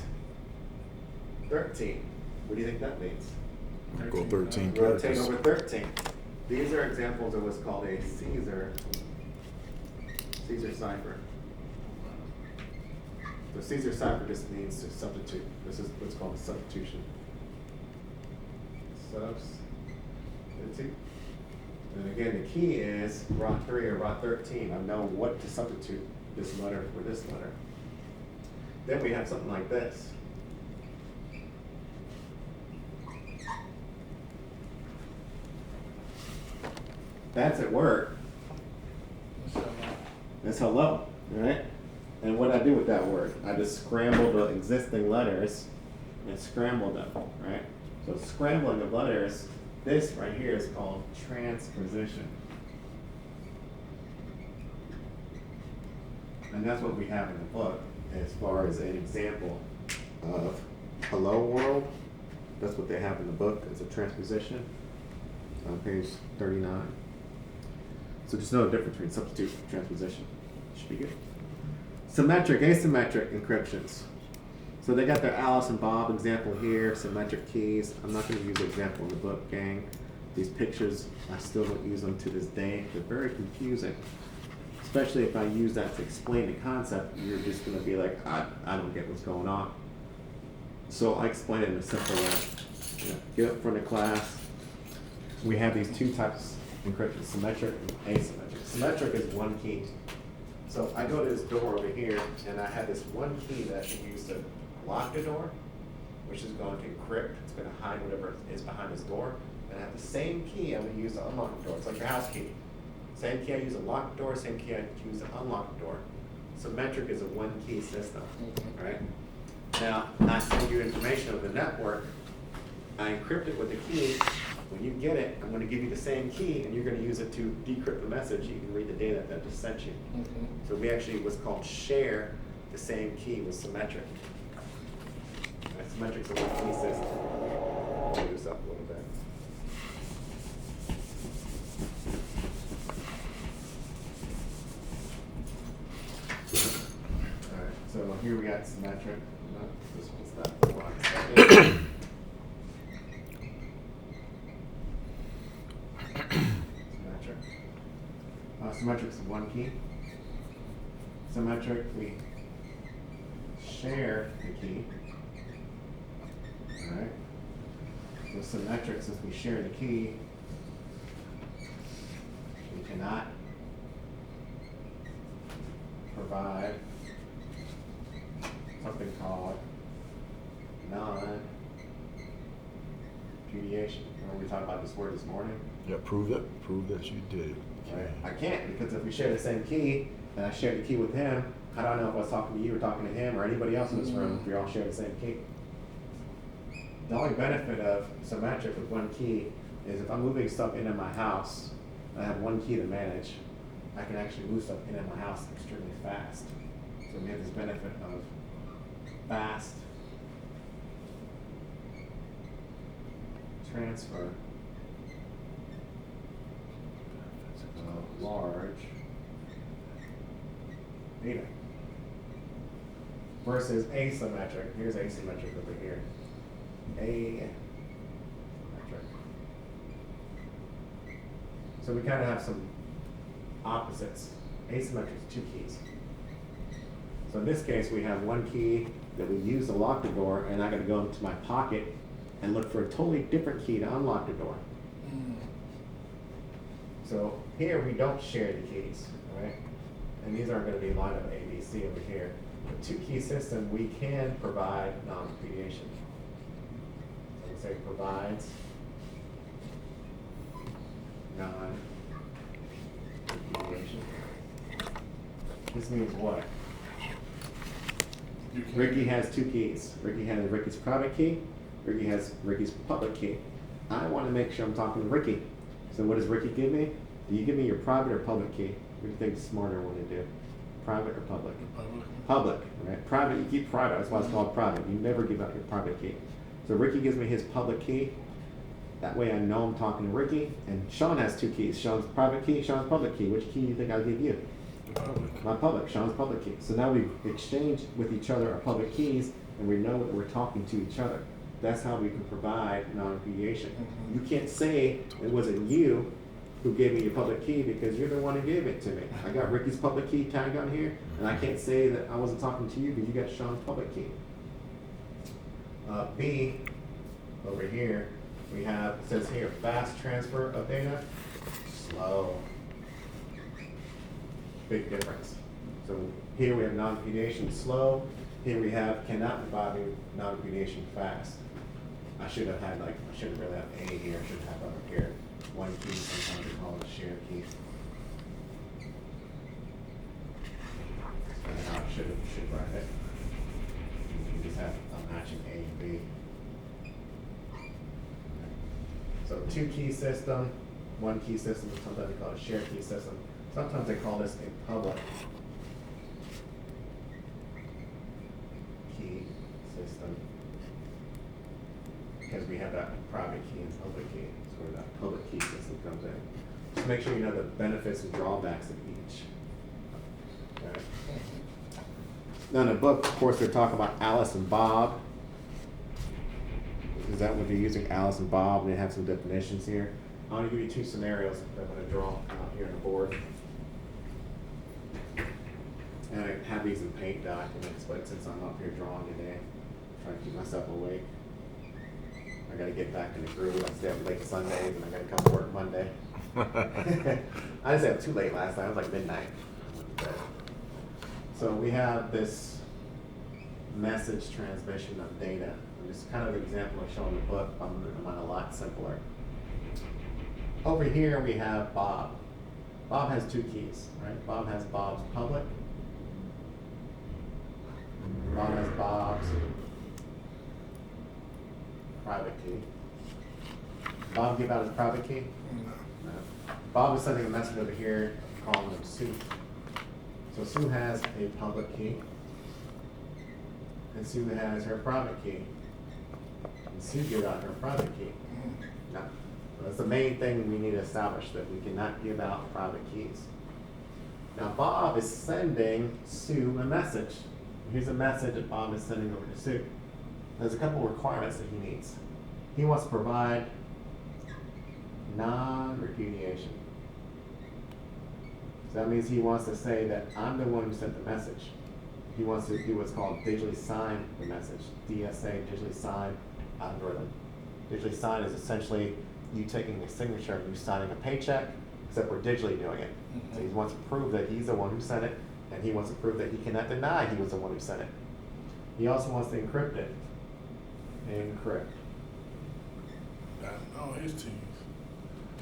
13. What do you think that means? Go 13 Rotate characters. over 13. These are examples of what's called a Caesar cipher. The Caesar cipher just means to substitute. This is what's called a substitution. Substitute. And again, the key is ROT 3 or ROT 13. I know what to substitute this letter for this letter. Then we have something like this. That's at work. That's hello, right? And what I do with that word, I just scramble the existing letters and scramble them, right? So scrambling of letters, this right here is called transposition. And that's what we have in the book as far as an example of hello world. That's what they have in the book as a transposition on page 39. So just know the difference between substitute and transposition. Should be good. Symmetric, asymmetric encryptions. So they got their Alice and Bob example here, symmetric keys. I'm not going to use the example in the book, gang. These pictures, I still don't use them to this day. They're very confusing. Especially if I use that to explain the concept, you're just going to be like, I don't get what's going on. So I explain it in a simple way. Get up front of class. We have these two types of encryption, symmetric and asymmetric. Symmetric is one key. So I go to this door over here, and I have this one key that I can use to lock the door, which is going to encrypt. It's going to hide whatever is behind this door. And I have the same key I'm going to use to unlock the door. It's like your house key. Same key I use to lock the door, same key I use to unlock the door. Symmetric is a one-key system, right? Now, I send you information over the network. I encrypt it with the key. When you get it, I'm going to give you the same key, and you're going to use it to decrypt the message. You can read the data that I just sent you. So we actually what's called share the same key with symmetric. Right, symmetric's a one-key system. I'll do this up a little bit. All right, so here we got symmetric. No, this one's not the one. Symmetric. Symmetric's one key. Symmetric, we share the key. Alright. With symmetric, since we share the key, we cannot provide something called non-repudiation. Remember we talked about this word this morning? Yeah, prove that you did it. Right. I can't, because if we share the same key, and I share the key with him, how do I know if I was talking to you or talking to him or anybody else in this room if we all share the same key? The only benefit of symmetric with one key is if I'm moving stuff into my house, I have one key to manage, I can actually move stuff into my house extremely fast. So we have this benefit of fast transfer of large data versus asymmetric. Here's asymmetric over here. Asymmetric. So we kind of have some opposites. Asymmetric is two keys. So in this case, we have one key that we use to lock the door, and I got to go into my pocket and look for a totally different key to unlock the door. So here we don't share the keys, right? And these aren't going to be line up A, B, C over here. With two-key system, we can provide non-repudiation. So we say provides non-repudiation. This means what? Ricky has two keys. Ricky has Ricky's private key. Ricky has Ricky's public key. I want to make sure I'm talking to Ricky. So what does Ricky give me? Do you give me your private or public key? What do you think smarter one to do? Private or public? Public, right? Private, you keep private. That's why it's called private. You never give out your private key. So Ricky gives me his public key. That way I know I'm talking to Ricky. And Sean has two keys. Sean's private key, Sean's public key. Which key do you think I'll give you? Public. My public, Sean's public key. So now we've exchanged with each other our public keys, and we know that we're talking to each other. That's how we can provide non-repudiation. You can't say it wasn't you who gave me your public key because you're the one who gave it to me. I got Ricky's public key tag on here, and I can't say that I wasn't talking to you because you got Sean's public key. B, over here, we have, it says here, fast transfer of data, slow. Big difference. So here we have non-repudiation slow. Here we have cannot provide non-repudiation fast. I should have had I shouldn't really have A here. I should have over here one key. Sometimes we call it a shared key. And I should write it. You just have a matching A and B. So two key system, one key system. Sometimes we call it a shared key system. Sometimes they call this a public key system because we have that private key and public key. That's where that public key system comes in. Just make sure you know the benefits and drawbacks of each. Okay. Now in the book, of course, they're talking about Alice and Bob. Is that what they're using, Alice and Bob? And they have some definitions here. I'm going to give you two scenarios that I'm going to draw out here on the board. And I have these in paint documents, but since I'm up here drawing today, I'm trying to keep myself awake. I gotta get back in the groove. I stay up late Sundays and I gotta come to work Monday. I didn't stay up too late last night, it was like midnight. So we have this message transmission of data. And this is kind of the example I show in the book, but I'm gonna make mine a lot simpler. Over here we have Bob. Bob has two keys, right? Bob has Bob's public. Bob has Bob's private key. Bob give out his private key? No. Bob is sending a message over here calling him Sue. So Sue has a public key. And Sue has her private key. And Sue gives out her private key. No. So that's the main thing we need to establish, that we cannot give out private keys. Now Bob is sending Sue a message. Here's a message that Bob is sending over to Sue. There's a couple requirements that he needs. He wants to provide non-repudiation. So that means he wants to say that I'm the one who sent the message. He wants to do what's called digitally sign the message. DSA, digitally sign algorithm. Digitally sign is essentially you taking a signature and you signing a paycheck, except we're digitally doing it. Mhm. So he wants to prove that he's the one who sent it, and he wants to prove that he cannot deny he was the one who sent it. He also wants to encrypt it. Encrypt. Oh, his teams.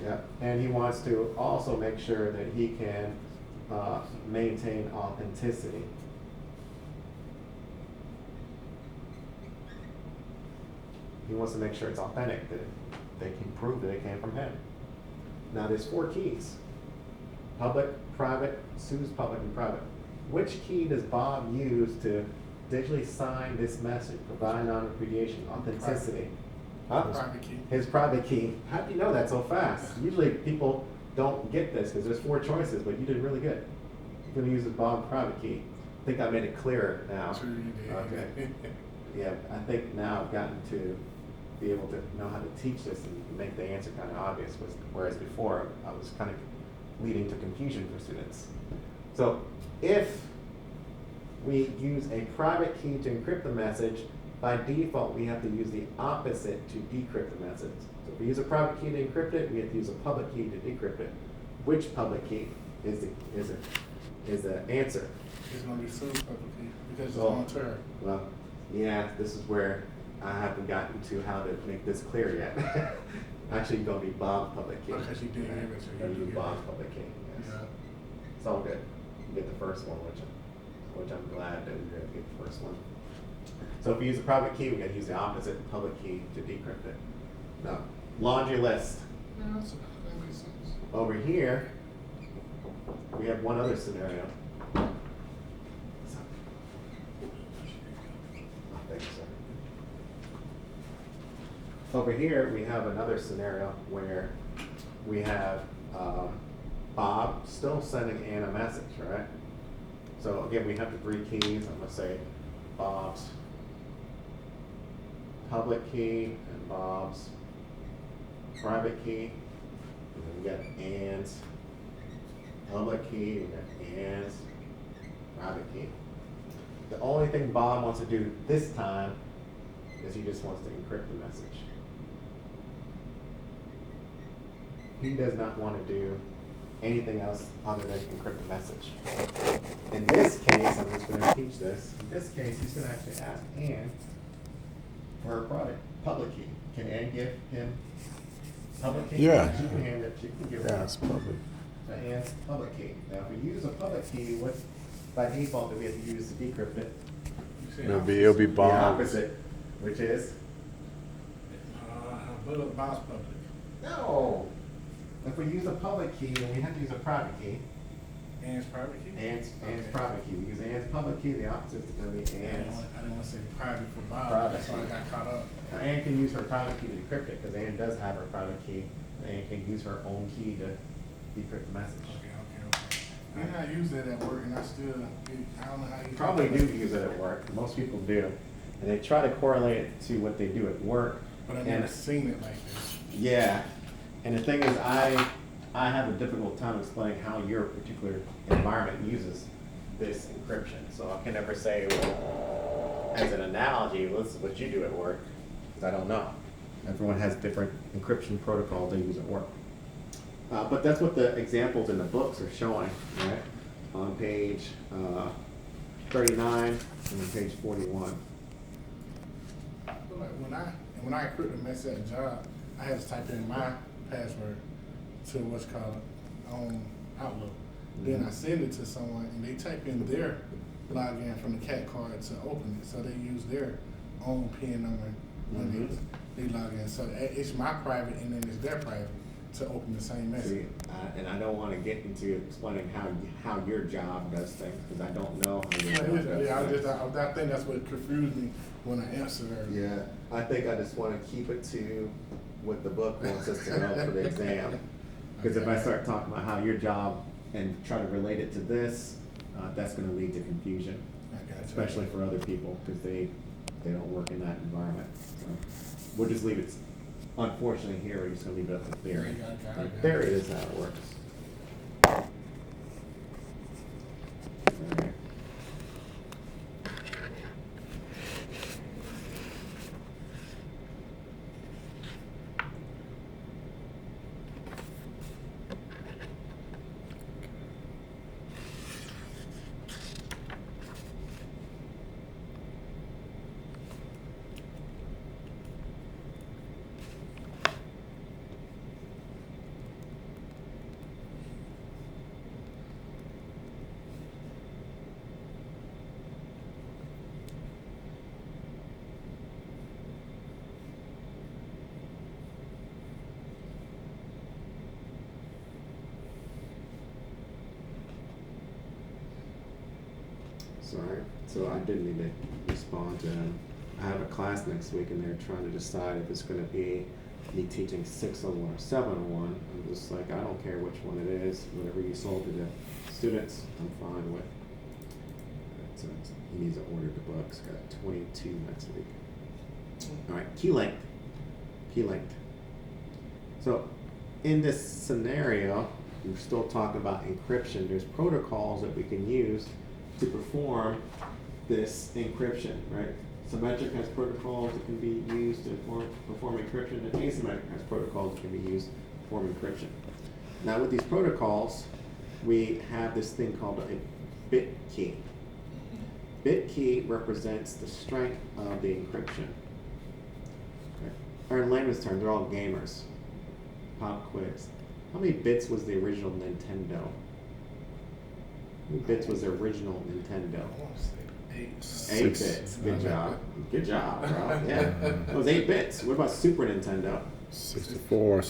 Yeah, and he wants to also make sure that he can maintain authenticity. He wants to make sure it's authentic, that they can prove that it came from him. Now there's 4 keys. Public, private, Sue's public and private. Which key does Bob use to digitally sign this message, provide non-repudiation, authenticity? Huh? Private key. His private key. How do you know that so fast? Usually people don't get this because there's 4 choices, but you did really good. You're gonna use the Bob private key. I think I made it clearer now. Sure you did. Okay. Yeah, I think now I've gotten to be able to know how to teach this and make the answer kind of obvious, whereas before I was kind of leading to confusion for students. So if we use a private key to encrypt the message, by default we have to use the opposite to decrypt the message. So if we use a private key to encrypt it, we have to use a public key to decrypt it. Which public key is the answer? It's gonna be Sue's public key because it's So- on her. Well, yeah, this is where I haven't gotten to how to make this clear yet. Actually, gonna be Bob's public key. Okay, she did give it to you. Gonna You use get Bob's it. public key, yes. Yeah. It's all good. You get the first one, which I'm glad that we're gonna get the first one. So if we use a private key, we gotta use the opposite public key to decrypt it. Now, laundry list. No, that makes sense. Over here, we have one other scenario. Thank you, sir. Over here, we have another scenario where we have Bob still sending Ann a message, right? So again, we have the 3 keys. I'm gonna say Bob's public key and Bob's private key. And then we got Ann's public key, we got Ann's private key. The only thing Bob wants to do this time is he just wants to encrypt the message. He does not want to do anything else other than encrypt the message. In this case, I'm just going to teach this. In this case, he's going to actually ask Ann for her private public key. Can Ann give him public key? Yeah. She can hand it. She can give Yeah, her it's public. Ann's public key. Now, if we use a public key, what by default do we have to use to decrypt it? You said It'll be The Bob. opposite, which is Bob's public. no. If we use a public key, then we have to use a private key. Ann's private key? Ann's Okay. private key. We use Ann's public key. The opposite is going to be I Ann's. didn't want to say private for Bob. Private. That's why I got caught up. Now, Ann can use her private key to decrypt it because Ann does have her private key. Ann can use her own key to decrypt the message. Okay. And I use that at work, and I don't know how you. Probably do use it at work. Most people do, and they try to correlate it to what they do at work. But I've And- never seen it like this. Yeah, and the thing is, I have a difficult time explaining how your particular environment uses this encryption. So I can never say, well, as an analogy, well, this is what you do at work, because I don't know. Everyone has different encryption protocols they use at work. But that's what the examples in the books are showing, right? On page 39 and on page 41. But like when I encrypt a message at a job, I have to type in my password to what's called on Outlook. Then I send it to someone and they type in their login from the CAT card to open it. So they use their own PIN number when they log in. So it's my private and then it's their private to open the same message. See, and I don't want to get into explaining how your job does things, because I don't know how your job does Yeah, things. I think that's what confused me when I answered her. Yeah, I think I just want to keep it to what the book wants us to know for the exam. Because if I start talking about how your job and try to relate it to this, that's going to lead to confusion, I got you. especially for other people, because they don't work in that environment. So we'll just leave it. Unfortunately, here we're just going to leave it up to theory. Yeah, I got it. Theory is how it works. So I did need to respond to them. I have a class next week and they're trying to decide if it's gonna be me teaching 601 or 701. I'm just like, I don't care which one it is, whatever you sold to the students, I'm fine with. So he needs to order the books, got 22 next week. All right, key length. Key length. So in this scenario, we're still talking about encryption. There's protocols that we can use to perform this encryption, right? Symmetric has protocols that can be used to perform encryption, and asymmetric has protocols that can be used to perform encryption. Now with these protocols, we have this thing called a bit key. Bit key represents the strength of the encryption. Okay. Or in layman's terms, they're all gamers. Pop quiz. How many bits was the original Nintendo? How many bits was the original Nintendo? I want to say 8. 8 bits. Good job. Good job, bro. Yeah. It was 8 bits. What about Super Nintendo? 64.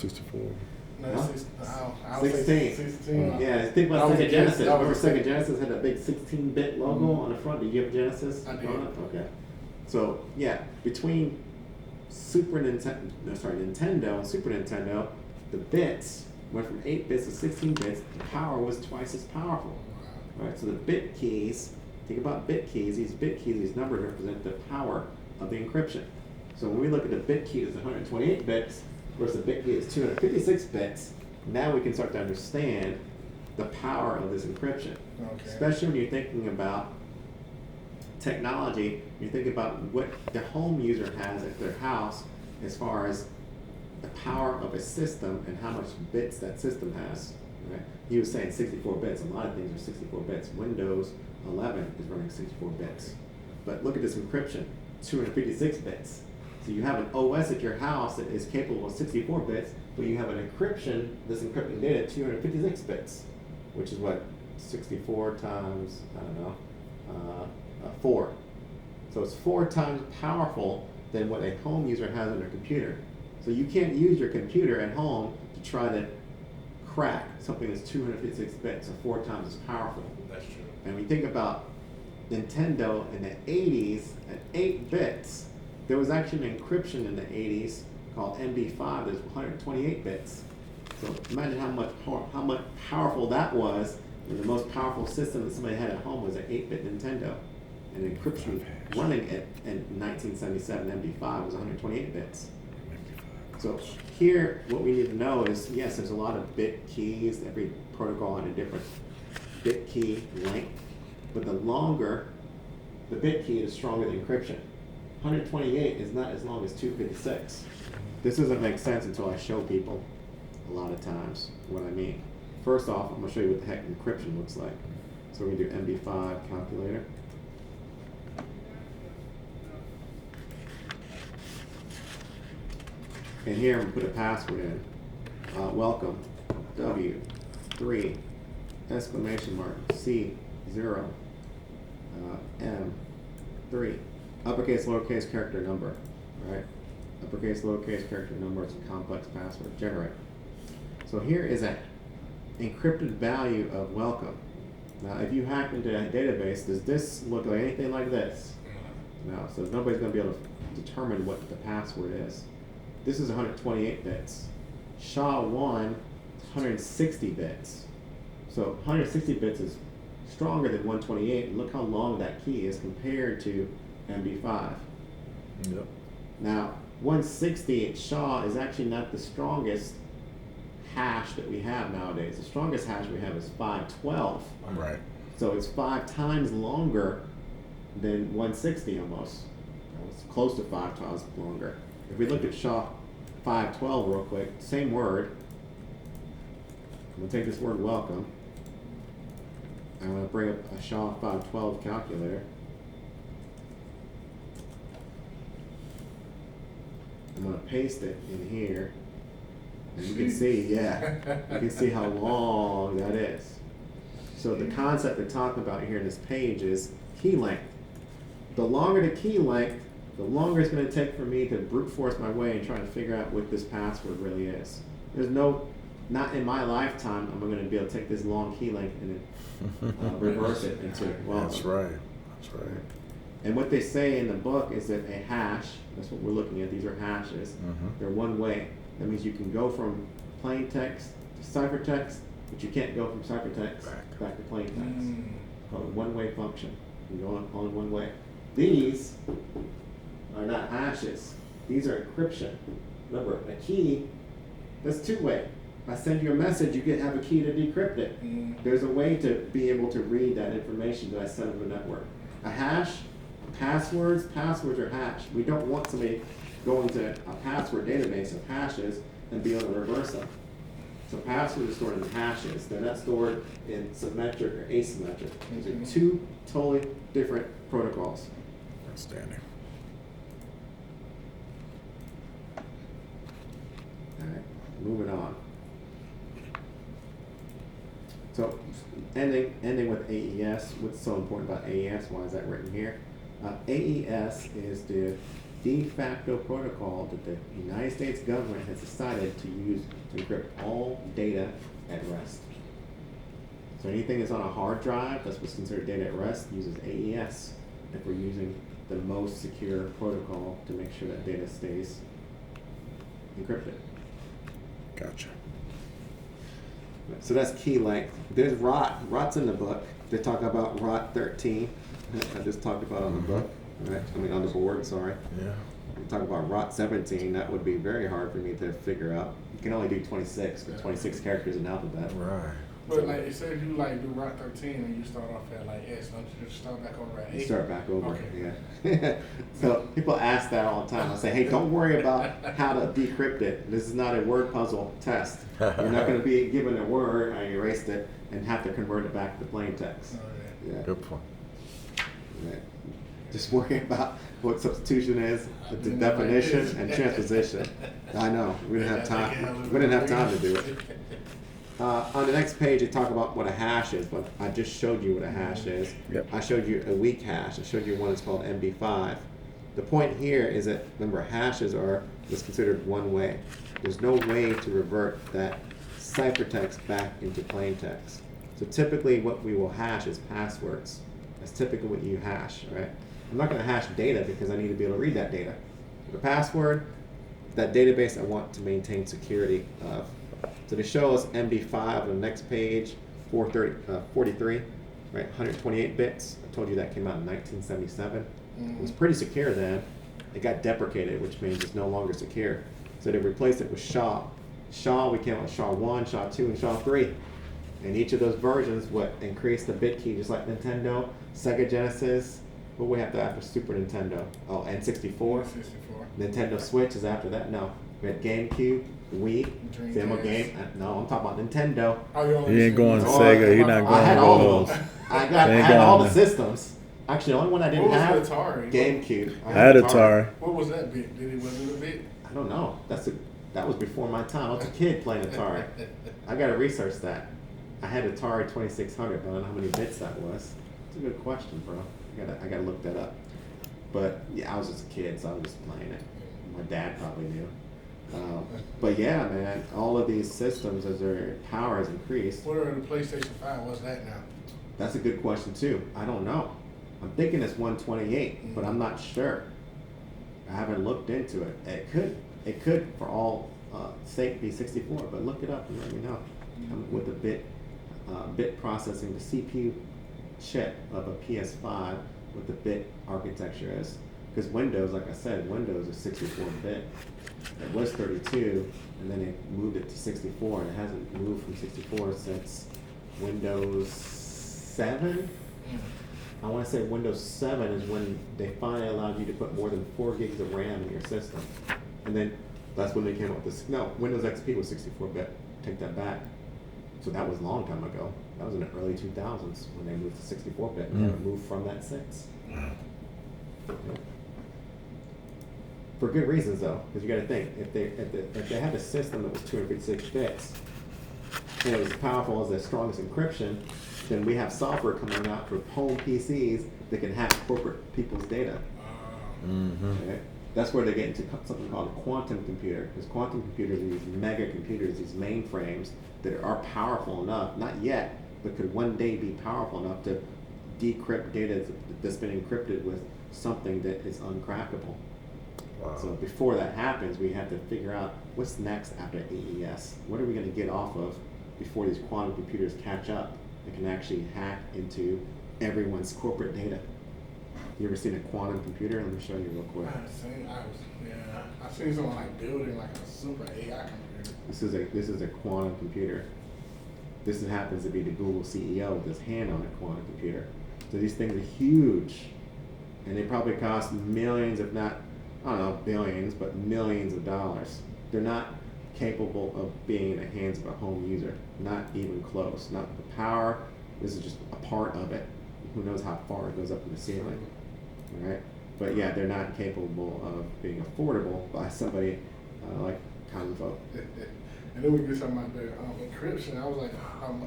No, Huh? 16. 16. Yeah, think about Sega Genesis. Remember Sega Genesis had a big 16-bit logo on the front? Did you have Genesis? I did. Okay. So, yeah, between Nintendo and Super Nintendo, the bits went from 8 bits to 16 bits. The power was twice as powerful. Right? So the bit keys, think about bit keys. These numbers represent the power of the encryption. So when we look at the bit key as 128 bits versus the bit key is 256 bits, now we can start to understand the power of this encryption. Okay. Especially when you're thinking about technology, you think about what the home user has at their house as far as the power of a system and how much bits that system has. Right? He was saying 64 bits. A lot of things are 64 bits. Windows 11 is running 64 bits. But look at this encryption, 256 bits. So you have an OS at your house that is capable of 64 bits, but you have an encryption, this encrypting data, 256 bits, which is what, 64 times, 4. So it's 4 times powerful than what a home user has on their computer. So you can't use your computer at home to try to crack something that's 256 bits, so 4 times as powerful. That's true. And we think about Nintendo in the 80s at 8 bits. There was actually an encryption in the 80s called MD5 that's 128 bits. So imagine how much powerful that was when the most powerful system that somebody had at home was an 8-bit Nintendo. And encryption running it in 1977 MD5 was 128 bits. So here, what we need to know is, yes, there's a lot of bit keys. Every protocol had a different bit key length. But the longer the bit key, the stronger the encryption. 128 is not as long as 256. This doesn't make sense until I show people a lot of times what I mean. First off, I'm going to show you what the heck encryption looks like. So we're going to do MD5 calculator. And here I'm going to put a password in. Welcome, W3, exclamation mark, C0, M3. Uppercase, lowercase character number, right? Uppercase, lowercase character number is a complex password. Generate. So here is an encrypted value of welcome. Now, if you hack into a database, does this look like anything like this? No. So nobody's going to be able to determine what the password is. This is 128 bits. SHA-1, 160 bits. So 160 bits is stronger than 128. And look how long that key is compared to MD5. Yep. Now, 160 at SHA is actually not the strongest hash that we have nowadays. The strongest hash we have is 512. Right. So it's 5 times longer than 160 almost. It's close to 5 times longer. If we look at SHA 512 real quick, same word. I'm going to take this word welcome. I'm going to bring up a SHA 512 calculator. I'm going to paste it in here. And you can see, yeah, you can see how long that is. So the concept they're talking about here in this page is key length. The longer the key length, the longer it's going to take for me to brute force my way and try to figure out what this password really is. There's not in my lifetime am I going to be able to take this long key length and then reverse it into welcome. That's right. That's right. And what they say in the book is that a hash, that's what we're looking at, these are hashes, they're one way. That means you can go from plain text to ciphertext, but you can't go from ciphertext back to plain text. Called a one-way function. You can go on only one way. These are not hashes. These are encryption. Remember, a key, that's two-way. If I send you a message, you have a key to decrypt it. There's a way to be able to read that information that I sent over the network. A hash, passwords are hashed. We don't want somebody going to a password database of hashes and be able to reverse them. So passwords are stored in hashes. They're not stored in symmetric or asymmetric. These are two totally different protocols. Outstanding. All right, moving on. So ending with AES. What's so important about AES? Why is that written here? AES is the de facto protocol that the United States government has decided to use to encrypt all data at rest. So anything that's on a hard drive that's what's considered data at rest uses AES if we're using the most secure protocol to make sure that data stays encrypted. Gotcha. So that's key length. There's ROT. ROT's in the book. They talk about ROT 13. I just talked about on the book. Right? I mean on the board, sorry. Yeah. We talk about ROT 17. That would be very hard for me to figure out. You can only do 26, with 26 characters in alphabet. Right. But like it says you like do Rock 13 and you start off at like S, don't you just start back over at 8? You start back over, Okay. yeah. So people ask that all the time. I say, hey, don't worry about how to decrypt it. This is not a word puzzle test. You're not going to be given a word, I erased it, and have to convert it back to plain text. Oh, Yeah. Good point. Right. Just worry about what substitution is, the definition, and transposition. I know, we didn't have time. We didn't have time to do it. On the next page, they talk about what a hash is, but I just showed you what a hash is. Yep. I showed you a weak hash. I showed you one that's called MD5. The point here is that, remember, hashes are what's considered one way. There's no way to revert that ciphertext back into plain text. So typically what we will hash is passwords. That's typically what you hash, right? I'm not going to hash data because I need to be able to read that data. The password, that database I want to maintain security of. So they show us MD5 on the next page, 43, right? 128 bits. I told you that came out in 1977. It was pretty secure then. It got deprecated, which means it's no longer secure. So they replaced it with SHA. SHA, we came out with SHA-1, SHA-2, and SHA-3. And each of those versions would increase the bit key, just like Nintendo, Sega Genesis. What we have to after Super Nintendo? Oh, N64. 64. Nintendo Switch is after that. No, we had GameCube, Wii, Dreamcast. Demo Game. No, I'm talking about Nintendo. Oh, you He ain't going to Oh, Sega. He not I going had to all those. of them. I They ain't had all going the there. systems. Actually, the only one I What didn't was have, the Atari? GameCube. I had Atari. What was that bit? Did it was it a bit? I don't know. That was before my time. I was a kid playing Atari. I gotta research that. I had Atari 2600, but I don't know how many bits that was. It's a good question, bro. I gotta look that up. But yeah, I was just a kid, so I was just playing it. My dad probably knew. But yeah, man, all of these systems, as their power has increased, What are the PlayStation 5? What's that now? that's a good question too. I don't know. I'm thinking it's 128, but I'm not sure. I haven't looked into it. It could for all sake be 64, but look it up and let me know. With the bit processing, the CPU chip of a PS5 with the bit architecture is. Because Windows, like I said, Windows is 64-bit. It was 32, and then they moved it to 64, and it hasn't moved from 64 since Windows 7. I want to say Windows 7 is when they finally allowed you to put more than 4 gigs of RAM in your system. And then that's when they came up with this. No, Windows XP was 64-bit. Take that back. So that was a long time ago. That was in the early 2000s when they moved to 64-bit. They haven't moved from that since. For good reasons though, because you got to think, if they had a system that was 256 bits, and it was as powerful as the strongest encryption, then we have software coming out for home PCs that can hack corporate people's data. Okay? That's where they get into something called a quantum computer, because quantum computers are these mega computers, these mainframes that are powerful enough, not yet, but could one day be powerful enough to decrypt data that's been encrypted with something that is uncrackable. Wow. So before that happens, we have to figure out what's next after AES. What are we going to get off of before these quantum computers catch up and can actually hack into everyone's corporate data? You ever seen a quantum computer? Let me show you real quick. I've seen someone like building like a super AI computer. This is a quantum computer. This happens to be the Google CEO with his hand on a quantum computer. So these things are huge, and they probably cost millions, if not, I don't know, billions, but millions of dollars. They're not capable of being in the hands of a home user. Not even close. Not the power. This is just a part of it. Who knows how far it goes up in the ceiling, all right? But yeah, they're not capable of being affordable by somebody like common folk. And then we get something about the encryption. I was like,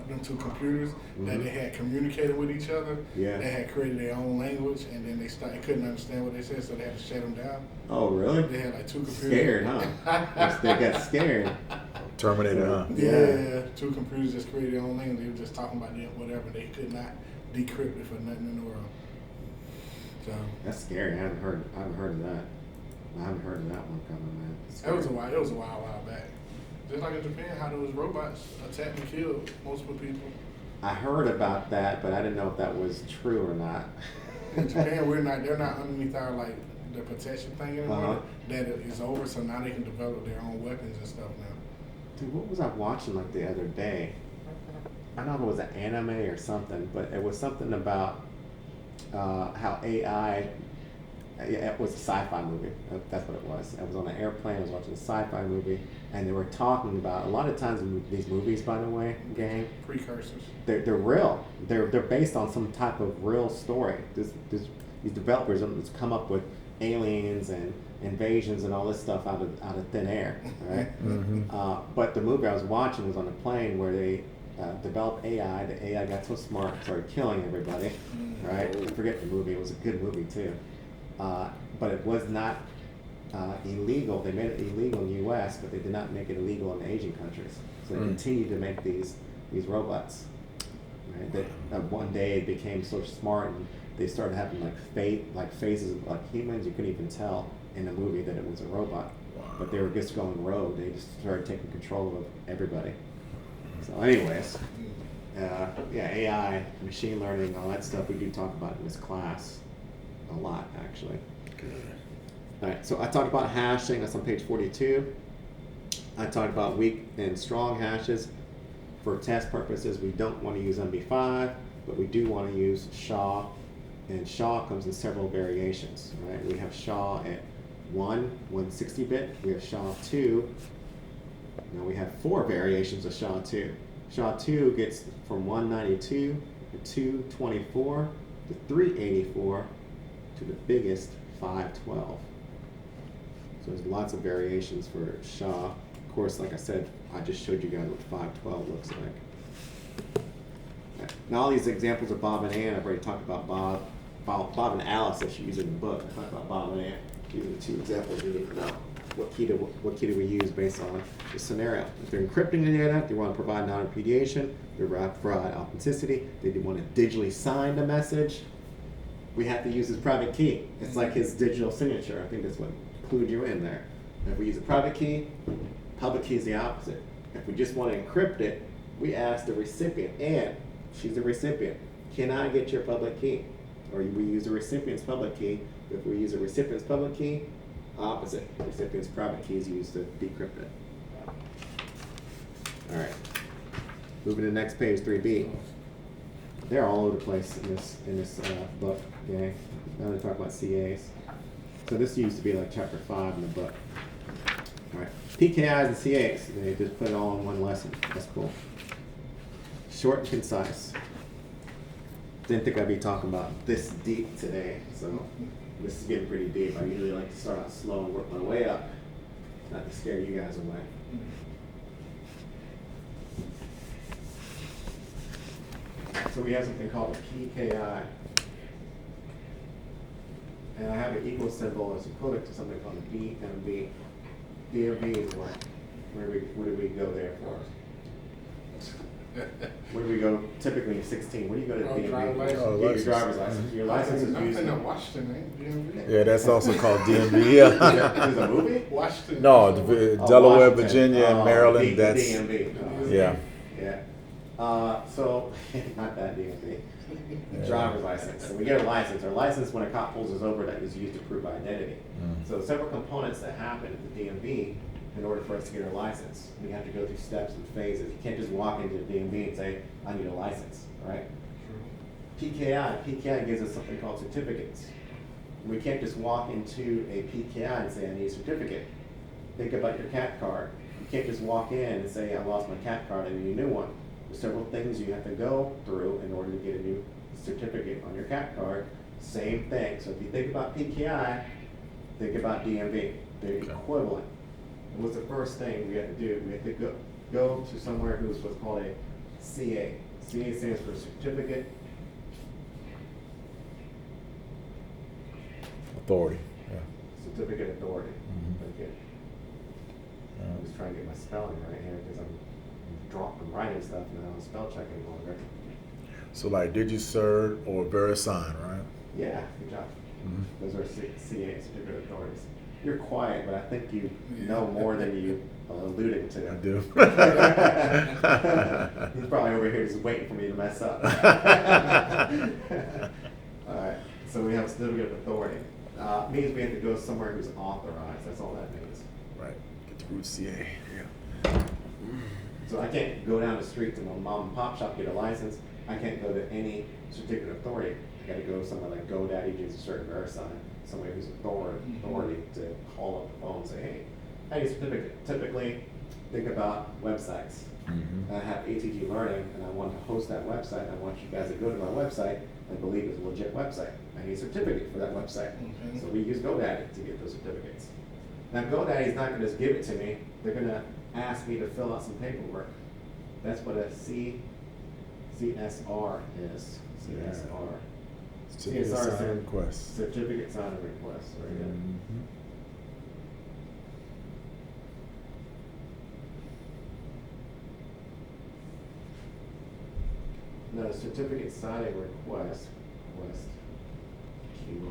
them two computers that they had communicated with each other. Yeah. They had created their own language, and then they couldn't understand what they said, so they had to shut them down. Oh, really? They had like two computers. Scared, huh? They got scared. Terminator, huh? Yeah, two computers just created their own language. They were just talking about them, whatever. They could not decrypt it for nothing in the world. So That's scary. I haven't heard of that. I haven't heard of that one coming, man. It's it was a scary. while. It was a while back. Just like in Japan, how those robots attacked and killed multiple people. I heard about that, but I didn't know if that was true or not. In Japan, they're not underneath our like the protection thing anymore. Uh-huh. That is over, so now they can develop their own weapons and stuff now. Dude, what was I watching like the other day? I don't know if it was an anime or something, but it was something about how AI. It was a sci-fi movie. That's what it was. I was on an airplane. I was watching a sci-fi movie, and they were talking about a lot of times in these movies, by the way, gang. Precursors. They're real. They're based on some type of real story. These developers have come up with aliens and invasions and all this stuff out of thin air, right? Mm-hmm. But the movie I was watching was on a plane where they developed AI. The AI got so smart, it started killing everybody, right? I forget the movie. It was a good movie too, but it was not illegal. They made it illegal in the U.S., but they did not make it illegal in Asian countries. So they continued to make these robots. Right? That one day it became so smart, and they started having like faces like humans. You couldn't even tell in the movie that it was a robot. Wow. But they were just going rogue. They just started taking control of everybody. So, anyways, AI, machine learning, all that stuff we do talk about in this class a lot, actually. Good. All right, so I talked about hashing. That's on page 42. I talked about weak and strong hashes. For test purposes, we don't want to use MD5, but we do want to use SHA. And SHA comes in several variations, right? We have SHA at 160-bit. We have SHA-2. Now we have 4 variations of SHA-2. SHA-2 gets from 192 to 224 to 384 to the biggest 512. So there's lots of variations for SHA. Of course, like I said, I just showed you guys what 512 looks like. Okay. Now all these examples of Bob and Ann, I've already talked about Bob and Alice that she used in the book. I talked about Bob and Ann. These are the 2 examples you need to know. What key do we use based on the scenario? If they're encrypting the data, they want to provide non-repudiation, they provide authenticity, they want to digitally sign the message, we have to use his private key. It's like his digital signature. I think that's what clued you in there. If we use a private key, public key is the opposite. If we just want to encrypt it, we ask the recipient, and she's the recipient, can I get your public key? Or we use the recipient's public key. If we use a recipient's public key, opposite. The recipient's private key is used to decrypt it. All right. Moving to the next page, 3B. They're all over the place in this book, gang. Now they talk about CAs. So this used to be like chapter 5 in the book. All right. PKIs and CAs. They just put it all in one lesson. That's cool. Short and concise. Didn't think I'd be talking about this deep today, so this is getting pretty deep. I usually like to start out slow and work my way up, not to scare you guys away. So we have something called a PKI. And I have an equal symbol as equivalent to something called a DMV. DMV is what? Where do we go there for? Where do we go? Typically, you're 16. Where do you go to Oh, DMV? driver's license. Oh, Get your license. driver's license. Your license is I'm used. thinking of Washington, ain't DMV? Yeah, that's also called DMV. Yeah. There's a movie? Washington. No, Oh, Delaware, Washington. Virginia, and Oh, Maryland. That's DMV. Oh, yeah. Yeah. So, not that DMV. Yeah. Driver's license. So we get a license. Our license, when a cop pulls us over, that is used to prove identity. Mm. So several components that happen at the DMV in order for us to get our license. We have to go through steps and phases. You can't just walk into the DMV and say, I need a license, right? PKI gives us something called certificates. We can't just walk into a PKI and say, I need a certificate. Think about your CAT card. You can't just walk in and say, I lost my CAT card, I need a new one. There's several things you have to go through in order to get a new certificate on your CAT card. Same thing. So if you think about PKI, think about DMV. They're equivalent. And what's the first thing we have to do? We have to go to somewhere who's what's called a CA. CA stands for Certificate authority. Yeah. Certificate Authority. Mhm. Okay. I'm just trying to get my spelling right here because I'm writing stuff and I don't spell check any longer. So like DigiCert or VeriSign, right? Yeah, good job. Mhm. Those are CA, Certificate Authorities. You're quiet, but I think you know more than you alluded to. I do. He's probably over here just waiting for me to mess up. All right, so we have Certificate of Authority. Means we have to go somewhere who's authorized. That's all that means. Right. Get the root CA. Yeah. So I can't go down the street to my mom and pop shop, get a license. I can't go to any certificate of authority. I gotta go somewhere like GoDaddy, DigiCert, VeriSign, somebody who's authority to call up the phone and say, hey, I need a certificate. Typically, think about websites. Mhm. I have ATG Learning and I want to host that website. I want you guys to go to my website and believe it's a legit website. I need a certificate for that website. Okay. So we use GoDaddy to get those certificates. Now GoDaddy's not gonna just give it to me. They're gonna ask me to fill out some paperwork. That's what a CSR is. CSR. Certificate CSR sign request. Certificate sign request, very good. Mhm. No, certificate signing request Q,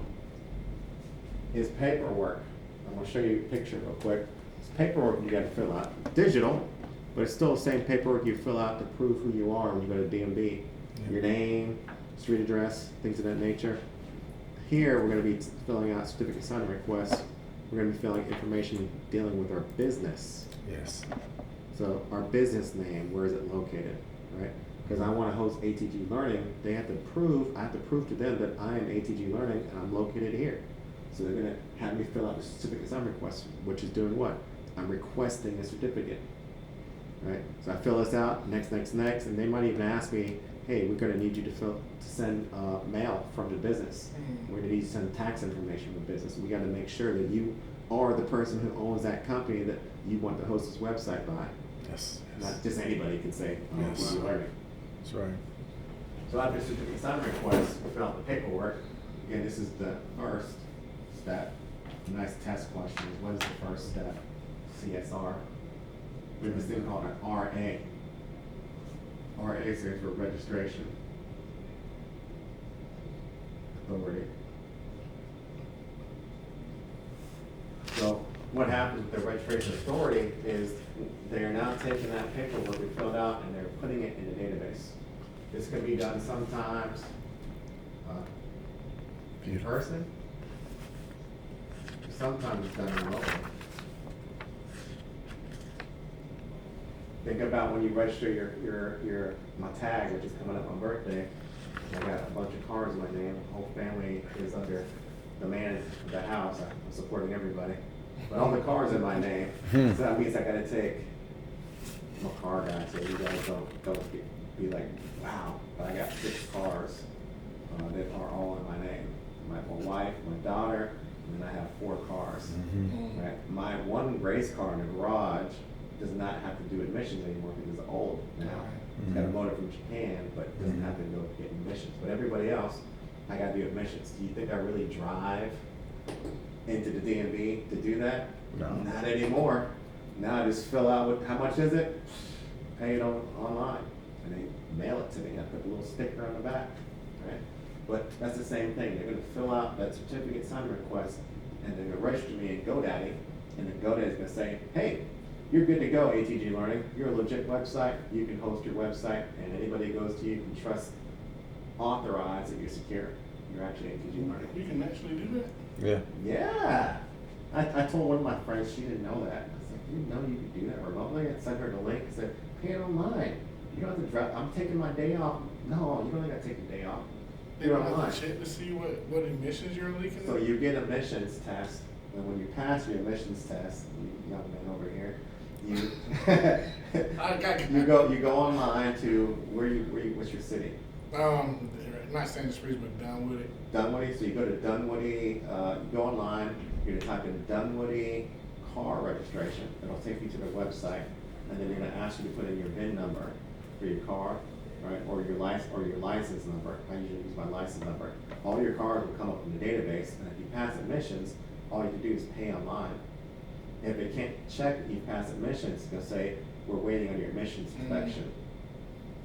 is paperwork. I'm gonna show you a picture real quick. It's paperwork you gotta fill out. Digital, but it's still the same paperwork you fill out to prove who you are when you go to DMV. Yeah. Your name, street address, things of that nature. Here, we're gonna be filling out certificate signing requests. We're gonna be filling information dealing with our business. Yes. So our business name, where is it located, right? Because I want to host ATG Learning, I have to prove to them that I am ATG Learning and I'm located here. So they're gonna have me fill out the certificate sign request, which is doing what? I'm requesting a certificate, right? So I fill this out, next, and they might even ask me, hey, we're gonna need you to send mail from the business. We're gonna need to send tax information from the business. We gotta make sure that you are the person who owns that company that you want to host this website by. Yes. Not just anybody can say, oh, Yes. ATG Learning. That's right. So after certificate sign request, we fill out the paperwork. Again, this is the first step. Nice test question is, what is the first step? CSR. We have this thing called an RA. RA stands for registration authority. So what happens with the registration authority is they are now taking that paperwork we filled out and they're putting it in the database. This can be done sometimes in person. Sometimes it's done remotely. Think about when you register my tag, which is coming up on birthday. I got a bunch of cars in my name. The whole family is under the man of the house. I'm supporting everybody. But all the cars in my name. So that means I gotta take, I'm a car guy, so you guys don't be like, wow. But I got 6 cars that are all in my name. My wife, my daughter, and then I have 4 cars. Mhm. Right? My one race car in the garage does not have to do admissions anymore because it's old now. It's got a Mhm. motor from Japan, but doesn't have to go get admissions. But everybody else, I gotta do admissions. Do you think I really drive into the DMV to do that? No. Not anymore. Now I just fill out how much is it? Pay it online. and they mail it to me. I put a little sticker on the back, right? But that's the same thing. They're gonna fill out that certificate sign request, and they're gonna register me in GoDaddy, and then GoDaddy's gonna say, hey, you're good to go, ATG Learning. You're a legit website. You can host your website, and anybody who goes to you can trust, authorize that you're secure. You're actually ATG Learning. You can actually do that? Yeah. Yeah. I told one of my friends, she didn't know that. I was like, you didn't know you could do that remotely? I sent her the link and said, pay it online. You don't have to drive. I'm taking my day off. No, you don't got to take a day off. They Do it don't have online. to check to see what emissions you're leaking? So you get a emissions test, and when you pass your emissions test, you young man over here, you I got you go online to what's your city? not Sandy Springs, but Dunwoody. Dunwoody. So you go to Dunwoody. You go online. You're gonna type in Dunwoody car registration. It'll take you to the website, and then they're gonna ask you to put in your VIN number for your car, right, or your license number. I usually use my license number. All your cars will come up in the database, and if you pass admissions, all you have to do is pay online. If they can't check that you pass admissions, they'll say, we're waiting on your admissions inspection.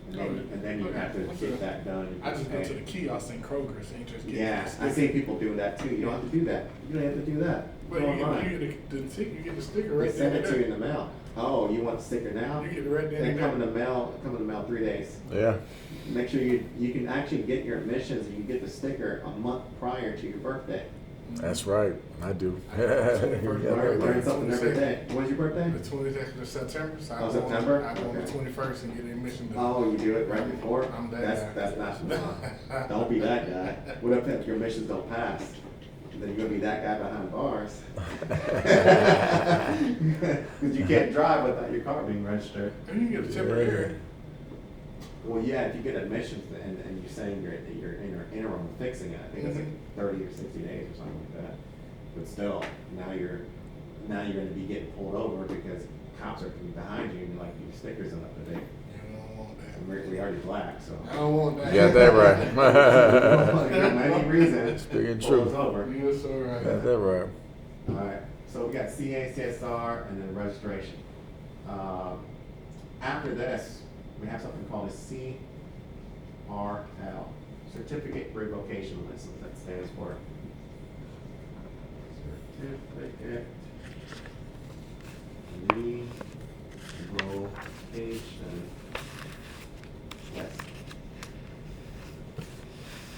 And then you have to get that done. I just go to the kiosk in Kroger's and just get Yeah, the I see sticker. people doing that too. You don't have to do that. You don't have to do that. But Go you online. get you get the sticker They right there. send it to you in the mail. Oh, you want the sticker now? You get it right there. They come in the mail. 3 days. Yeah. Make sure you can actually get your admissions and you get the sticker a month prior to your birthday. That's right. I do. I got my 21st Yeah, Learn birthday. something every day. When's your birthday? The 22nd of September. So Oh, September? I go on the Okay. 21st and get the admission done. Oh, you do it right before? I'm that guy. That's not, don't be that guy. What if your admissions don't pass? Then you're gonna be that guy behind bars. Cause you can't drive without your car being registered. And you get a temporary. Well, yeah, if you get admissions and you're saying you're in your interim fixing it, I think it's like 30 or 60 days or something like that. But still, now you're gonna be getting pulled over because cops are behind you and like your stickers are up to date. You don't want that. And we already black, so. I don't want that. You got that right. Give them any reason. Speaking pull true. us over. Yes, sir. Got that right. Alright, so we got CA, CSR, and then registration. After this, we have something called a CRL, Certificate Revocation List, what that stands for. Certificate Revocation List.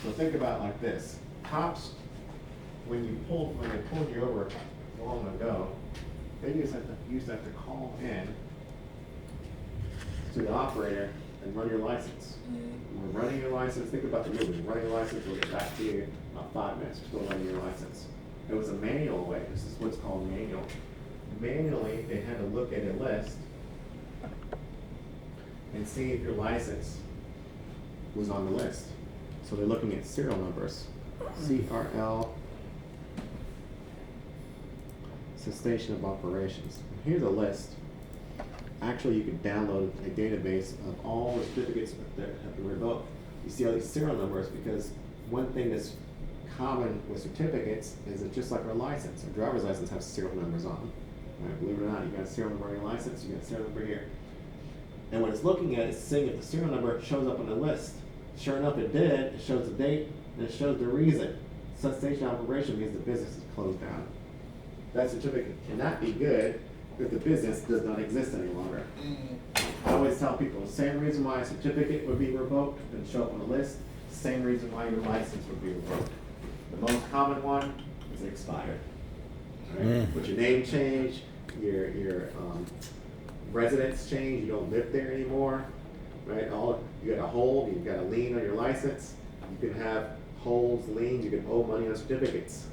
So think about it like this. Cops, when they pulled you over long ago, they used to have to call in to the operator and run your license. We're running your license, think about the movie, running your license, we'll get back to you in about 5 minutes, we're still running your license. It was a manual way, this is what's called manual. Manually, they had to look at a list and see if your license was on the list. So they're looking at serial numbers, CRL, cessation of operations. Here's a list. Actually, you can download a database of all the certificates that have been revoked. You see all these serial numbers because one thing that's common with certificates is that just like our license, our driver's license has serial numbers on them. Right? Believe it or not, you got a serial number on your license, you got a serial number here. And what it's looking at is seeing if the serial number shows up on the list. Sure enough, it did. It shows the date and it shows the reason. Cessation of operation means the business is closed down. That certificate cannot be good if the business does not exist any longer. I always tell people the same reason why a certificate would be revoked and show up on the list, same reason why your license would be revoked. The most common one is expired. Right? With your name change, your residence change, you don't live there anymore, right? You got a hold, you've got a lien on your license. You can have holds, liens, you can owe money on certificates.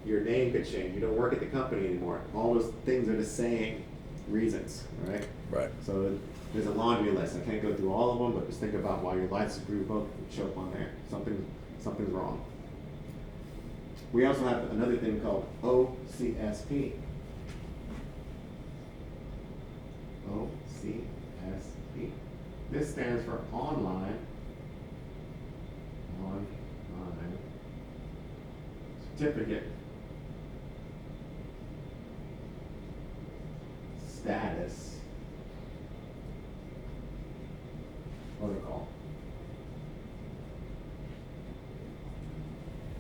Your name could change, you don't work at the company anymore. All those things are the same reasons, right? Right. So there's a laundry list. I can't go through all of them, but just think about why your license is revoked and show up on there. Something's wrong. We also have another thing called OCSP. OCSP. This stands for online certificate status protocol.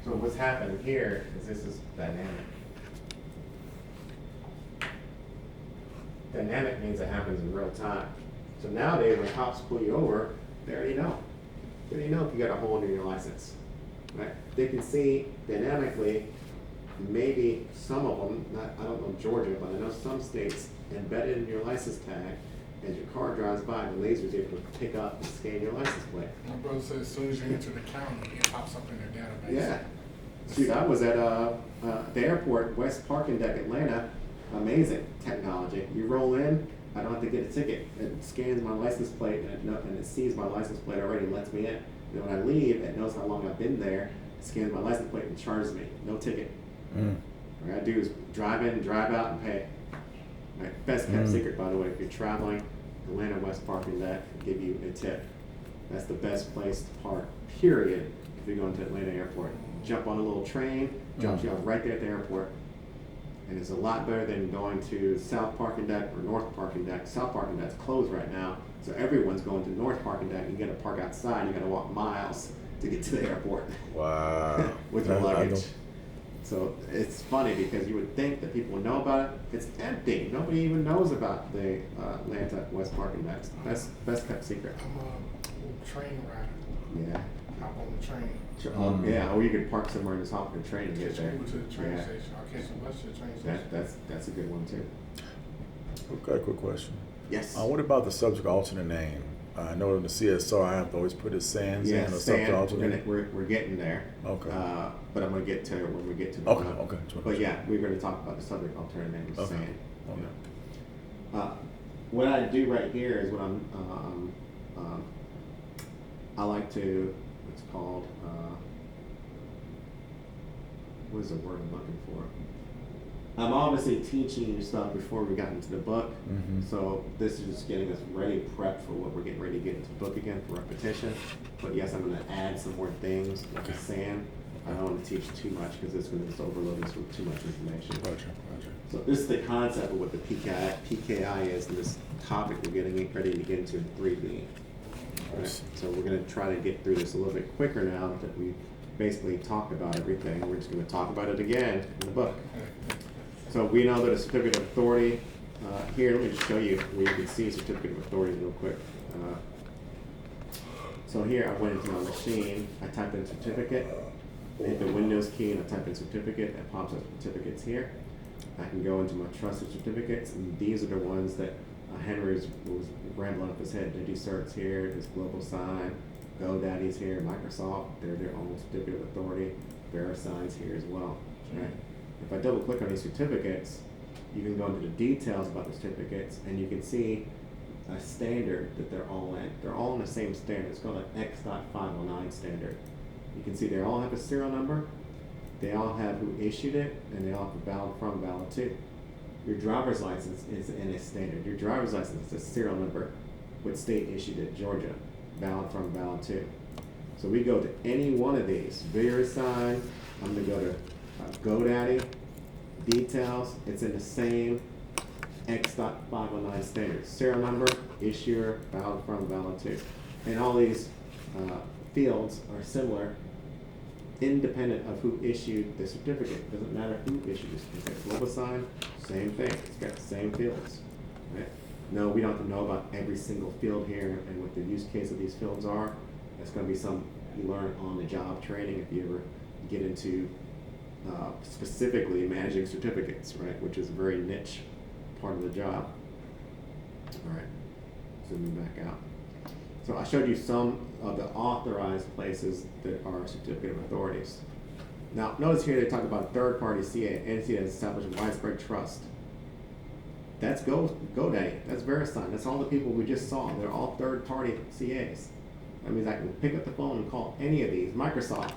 So what's happening here is this is dynamic. Dynamic means it happens in real time. So nowadays when cops pull you over, they already know. They already know if you got a hole in your license. Right? They can see dynamically, maybe some of them, I don't know Georgia, but I know some states embedded in your license tag, as your car drives by, the laser's able to pick up and scan your license plate. My brother said as soon as you enter the county, it pops up in their database. Yeah. Shoot, I was at the airport, West Parking Deck, Atlanta. Amazing technology. You roll in, I don't have to get a ticket. It scans my license plate and it sees my license plate already and lets me in. And when I leave, it knows how long I've been there, scans my license plate and charges me. No ticket. What I do is drive in, drive out, and pay. Right? Best kept secret, by the way. If you're traveling, Atlanta West Parking Deck give you a tip. That's the best place to park, period, if you're going to Atlanta Airport. Jump on a little train, drops you off right there at the airport. And it's a lot better than going to South Parking Deck or North Parking Deck. South Parking Deck's closed right now, so everyone's going to North Parking Deck. You gotta park outside, you gotta walk miles to get to the airport. Wow. With your luggage. So it's funny because you would think that people would know about it. It's empty. Nobody even knows about the Atlanta West Parking Deck. Best kept secret. I'm a train rider. Yeah. Hop on the train. Yeah, or you could park somewhere and just hop on the train and get Catch there. Uber to the train Yeah. station. I'll catch a bus to the train station. That's a good one too. Okay, quick question. Yes. What about the subject alternate name? I know in the CSR I have to always put his SANS in or subject Sand, alternate. we're getting there. Okay. But I'm gonna get to it when we get to the. Okay. But yeah, we're gonna talk about the subject alternative name of Okay. sand. Okay. What I do right here is what I like to, what's called, what is the word I'm looking for? I'm obviously teaching you stuff before we got into the book, so this is just getting us ready, prepped for what we're getting ready to get into the book again for repetition. But yes, I'm going to add some more things like the sand. I don't want to teach too much because it's going to just overload us with too much information. Gotcha. So this is the concept of what the PKI is, and this topic we're getting ready to get into in 3B. Right? So we're going to try to get through this a little bit quicker now that we basically talked about everything. We're just going to talk about it again in the book. So we know that a certificate of authority, here, let me just show you where you can see certificate of authority real quick. So here I went into my machine, I typed in certificate, I hit the Windows key and I type in certificate, it pops up certificates here. I can go into my trusted certificates, and these are the ones that Henry was rambling up his head. DigiCert's here, there's Global Sign, GoDaddy's here, Microsoft, they're their own certificate of authority, VeriSign's here as well, right? If I double click on these certificates, you can go into the details about the certificates and you can see a standard that they're all in. They're all in the same standard. It's called an X.509 standard. You can see they all have a serial number, they all have who issued it, and they all have a valid from, valid to. Your driver's license is in a standard. Your driver's license is a serial number with state issued it, Georgia, valid from, valid to. So we go to any one of these, VeriSign, I'm gonna go to GoDaddy, details, it's in the same X.509 standard. Serial number, issuer, valid from, valid to. And all these fields are similar, independent of who issued the certificate. Doesn't matter who issued the certificate. Global Sign, same thing. It's got the same fields. Right? No, we don't have to know about every single field here and what the use case of these fields are. That's going to be some you learn on the job training if you ever get into specifically managing certificates, right? Which is a very niche part of the job. All right, zooming back out. So I showed you some of the authorized places that are certificate of authorities. Now, notice here they talk about third-party CA, entity that has established widespread trust. That's GoDaddy, that's VeriSign, that's all the people we just saw. They're all third-party CAs. That means I can pick up the phone and call any of these, Microsoft,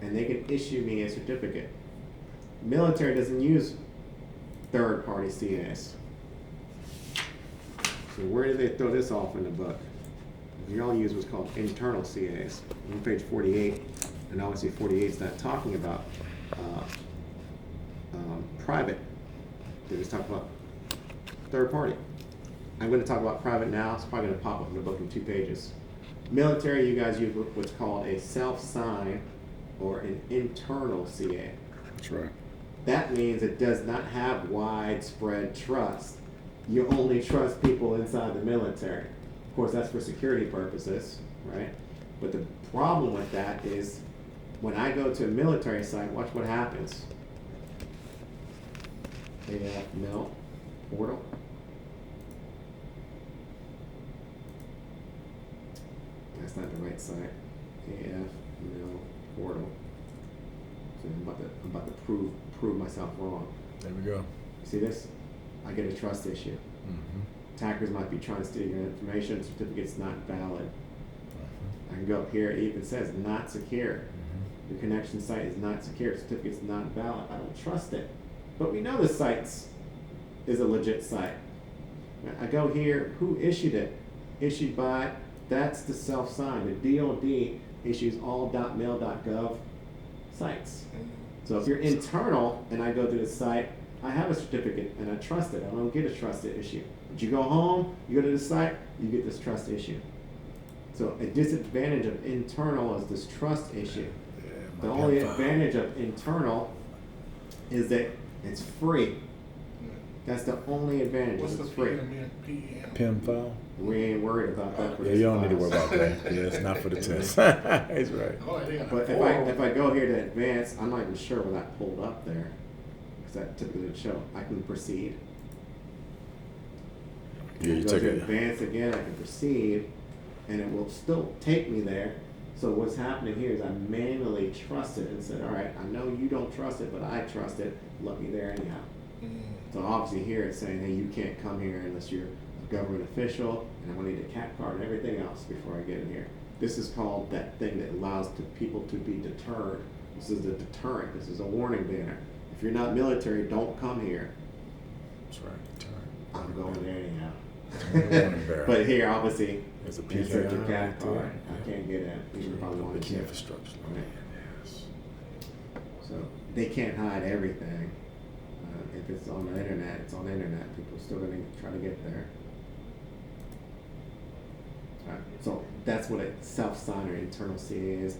and they can issue me a certificate. Military doesn't use third-party CAs. So where do they throw this off in the book? We all use what's called internal CAs. On page 48, and obviously 48 is not talking about private. They just talk about third party. I'm going to talk about private now. It's probably going to pop up in the book in 2 pages. Military, you guys use what's called a self-sign or an internal CA. That's right. That means it does not have widespread trust. You only trust people inside the military. Of course, that's for security purposes, right? But the problem with that is when I go to a military site, watch what happens. AF Mil portal. That's not the right site. AF Mil portal. So I'm about to prove myself wrong. There we go. You see this? I get a trust issue. Mm-hmm. Attackers might be trying to steal your information. Certificate's not valid. Mm-hmm. I can go up here. It even says not secure. Mm-hmm. Your connection site is not secure. Certificate's not valid. I don't trust it. But we know the site is a legit site. I go here. Who issued it? Issued by. That's the self-sign. The DoD issues all .mil.gov sites. So if you're internal and I go to the site, I have a certificate and I trust it. I don't get a trusted issue. But you go home, you go to the site, you get this trust issue. So a disadvantage of internal is this trust issue. Yeah, The my only pen file. advantage of internal is that it's free. That's the only advantage. What's Is the it's free. PM? Pen file. We ain't worried about that for Yeah, this you don't need to worry class. about that. Yeah, it's not for the test. That's right. Oh, they got But four. if I go here to advance, I'm not even sure what I pulled up there, because that typically would show. I can proceed. Yeah, you go take to it. advance again. I can proceed, and it will still take me there. So what's happening here is I manually trust it and said, all right, I know you don't trust it, but I trust it. Let me there anyhow. So obviously here it's saying, hey, you can't come here unless you're a government official, and I'm gonna need a CAT card and everything else before I get in here. This is called that thing that allows people to be deterred. This is a deterrent. This is a warning banner. If you're not military, don't come here. That's right. Turn. I'm going there anyhow. Warning barrel. But here, obviously, There's a insert your PKI CAT right there. card. I can't get in, even if I The wanted key to. infrastructure. Right. Yes. So they can't hide everything. If it's on the internet, it's on the internet. People are still going to try to get there. So that's what a self-sign or internal CA is.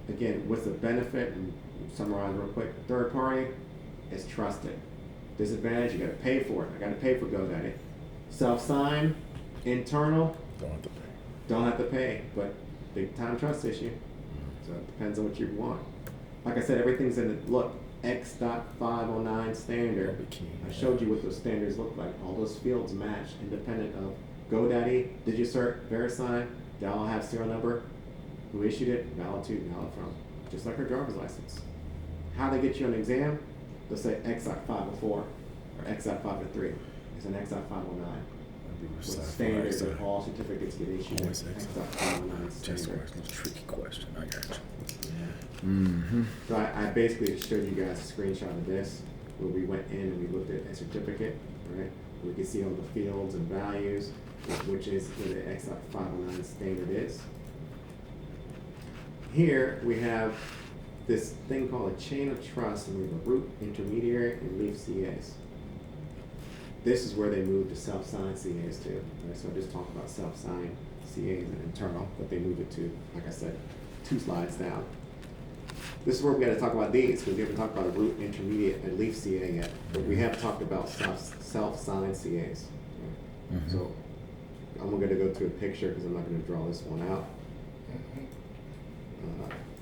Again, what's the benefit? And summarize real quick. Third party is trusted. Disadvantage, you got to pay for it. I got to pay for GoDaddy. Self-sign, internal, Don't have to pay. don't have to pay, but big time trust issue. So it depends on what you want. Like I said, everything's in the look. X.509 standard. Be key. I showed you what those standards look like. All those fields match, independent of GoDaddy, DigiCert, VeriSign. They all have serial number. Who issued it? Valid to, valid from. Just like our driver's license. How they get you an exam? They'll say X.504 or X.503. It's an X.509. With standards of all certificates get issued. Always X.509 Just standard. a tricky question. I got you. Yeah. Mm-hmm. So I basically showed you guys a screenshot of this, where we went in and we looked at a certificate, right? We can see all the fields and values, which is where the X.509 standard is. Here we have this thing called a chain of trust, and we have a root, intermediary, and leaf CAs. This is where they moved to self-sign CAs to. Right? So I just talked about self-sign CAs and internal, but they moved it to, like I said, 2 slides down. This is where we got to talk about these, because we haven't talked about a root, intermediate, and leaf CA yet. But we have talked about self-sign CAs. Right? Mhm. So I'm going to go to a picture, because I'm not going to draw this one out,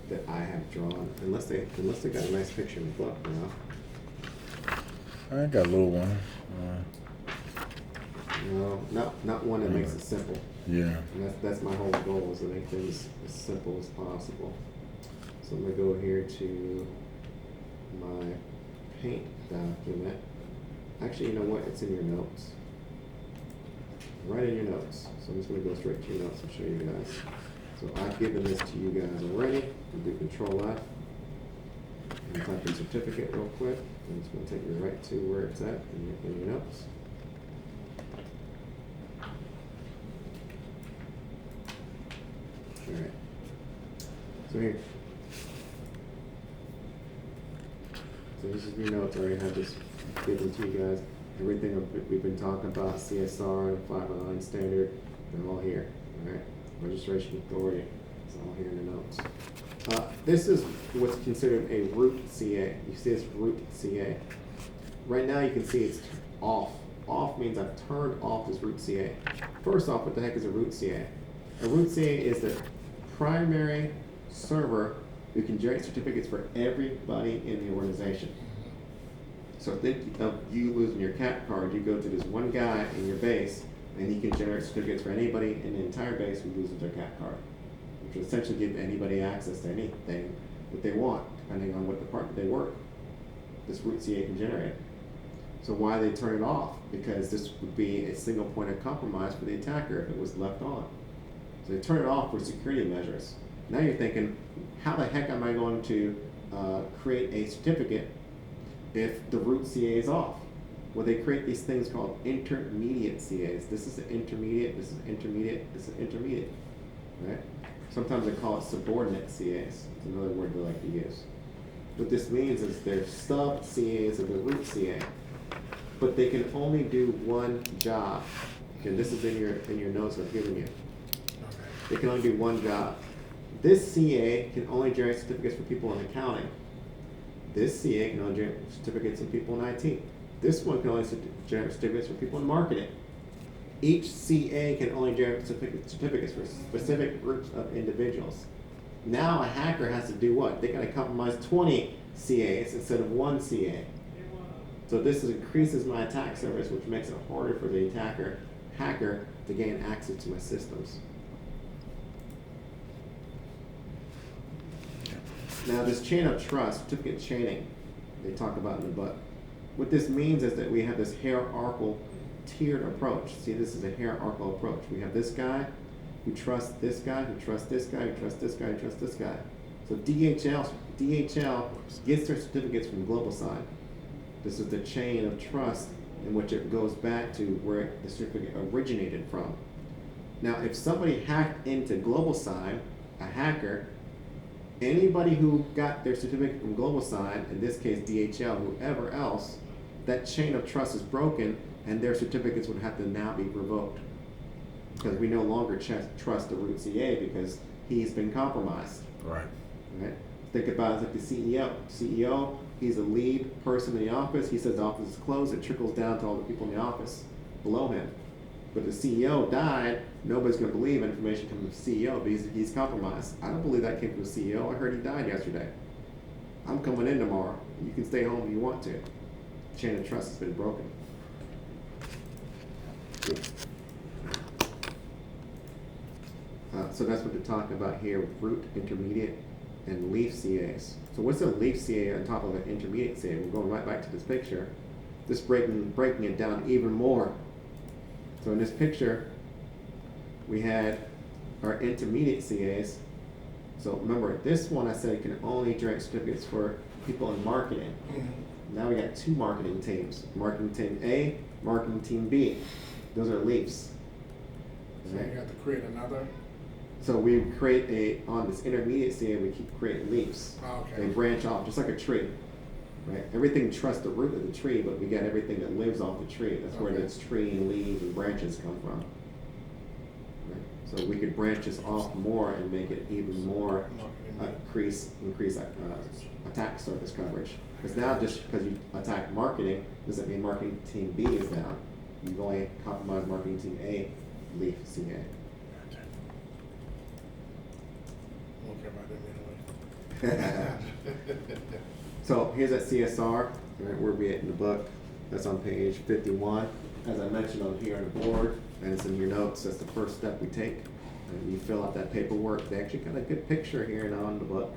that I have drawn, unless they got a nice picture in the book, you know. I got a little one. No, not one that makes it simple. Yeah. And that's my whole goal, is to make things as simple as possible. So I'm gonna go here to my paint document. Actually, you know what? It's in your notes. Right in your notes. So I'm just gonna go straight to your notes and show you guys. So I've given this to you guys already. You do Control F. And type in certificate real quick. And it's gonna take you right to where it's at in your notes. Alright. So here. So this is your notes. I already have this given to you guys. Everything we've been talking about, CSR and 509 standard, they're all here. Alright. registration authority. It's all here in the notes. This is what's considered a root CA. You see this root CA. Right now you can see it's off. Off means I've turned off this root CA. First off, what the heck is a root CA? A root CA is the primary server who can generate certificates for everybody in the organization. So think of you losing your CAP card. You go to this one guy in your base, and he can generate certificates for anybody in the entire base who loses their CAP card, which will essentially give anybody access to anything that they want, depending on what department they work. This root CA can generate. So why they turn it off? Because this would be a single point of compromise for the attacker if it was left on. So they turn it off for security measures. Now you're thinking, how the heck am I going to create a certificate if the root CA is off? Well, they create these things called intermediate CAs. This is an intermediate, this is intermediate, this is intermediate, right? Sometimes they call it subordinate CAs. It's another word they like to use. What this means is they're sub CAs of the root CA, but they can only do one job. And this is in your notes I've given you. They can only do one job. This CA can only generate certificates for people in accounting. This CA can only generate certificates for people in IT. This one can only generate certificates for people in marketing. Each CA can only generate certificates for specific groups of individuals. Now a hacker has to do what? They got to compromise 20 CAs instead of one CA. So this increases my attack surface, which makes it harder for the hacker to gain access to my systems. Now this chain of trust, certificate chaining, they talk about in the book. What this means is that we have this hierarchical tiered approach. See, this is a hierarchical approach. We have this guy who trusts this guy, who trusts this guy, who trusts this guy, who trusts this guy. So DHL gets their certificates from GlobalSign. This is the chain of trust in which it goes back to where the certificate originated from. Now, if somebody hacked into GlobalSign, a hacker, anybody who got their certificate from GlobalSign, in this case DHL, whoever else, that chain of trust is broken and their certificates would have to now be revoked. Because we no longer trust the root CA because he's been compromised. Right. Think about it like the CEO. CEO, he's a lead person in the office. He says the office is closed. It trickles down to all the people in the office below him. But the CEO died. Nobody's going to believe information comes from the CEO because he's compromised. I don't believe that came from the CEO. I heard he died yesterday. I'm coming in tomorrow. You can stay home if you want to. The chain of trust has been broken. So that's what they're talking about here with root, intermediate, and leaf CAs. So what's a leaf CA on top of an intermediate CA? We're going right back to this picture. Just breaking it down even more. So in this picture, we had our intermediate CAs. So remember, this one I said can only generate certificates for people in marketing. Now we got two marketing teams. Marketing team A, marketing team B. Those are leafs. So you got to create another? So we create on this intermediate CA, we keep creating leaves. Oh, okay. They branch off just like a tree, right? Everything trusts the root of the tree, but we got everything that lives off the tree. That's where this tree and leaves and branches come from. Right? So we could branch this off more and make it even more increase attack surface coverage. Because now just because you attack marketing doesn't mean marketing team B is down. You've only compromised marketing team A, leaf CA. So here's that CSR, right, where we at in the book. That's on page 51. As I mentioned on here on the board, and it's in your notes, that's the first step we take. And you fill out that paperwork. They actually got a good picture here now in the book.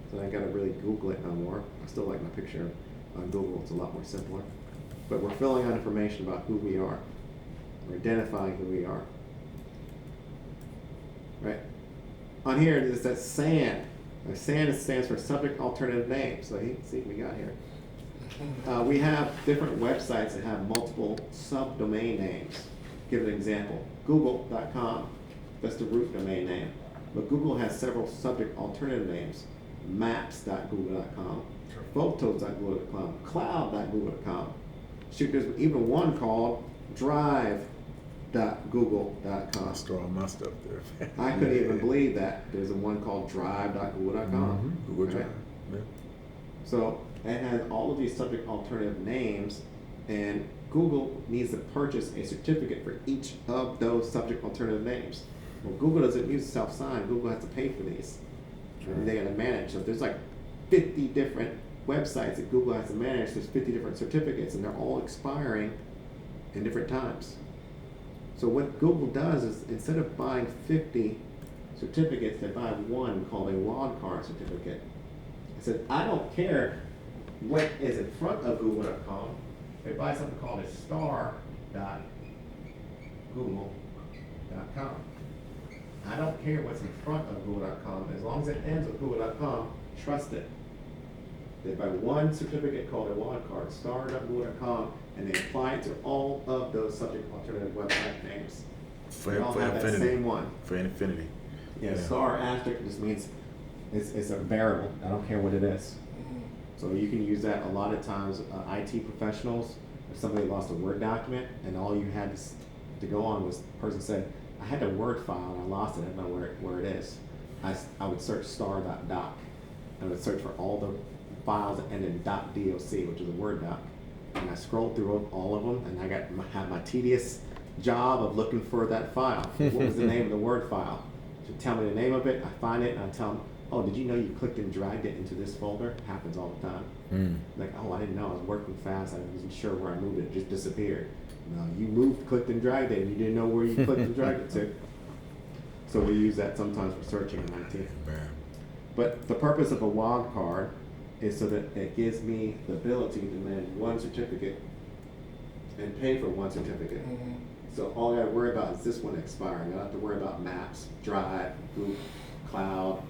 So I ain't gotta really Google it no more. I still like my picture on Google, it's a lot more simpler. But we're filling out information about who we are. We're identifying who we are. Right? On here, it says SAN. SAN stands for Subject Alternative Name. So you can see what we got here. We have different websites that have multiple subdomain names. Give an example. Google.com. That's the root domain name. But Google has several subject alternative names. Maps.google.com, Photos.google.com, Cloud.google.com. Shoot, there's even one called Drive drive.google.com. I store all my stuff there. I couldn't even believe that. There's a one called drive.google.com. Mhm. Google Right? Drive. Yeah. So it has all of these subject alternative names, and Google needs to purchase a certificate for each of those subject alternative names. Well, Google doesn't use self-sign. Google has to pay for these. And they got to manage. So there's like 50 different websites that Google has to manage. There's 50 different certificates, and they're all expiring in different times. So what Google does is instead of buying 50 certificates, they buy one called a WildCard certificate. It says, I don't care what is in front of Google.com. They buy something called a star.google.com. I don't care what's in front of Google.com. As long as it ends with Google.com, trust it. They buy one certificate called a WildCard, star.google.com, and they apply it to all of those subject alternative website names. They all have that Infinity. same one. For Infinity. Yeah, star asterisk just means it's a variable. I don't care what it is. So you can use that a lot of times. IT professionals, if somebody lost a Word document and all you had to go on was the person said, I had a Word file and I lost it. I don't know where it is. I would search star.doc. I would search for all the files that end in .doc, which is a Word doc. And I scrolled through all of them, and I had my tedious job of looking for that file. What was the name of the Word file? To tell me the name of it, I find it, and I tell them, oh, did you know you clicked and dragged it into this folder? It happens all the time. Like, oh, I didn't know. I was working fast. I wasn't sure where I moved it. It just disappeared. No, you moved, clicked, and dragged it, and you didn't know where you clicked and dragged it to. So we use that sometimes for searching in IT. Man. But the purpose of a wild card is so that it gives me the ability to manage one certificate and pay for one certificate. So all I gotta worry about is this one expiring. I don't have to worry about Maps, Drive, Google, Cloud,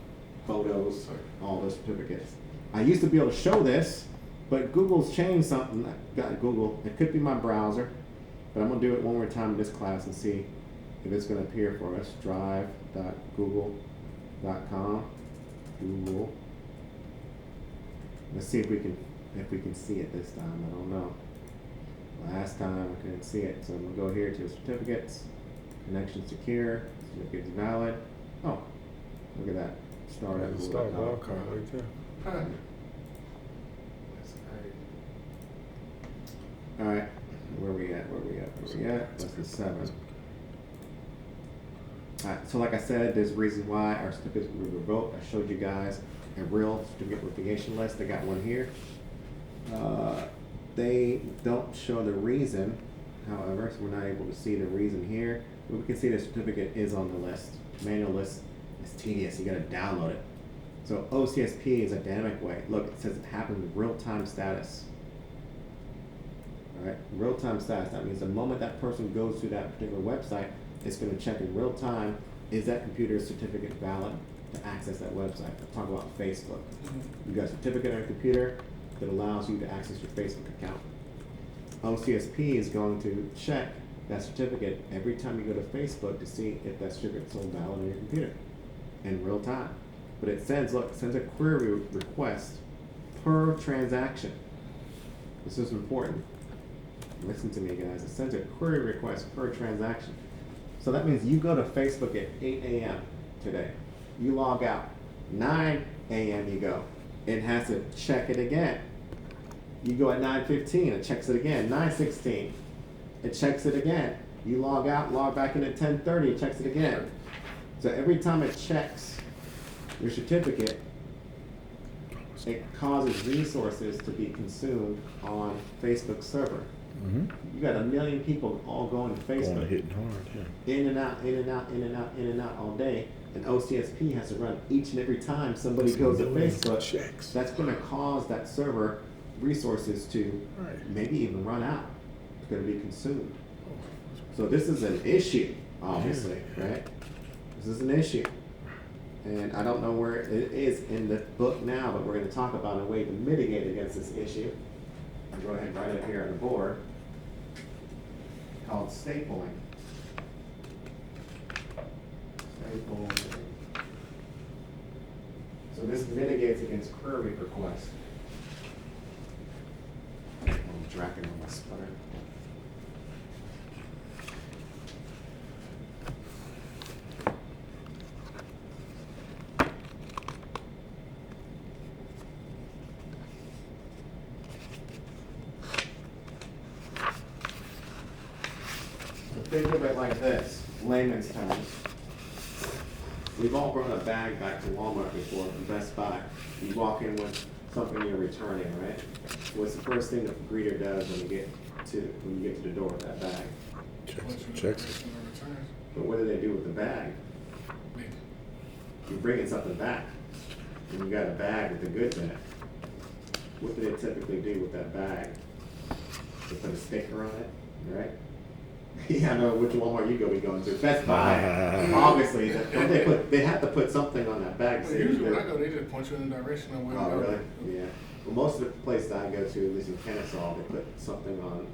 Photos, all those certificates. I used to be able to show this, but Google's changed something. I got Google. It could be my browser, but I'm gonna do it one more time in this class and see if it's gonna appear for us. Drive.google.com. Google. Let's see if we can see it this time. I don't know. Last time I couldn't see it, so I'm gonna go here to certificates, connection secure, certificate's valid. Oh, look at that. Start at Star Google.com. WildCard right there. Huh. That's great. All right, where we at? Lesson 7. All right, so like I said, there's a reason why our certificates were revoked. I showed you guys a real certificate revocation list. I got one here. They don't show the reason, however, so we're not able to see the reason here. But we can see the certificate is on the list. Manual list is tedious. You got to download it. So OCSP is a dynamic way. Look, it says it happened with real-time status. All right, real-time status. That means the moment that person goes to that particular website, it's going to check in real time, is that computer's certificate valid to access that website? I'll talk about Facebook. You got a certificate on your computer that allows you to access your Facebook account. OCSP is going to check that certificate every time you go to Facebook to see if that certificate is still valid on your computer in real time. But it sends a query request per transaction. This is important. Listen to me, guys. It sends a query request per transaction. So that means you go to Facebook at 8 a.m. today. You log out. 9 a.m. you go. It has to check it again. You go at 9:15, it checks it again. 9:16, it checks it again. You log out, log back in at 10:30, it checks it again. So every time it checks your certificate, it causes resources to be consumed on Facebook server. You got 1 million people all going to Facebook. Going hitting hard, yeah. In and out, in and out, in and out, in and out all day. And OCSP has to run each and every time somebody goes to Facebook. Checks. That's going to cause that server resources to Right. maybe even run out. It's going to be consumed. So this is an issue, obviously, right? This is an issue. And I don't know where it is in the book now, but we're going to talk about a way to mitigate against this issue. I'll go ahead and write it here on the board. Called stapling. Stapling. So this mitigates against query requests. I'm dragging on my sputter. think of it like this, layman's terms. We've all brought a bag back to Walmart before, from Best Buy. You walk in with something you're returning, right? What's the first thing the greeter does when you get to the door with that bag? Checks it. But what do they do with the bag? You're bringing something back, and you got a bag with the goods in it. What do they typically do with that bag? They put a sticker on it, right? Yeah, I know which Walmart you be going to. Best Buy. Obviously, they have to put something on that bag. Well, usually when I go, they just point you in the direction of where to Oh, go. really? Yeah. Well, most of the places I go to, at least in Kennesaw, they put something on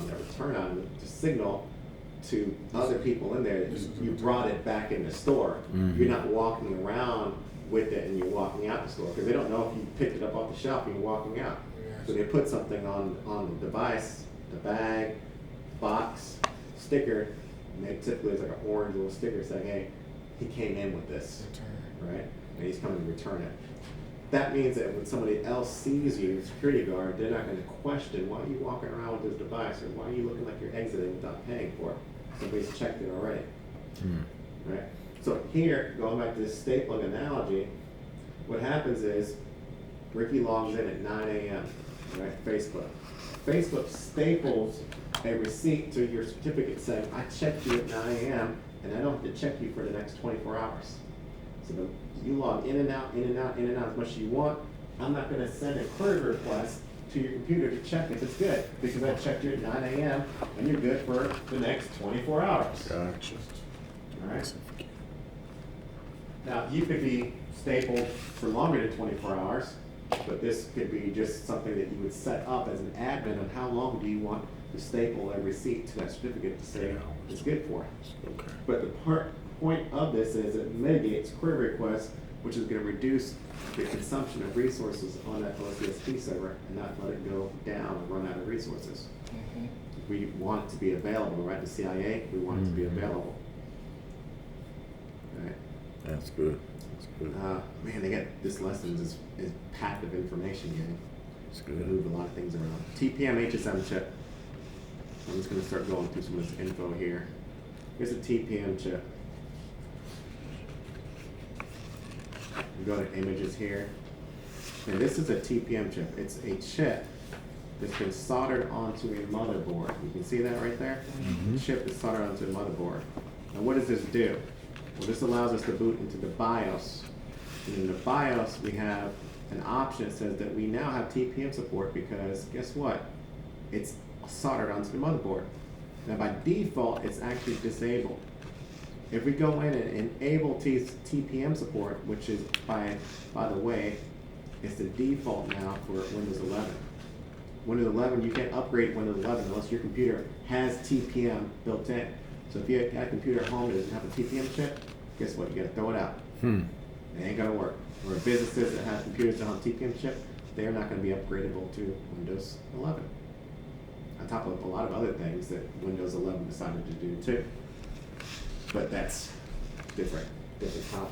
that return item to signal to other people in there that you brought it back in the store. Mhm. You're not walking around with it and you're walking out the store because they don't know if you picked it up off the shelf and you're walking out. Yeah. So they put something on the device, the bag, box, sticker, and they typically it's like an orange little sticker saying, hey, he came in with this, Return. right? And he's coming to return it. That means that when somebody else sees you, the security guard, they're not going to question why are you walking around with this device or why are you looking like you're exiting without paying for it. Somebody's checked it already, right? So here, going back to this stapling analogy, what happens is Ricky logs in at 9 a.m., right? Facebook. Facebook staples a receipt to your certificate saying, I checked you at 9 a.m. and I don't have to check you for the next 24 hours. So you log in and out, in and out, in and out as much as you want. I'm not going to send a query request to your computer to check if it's good because I checked you at 9 a.m. and you're good for the next 24 hours. Gotcha. All right. Now, you could be stapled for longer than 24 hours, but this could be just something that you would set up as an admin on how long do you want to staple a receipt to that certificate to say it's good for. Okay. But the point of this is it mitigates query requests, which is going to reduce the consumption of resources on that OCSP server and not let it go down and run out of resources. Mhm. We want it to be available, right? The CIA, we want it to be available. All right. That's good. That's good. Man, they got this lesson is packed of information here. That's They good. move a lot of things around. TPM HSM chip. I'm just going to start going through some of this info here. Here's a TPM chip. We go to images here. And this is a TPM chip. It's a chip that's been soldered onto a motherboard. You can see that right there? The chip is soldered onto a motherboard. Now what does this do? Well, this allows us to boot into the BIOS. And in the BIOS, we have an option that says that we now have TPM support because guess what? It's soldered onto the motherboard. Now by default, it's actually disabled. If we go in and enable TPM support, which is, by the way, it's the default now for Windows 11. Windows 11, you can't upgrade Windows 11 unless your computer has TPM built in. So if you have a computer at home that doesn't have a TPM chip, guess what? You gotta throw it out. It ain't gonna work. Or businesses that have computers that have a TPM chip, they're not gonna be upgradable to Windows 11. On top of a lot of other things that Windows 11 decided to do too. But that's different topic.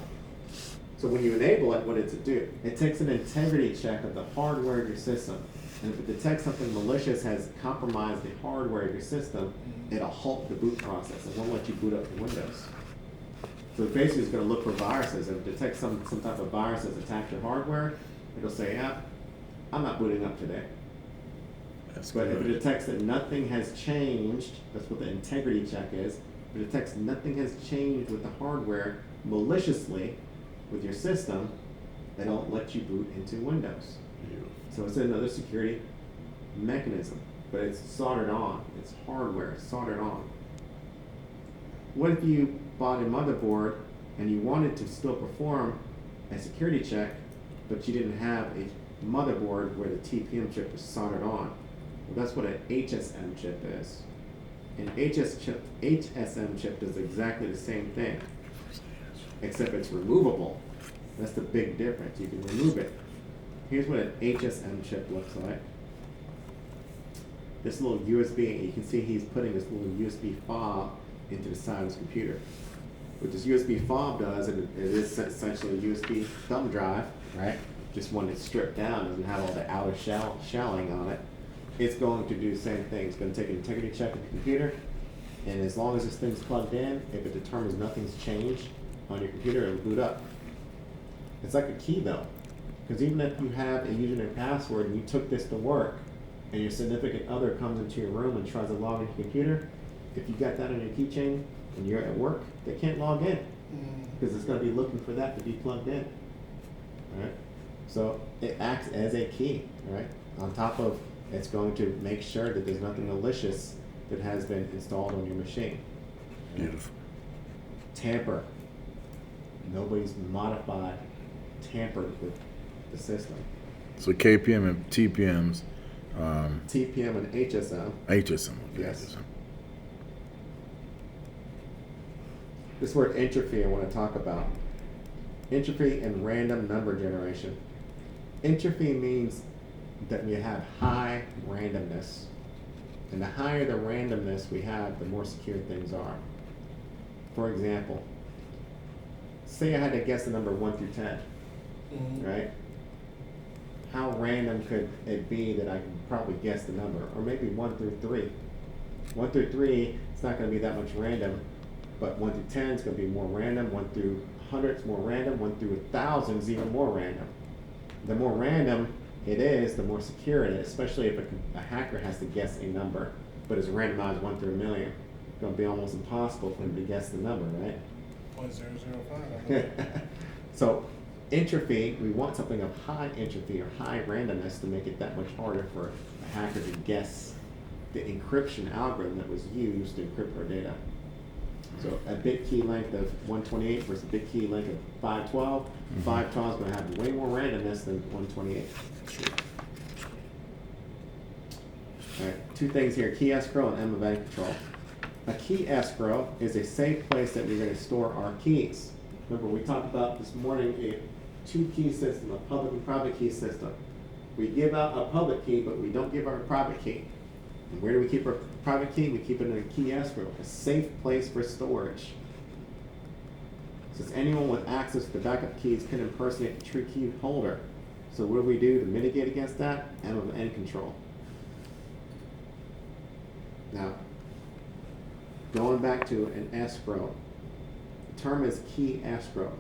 So when you enable it, what does it do? It takes an integrity check of the hardware of your system. And if it detects something malicious has compromised the hardware of your system, it'll halt the boot process. It won't let you boot up the Windows. So basically it's going to look for viruses. If it detects some type of virus that's attacked your hardware, it'll say, yeah, I'm not booting up today. That's But if it good. detects that nothing has changed, that's what the integrity check is. If it detects nothing has changed with the hardware maliciously with your system, they don't let you boot into Windows. So it's another security mechanism, but it's soldered on. It's hardware, it's soldered on. What if you bought a motherboard and you wanted to still perform a security check, but you didn't have a motherboard where the TPM chip is soldered on? Well, that's what an HSM chip is. An HSM chip does exactly the same thing, except it's removable. That's the big difference. You can remove it. Here's what an HSM chip looks like. This little USB, you can see he's putting this little USB fob into the side of his computer. What this USB fob does, it is essentially a USB thumb drive, right? Just one that's stripped down, doesn't have all the outer shelling on it. It's going to do the same thing. It's going to take an integrity check of the computer, And as long as this thing's plugged in, if it determines nothing's changed on your computer, it'll boot up. It's like a key though, because even if you have a username and password and you took this to work, and your significant other comes into your room and tries to log into your computer, if you got that on your keychain and you're at work, they can't log in because it's going to be looking for that to be plugged in. All right? So it acts as a key, right? On top of it's going to make sure that there's nothing malicious that has been installed on your machine. Beautiful. Tamper. Nobody's modified, tampered with the system. So KPM and TPMs. TPM and HSM. HSM. Okay, Yes. HSM. This word entropy I want to talk about. Entropy and random number generation. Entropy means that we have high randomness. And the higher the randomness we have, the more secure things are. For example, say I had to guess the number 1 through 10, right? How random could it be that I can probably guess the number? Or maybe 1 through 3. 1 through 3, it's not going to be that much random, but 1 through 10 is going to be more random. 1 through 100 is more random. 1 through 1,000 is even more random. The more random it is, the more secure it is, especially if a hacker has to guess a number, but it's randomized 1 through a million. It's going to be almost impossible for him to guess the number, right? 0.005. So entropy, we want something of high entropy or high randomness to make it that much harder for a hacker to guess the encryption algorithm that was used to encrypt our data. So a bit key length of 128 versus a bit key length of 512. 512 is going to have way more randomness than 128. All right, two things here, key escrow and M of N control. A key escrow is a safe place that we're going to store our keys. Remember, we talked about this morning a two-key system, a public and private key system. We give out a public key, but we don't give our private key. And where do we keep our private key? We keep it in a key escrow, a safe place for storage. Since anyone with access to the backup keys can impersonate the true key holder. So what do we do to mitigate against that? M of N control. Now, going back to an escrow, the term is key escrow.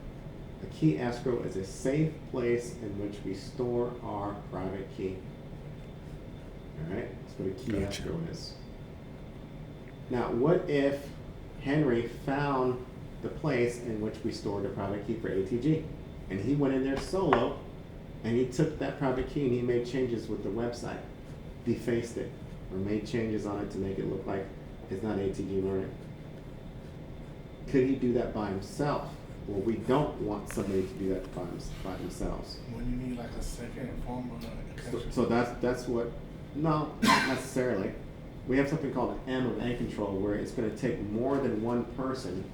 A key escrow is a safe place in which we store our private key. All right, that's what a key Gotcha. escrow is. Now, what if Henry found the place in which we stored the private key for ATG, and he went in there solo, and he took that private key and he made changes with the website, defaced it, or made changes on it to make it look like it's not ATG learning? Could he do that by himself? Well, we don't want somebody to do that by themselves. When you need like a second form of So that's what, no, not necessarily. We have something called an M of N control where it's going to take more than one person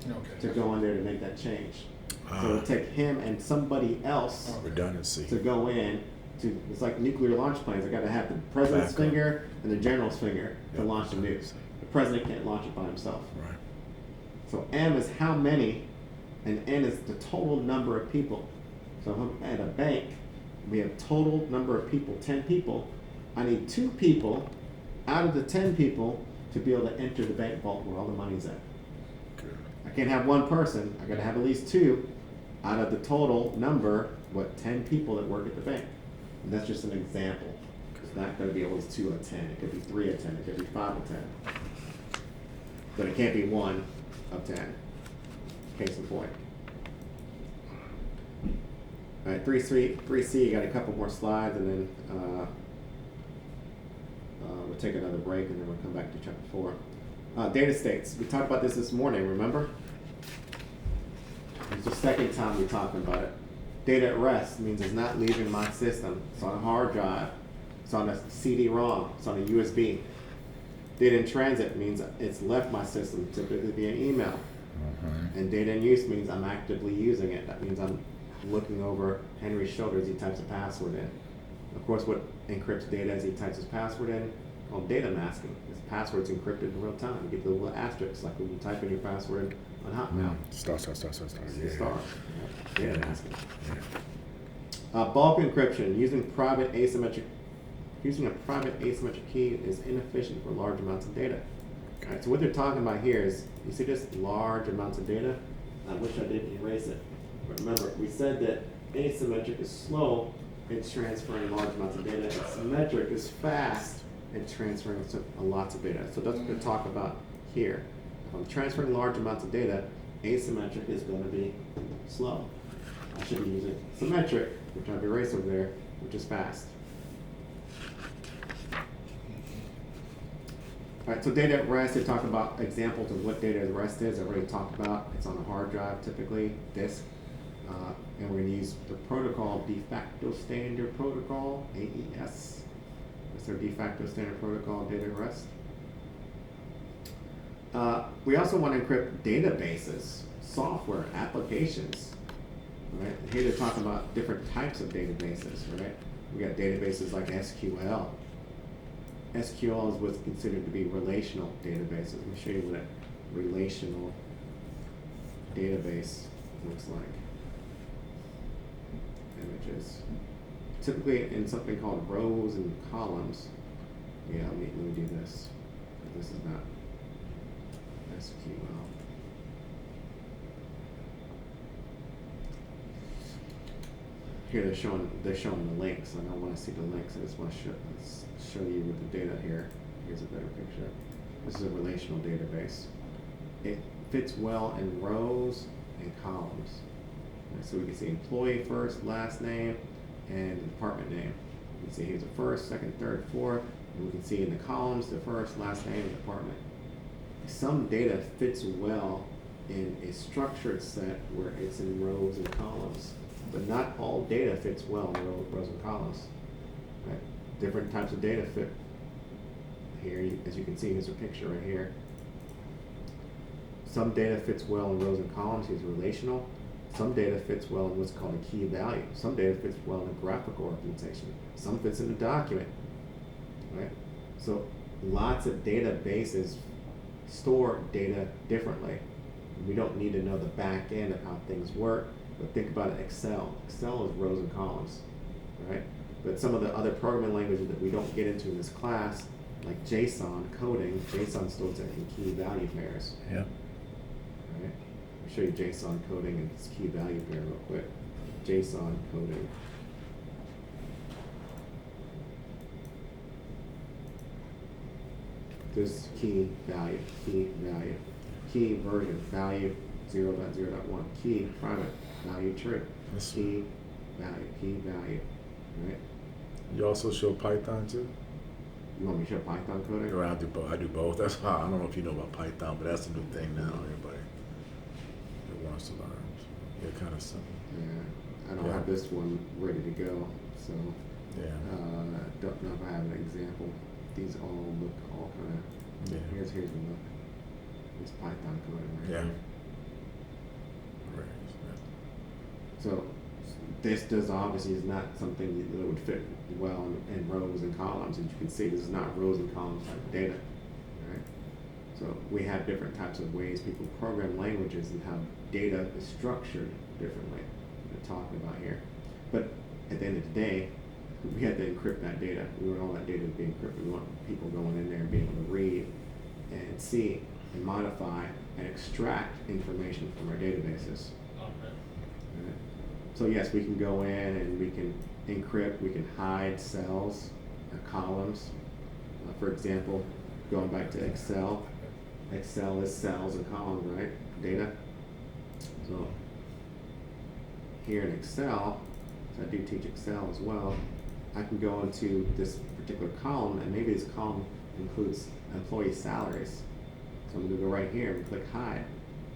to go in there to make that change. So it'll take him and somebody else Redundancy. to go in to, it's like nuclear launch planes. I got to have the president's Backup. finger and the general's finger to Yep. launch the nukes. The president can't launch it by himself. Right. So M is how many, and N is the total number of people. So if I'm at a bank, we have total number of people, 10 people. I need 2 people out of the 10 people to be able to enter the bank vault where all the money's at. Good. I can't have one person. I gotta have at least 2 out of the total number, 10 people that work at the bank. And that's just an example. It's not gonna be always 2 of 10. It could be 3 of 10. It could be 5 of 10. But it can't be 1 of 10. Case in point. All right, 3C, got a couple more slides, and then we'll take another break, and then we'll come back to chapter 4. Data states. We talked about this morning, remember? It's the second time we're talking about it. Data at rest means it's not leaving my system. It's on a hard drive. It's on a CD-ROM. It's on a USB. Data in transit means it's left my system, typically via email. And data in use means I'm actively using it. That means I'm looking over Henry's shoulder as he types a password in. Of course, what encrypts data as he types his password in? Called data masking. His password's encrypted in real time. You get the little asterisk, like when you type in your password on Hotmail. Star. It's Yeah. the star. Data masking. Yeah. Bulk encryption using a private asymmetric key is inefficient for large amounts of data. Alright, so what they're talking about here is, you see this large amounts of data? I wish I didn't erase it. But remember, we said that asymmetric is slow in transferring large amounts of data, and symmetric is fast in transferring lots of data. So that's what they're talking about here. If I'm transferring large amounts of data, asymmetric is going to be slow. I should be using symmetric, which I've erased over there, which is fast. Alright, so data at rest, they talk about examples of what data at rest is. I already talked about. It's on a hard drive, typically, disk. And we're going to use the protocol, de facto standard protocol, AES. That's our de facto standard protocol, data at rest. We also want to encrypt databases, software, applications. Right? Here they're talking about different types of databases, right? We got databases like SQL. SQL is what's considered to be relational databases. Let me show you what a relational database looks like. Images. Typically in something called rows and columns. Yeah, let me do this. This is not SQL. Here they're showing the links, and I want to see the links. I just want to show you with the data here. Here's a better picture. This is a relational database. It fits well in rows and columns. And so we can see employee first, last name, and department name. You can see here's the first, second, third, fourth, and we can see in the columns the first, last name, and department. Some data fits well in a structured set where it's in rows and columns, but not all data fits well in rows and columns. Right? Different types of data fit here. As you can see, here's a picture right here. Some data fits well in rows and columns. Here's relational. Some data fits well in what's called a key value. Some data fits well in a graphical representation. Some fits in a document. Right? So lots of databases store data differently. We don't need to know the back end of how things work, but think about Excel. Excel is rows and columns, right? But some of the other programming languages that we don't get into in this class, like JSON coding, JSON stores in key value pairs. Yeah. Right? I'll show you JSON coding and this key value pair real quick. JSON coding. This key value, key version, value 0.0.1, key private, value true, That's key value, right? You also show Python too? You want me to show Python coding? Or I do both. I do both. That's why I don't know if you know about Python, but that's a new thing now. Everybody that wants to learn. So, yeah, kind of simple. Yeah, I don't Yeah. have this one ready to go, so Yeah. don't know if I have an example. These all look all kind of. Yeah. Here's the look. It's Python coding right Yeah. here. Right. So this does obviously is not something that would fit well in rows and columns. As you can see, this is not rows and columns type of data. Right? So we have different types of ways people program languages and how data is structured differently. We're talking about here. But at the end of the day, we had to encrypt that data. We want all that data to be encrypted. We want people going in there and being able to read and see and modify and extract information from our databases. Right? So yes, we can go in and we can encrypt, we can hide cells, columns. For example, going back to Excel, Excel is cells and columns, right? Data. So here in Excel, so I do teach Excel as well, I can go into this particular column, and maybe this column includes employee salaries. So I'm going to go right here and click hide.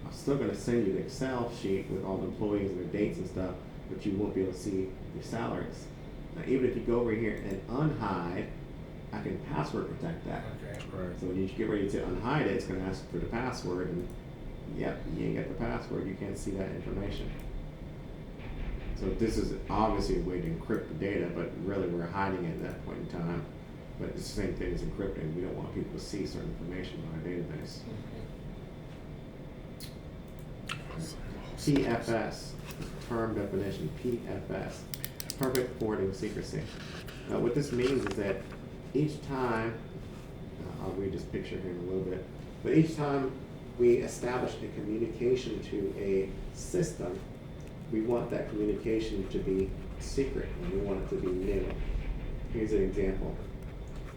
I'm still going to send you the Excel sheet with all the employees and their dates and stuff, but you won't be able to see your salaries. Now, even if you go over here and unhide, I can password protect that. Okay. Right. So when you get ready to unhide it, it's going to ask for the password, and yep, you ain't got the password, you can't see that information. So this is obviously a way to encrypt the data, but really we're hiding it at that point in time. But it's the same thing as encrypting. We don't want people to see certain information on our database. PFS, term definition, PFS, perfect forwarding secrecy. Now what this means is that each time, I'll read this picture here in a little bit. But each time we establish a communication to a system, we want that communication to be secret and we want it to be new. Here's an example.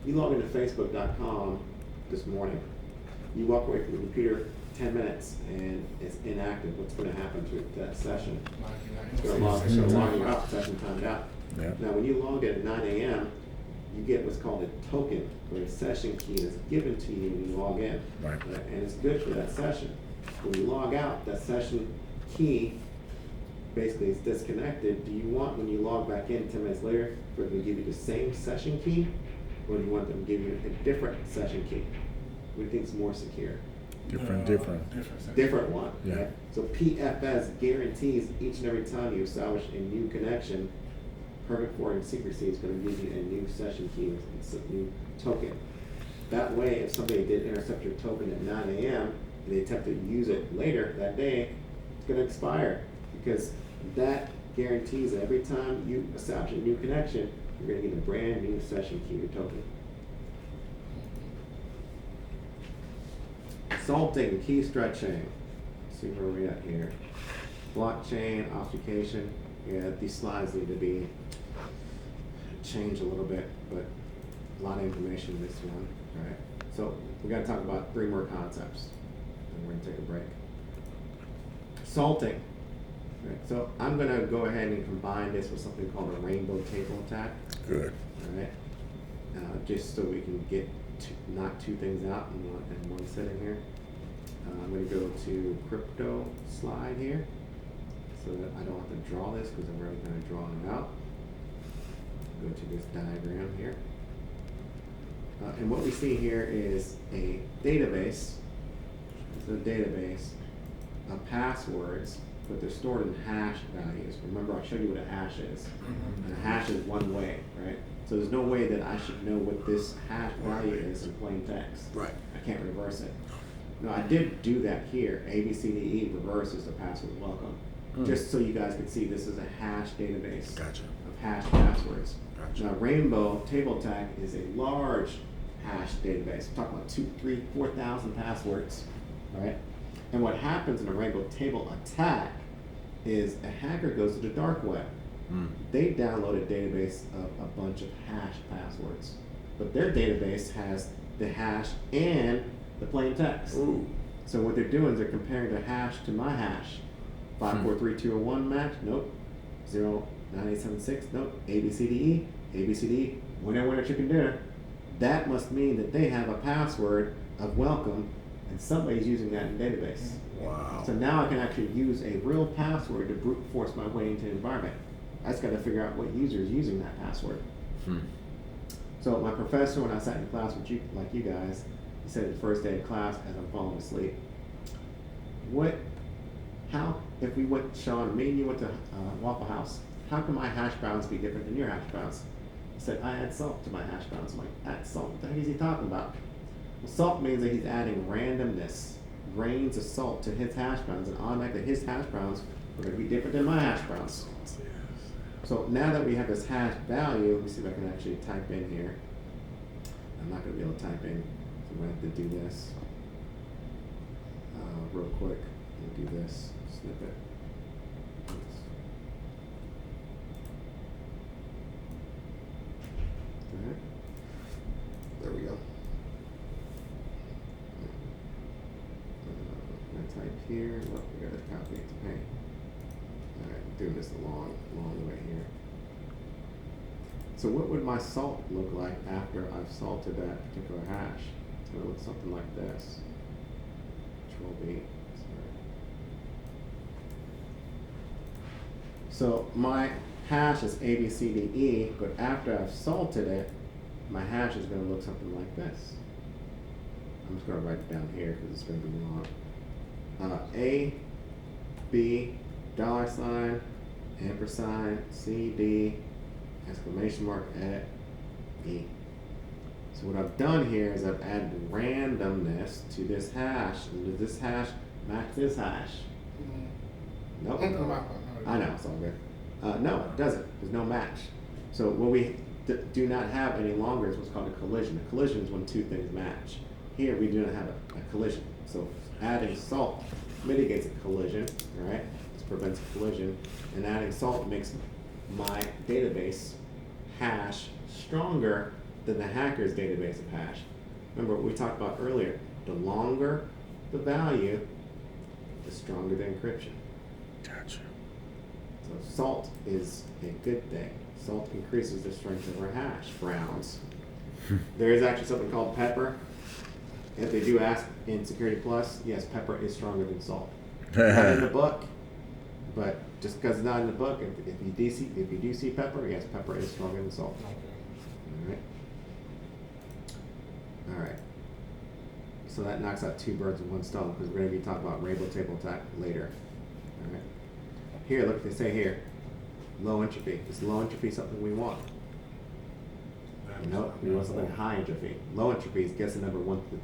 You log into Facebook.com this morning. You walk away from the computer 10 minutes and it's inactive. What's going to happen to that session? It's going to log you out, session timed out. Yeah. Now, when you log in at 9 a.m., you get what's called a token, or a session key that's given to you when you log in. Right. And it's good for that session. When you log out, that session key basically is disconnected. Do you want, when you log back in 10 minutes later, for them to give you the same session key, or do you want them to give you a different session key? What do you think is more secure? Different one. Yeah. Right? So PFS guarantees each and every time you establish a new connection, permit forwarding secrecy is going to give you a new session key, a new token. That way, if somebody did intercept your token at 9 a.m. and they attempt to use it later that day, it's going to expire because that guarantees that every time you establish a new connection, you're going to get a brand new session key or token. Salting, key stretching. Let's see where we're at here. Blockchain, obfuscation. Yeah, these slides need to be changed a little bit, but a lot of information in this one. All right. So we're going to talk about 3 more concepts, and we're going to take a break. Salting. Right, so I'm going to go ahead and combine this with something called a rainbow table attack. Good. All right. Just so we can get knock 2 things out in one sitting here. I'm going to go to crypto slide here, so that I don't have to draw this because I've already kind of drawn it out. Go to this diagram here. And what we see here is a database. It's a database of passwords, but they're stored in hash values. Remember, I showed you what a hash is. And a hash is one way, right? So there's no way that I should know what this hash value is in plain text. Right. I can't reverse it. No, I did do that here. ABCDE reverses the password welcome. Just so you guys can see, this is a hash database Gotcha. of hash passwords. Gotcha. Now, Rainbow Table Attack is a large hash database. We're talking about 2, 3, 4,000 passwords, all right? And what happens in a Rainbow Table Attack is a hacker goes to the dark web. They download a database of a bunch of hash passwords, but their database has the hash and the plain text. Ooh. So what they're doing is they're comparing the hash to my hash. 543201 match, nope. 09876, nope. ABCDE, ABCDE, winner, chicken dinner. That must mean that they have a password of welcome and somebody's using that in the database. Wow. So now I can actually use a real password to brute force my way into the environment. I just got to figure out what user is using that password. So my professor, when I sat in class with you, like you guys, he said the first day of class as I'm falling asleep, if we went, Sean, me and you went to Waffle House, how can my hash browns be different than your hash browns? He said, I add salt to my hash browns. I'm like, add salt? What the heck is he talking about? Well, salt means that he's adding randomness, grains of salt to his hash browns, and automatically his hash browns are going to be different than my hash browns. So now that we have this hash value, let me see if I can actually type in here. I'm not going to be able to type in, so I'm going to have to do this real quick. We'll do this snippet. Alright. There we go. I'm going to type here. Look, we got to copy it to paint. Alright, doing this the long way here. So what would my salt look like after I've salted that particular hash? It's going to look something like this. Control B. So my hash is ABCDE, but after I've salted it, my hash is going to look something like this. I'm just going to write it down here because it's going to be long. A, B, $, ampersand, C, D, exclamation mark, at E. So what I've done here is I've added randomness to this hash. And does this hash match this hash? Nope. I know, it's all good. No, it doesn't. There's no match. So what we do not have any longer is what's called a collision. A collision is when 2 things match. Here we do not have a collision. So adding salt mitigates a collision, right? It prevents a collision. And adding salt makes my database hash stronger than the hacker's database of hash. Remember what we talked about earlier. The longer the value, the stronger the encryption. Gotcha. So salt is a good thing. Salt increases the strength of our hash rounds. There is actually something called pepper. If they do ask in Security Plus, yes, pepper is stronger than salt. Not in the book, but just because it's not in the book, if you do see pepper, yes, pepper is stronger than salt. Okay. All right. So that knocks out 2 birds with 1 stone because we're going to be talking about rainbow table attack later. All right. Here, look, they say here, low entropy. Is low entropy something we want? No, we want something high entropy. Low entropy is guessing number 1 through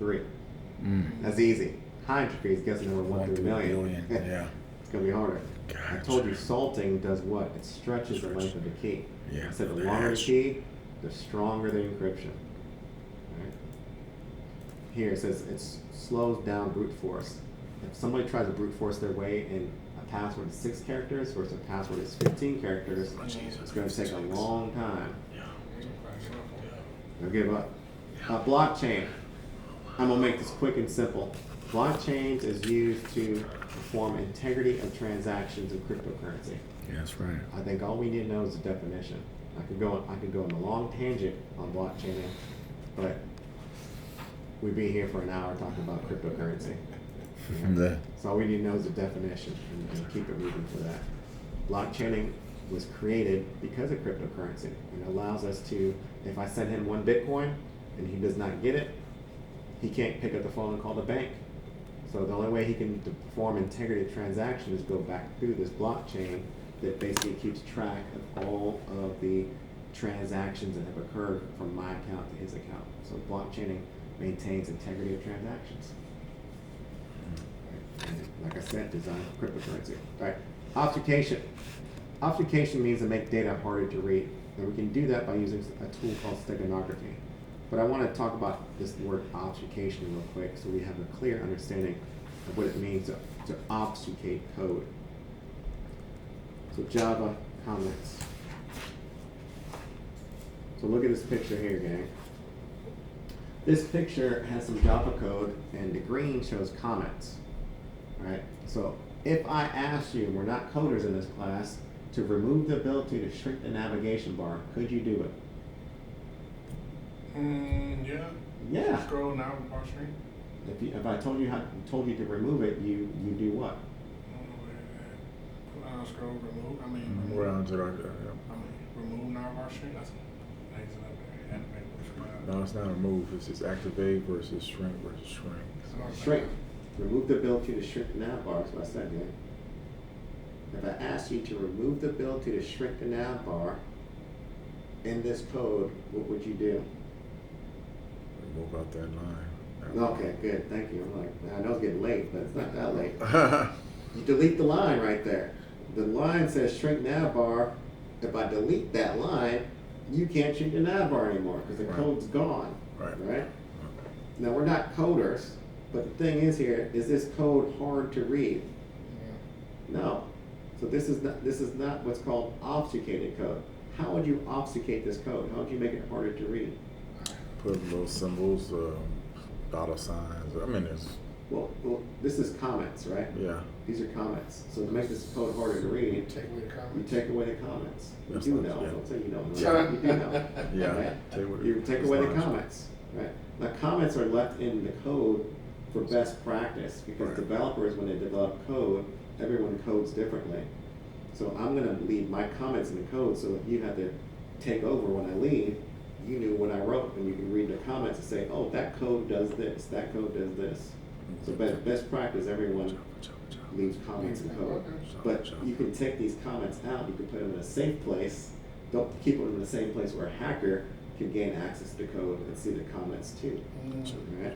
3. That's easy. High entropy is guessing number 1 through a million. Yeah. It's gonna be harder. I Gotcha. told you salting does what? It stretches the length of the key. Yeah. I said the longer the key, the stronger the encryption. Right? Here it says it slows down brute force. If somebody tries to brute force their way in a password is 6 characters versus a password is 15 characters, it's going to take a long time. They'll give up. Blockchain. I'm going to make this quick and simple. Blockchains is used to perform integrity of transactions in cryptocurrency. Yeah, that's right. I think all we need to know is the definition. I could go on a long tangent on blockchain, but we'd be here for an hour talking about cryptocurrency. Yeah. So all we need to know is the definition and keep it moving for that. Blockchaining was created because of cryptocurrency and allows us to, if I send him 1 Bitcoin and he does not get it, he can't pick up the phone and call the bank. So the only way he can perform integrity of transaction is go back through this blockchain that basically keeps track of all of the transactions that have occurred from my account to his account. So blockchaining maintains integrity of transactions. And like I said, designed for cryptocurrency. All right, obfuscation. Obfuscation means to make data harder to read. And we can do that by using a tool called steganography. But I want to talk about this word obfuscation real quick so we have a clear understanding of what it means to obfuscate code. So Java comments. So look at this picture here, gang. This picture has some Java code and the green shows comments. Right? So if I asked you, we're not coders in this class, to remove the ability to shrink the navigation bar, could you do it? Yeah. Yeah. Scroll now bar screen. If I told you to remove it, you do what? Scroll remove. I mean remove. Around to like, Remove now bar screen. That's amazing up there. no, it's not a move. It's just activate versus shrink versus shrink. Shrink. Remove the ability to shrink the nav bar, that's what I said, gang. If I asked you to remove the ability to shrink the nav bar in this code, what would you do? Move out that line. Okay, good, thank you. I'm like, I know it's getting late, but it's not that late. You delete the line right there. The line says shrink nav bar. If I delete that line, you can't shrink the nav bar anymore because the Right. code's gone. Right. Now we're not coders, but the thing is here, is this code hard to read? No. So this is not what's called obfuscated code. How would you obfuscate this code? How would you make it harder to read? Put little symbols, dollar signs. I mean, it's, Well, this is comments, right? yeah. These are comments. So to make this code harder to read, Take away the you comments. take away the comments. You That's do not- know. yeah. Don't say you don't know. You do know. Yeah. Right? Take away- You take it's away the not- comments. Right? Now comments are left in the code for best practice because Right. developers, when they develop code, everyone codes differently. So I'm going to leave my comments in the code so if you had to take over when I leave, you knew what I wrote and you can read the comments and say, oh, that code does this, that code does this. So best practice, everyone leaves comments in code. But you can take these comments out, you can put them in a safe place. Don't keep them in the same place where a hacker can gain access to the code and see the comments too. Right?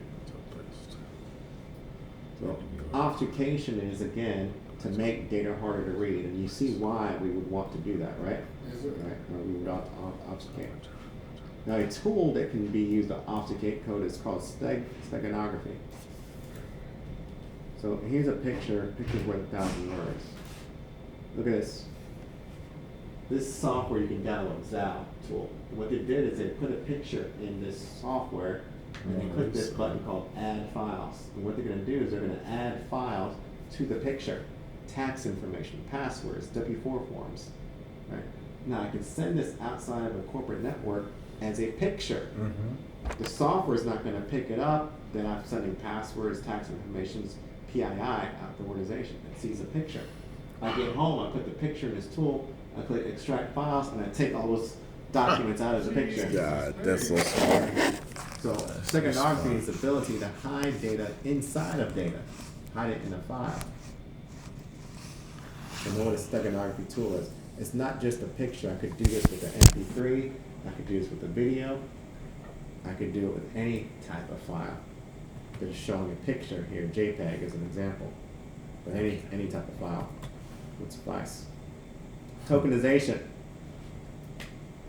So obfuscation is, again, to make data harder to read, and you see why we would want to do that, right? Is it? Right, or we would obfuscate. Now, a tool that can be used to obfuscate code is called steganography. So here's a picture. Picture's worth 1,000 words. Look at this. This software you can download, Zal tool. And what they did is they put a picture in this software, and they click this button called Add Files. And what they're going to do is they're going to add files to the picture, tax information, passwords, W-4 forms. Right? Now I can send this outside of a corporate network as a picture. The software is not going to pick it up. Then I'm sending passwords, tax information, PII out the organization. It sees a picture. I get home, I put the picture in this tool, I click extract files, and I take all those documents out of the picture. God, that's so smart. So steganography is the ability to hide data inside of data, hide it in a file. And what a steganography tool is, it's not just a picture. I could do this with an MP3, I could do this with a video, I could do it with any type of file. They're just showing a picture here, JPEG as an example, but any type of file would suffice. Tokenization.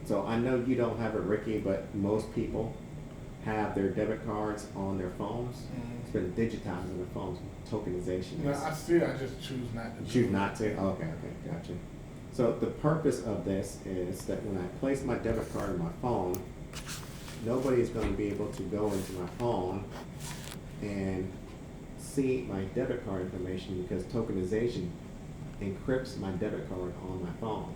So I know you don't have it, Ricky, but most people have their debit cards on their phones. It's been digitized on their phones. Tokenization. No, I just choose not to. Choose not to? Okay, gotcha. So the purpose of this is that when I place my debit card in my phone, nobody's going to be able to go into my phone and see my debit card information because tokenization encrypts my debit card on my phone.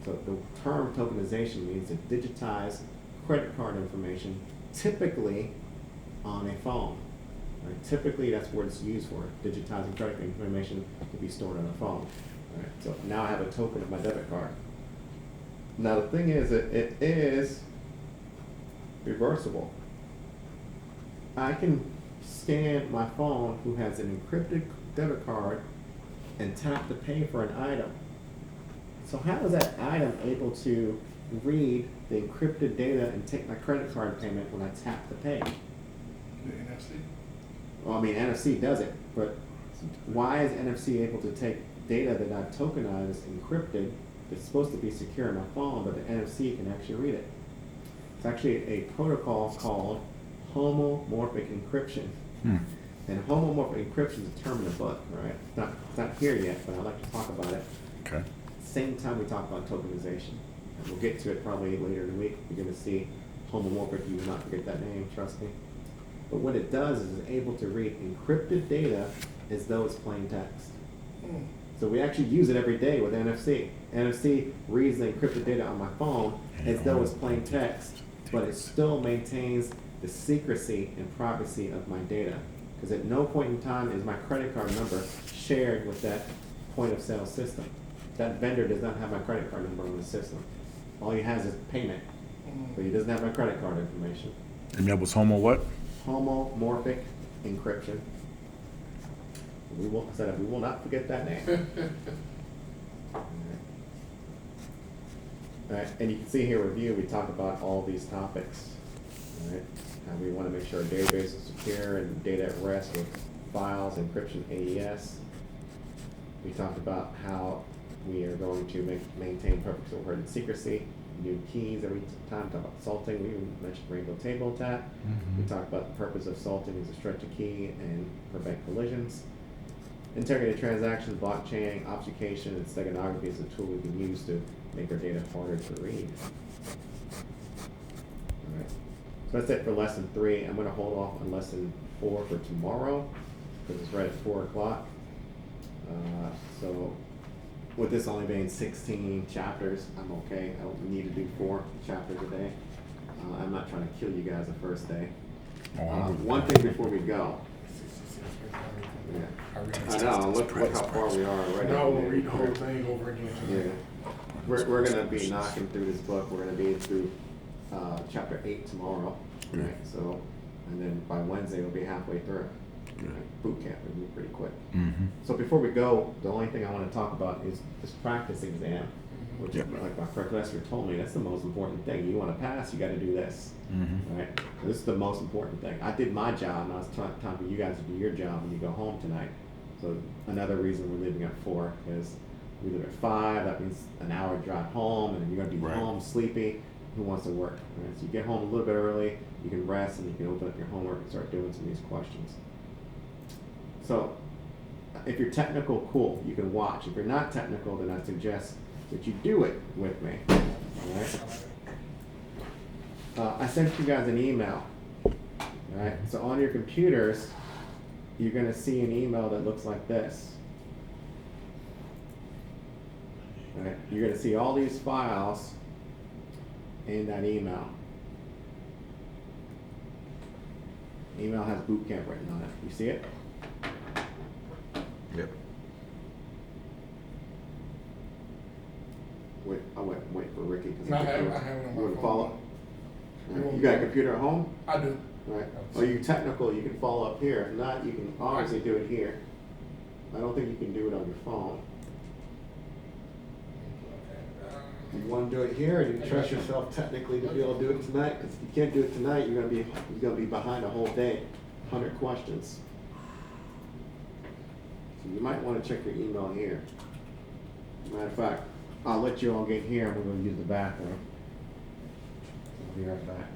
So the term tokenization means to digitize credit card information, typically on a phone. Right? Typically, that's what it's used for, digitizing credit information to be stored on a phone. Right? So now I have a token of my debit card. Now the thing is that it is reversible. I can scan my phone who has an encrypted debit card and tap to pay for an item. So how is that item able to read the encrypted data and take my credit card payment when I tap to pay? The NFC? Well, I mean, NFC does it, but why is NFC able to take data that I've tokenized, encrypted, that's supposed to be secure in my phone, but the NFC can actually read it? It's actually a protocol called homomorphic encryption. And homomorphic encryption is a term in the book, right? It's not here yet, but I'd like to talk about it. Okay. Same time we talk about tokenization. And we'll get to it probably later in the week. You're going to see homomorphic. You will not forget that name, trust me. But what it does is it's able to read encrypted data as though it's plain text. So we actually use it every day with NFC. NFC reads the encrypted data on my phone as though it's plain text, but it still maintains the secrecy and privacy of my data. Because at no point in time is my credit card number shared with that point of sale system. That vendor does not have my credit card number on the system. All he has is payment, but he doesn't have my credit card information. And that was homo what? Homomorphic encryption. We will not forget that name. All right, and you can see here review, we talk about all these topics. All right, how we want to make sure our database is secure and data at rest with files, encryption, AES. We talked about how we are going to maintain perfect overhead secrecy, new keys every time. Talk about salting. We even mentioned rainbow table tap. We talked about the purpose of salting is to stretch a key and prevent collisions. Integrated transactions, blockchain, obfuscation, and steganography is a tool we can use to make our data harder to read. All right. So that's it for lesson 3. I'm going to hold off on lesson 4 for tomorrow because it's right at 4 o'clock. So with this only being 16 chapters, I'm okay. I don't need to do 4 chapters a day. I'm not trying to kill you guys the first day. One thing before we go. Yeah. I know, look how far we are already. Now we'll read the whole thing over again. Yeah. We're going to be knocking through this book. We're going to be through chapter 8 tomorrow. Right? So, and then by Wednesday we'll be halfway through. Right? Boot camp will be pretty quick. So before we go, the only thing I want to talk about is this practice exam, which like my professor told me, that's the most important thing. You want to pass, you got to do this. Right? So this is the most important thing. I did my job, and I was time for you guys to do your job when you go home tonight. So another reason we're leaving at 4 is we leave at 5. That means an hour drive home, and you're going to be home sleepy. who wants to work. Right? So you get home a little bit early, you can rest, and you can open up your homework and start doing some of these questions. So if you're technical, cool, you can watch. If you're not technical, then I suggest that you do it with me. All right? I sent you guys an email. All right? So on your computers, you're going to see an email that looks like this. All right? You're going to see all these files in that email. Email has boot camp written on it. You see it? Yep. Wait for Ricky. No, I have it on my You want to phone. follow? You got a computer at home? I do. Right. Are you technical? You can follow up here. If not, you can obviously do it here. I don't think you can do it on your phone. Do you want to do it here, or do you trust yourself technically to be able to do it tonight? Because if you can't do it tonight, you're gonna be behind a whole day, 100 questions. So you might want to check your email here. Matter of fact, I'll let you all get here, and we're gonna use the bathroom. I'll be right back.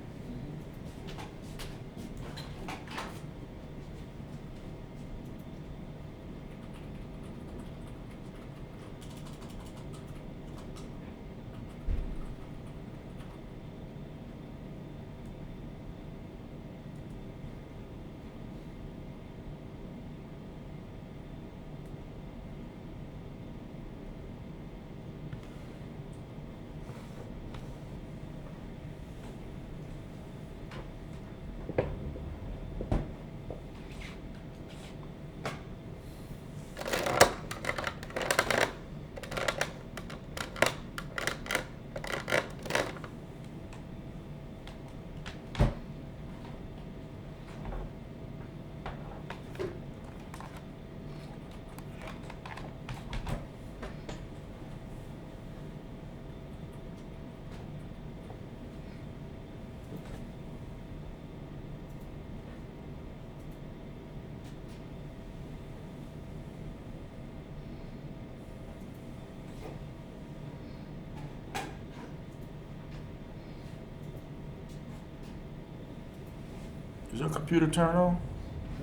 Is your computer turned on?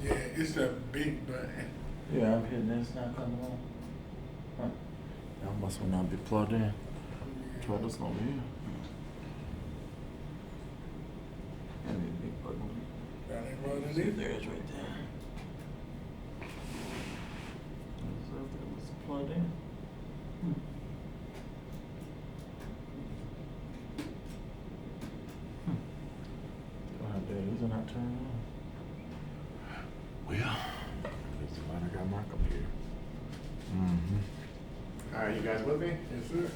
Yeah, it's a big button. Yeah, I'm hitting it. It's not coming on. Huh. That must not be plugged in. Try this over here. And the big button. That ain't running See, either. there it's right there. Is that was plugged in? These are not turned on. Well, that's why I got my computer. Mm-hmm. All right, you guys with me? Yes, sir.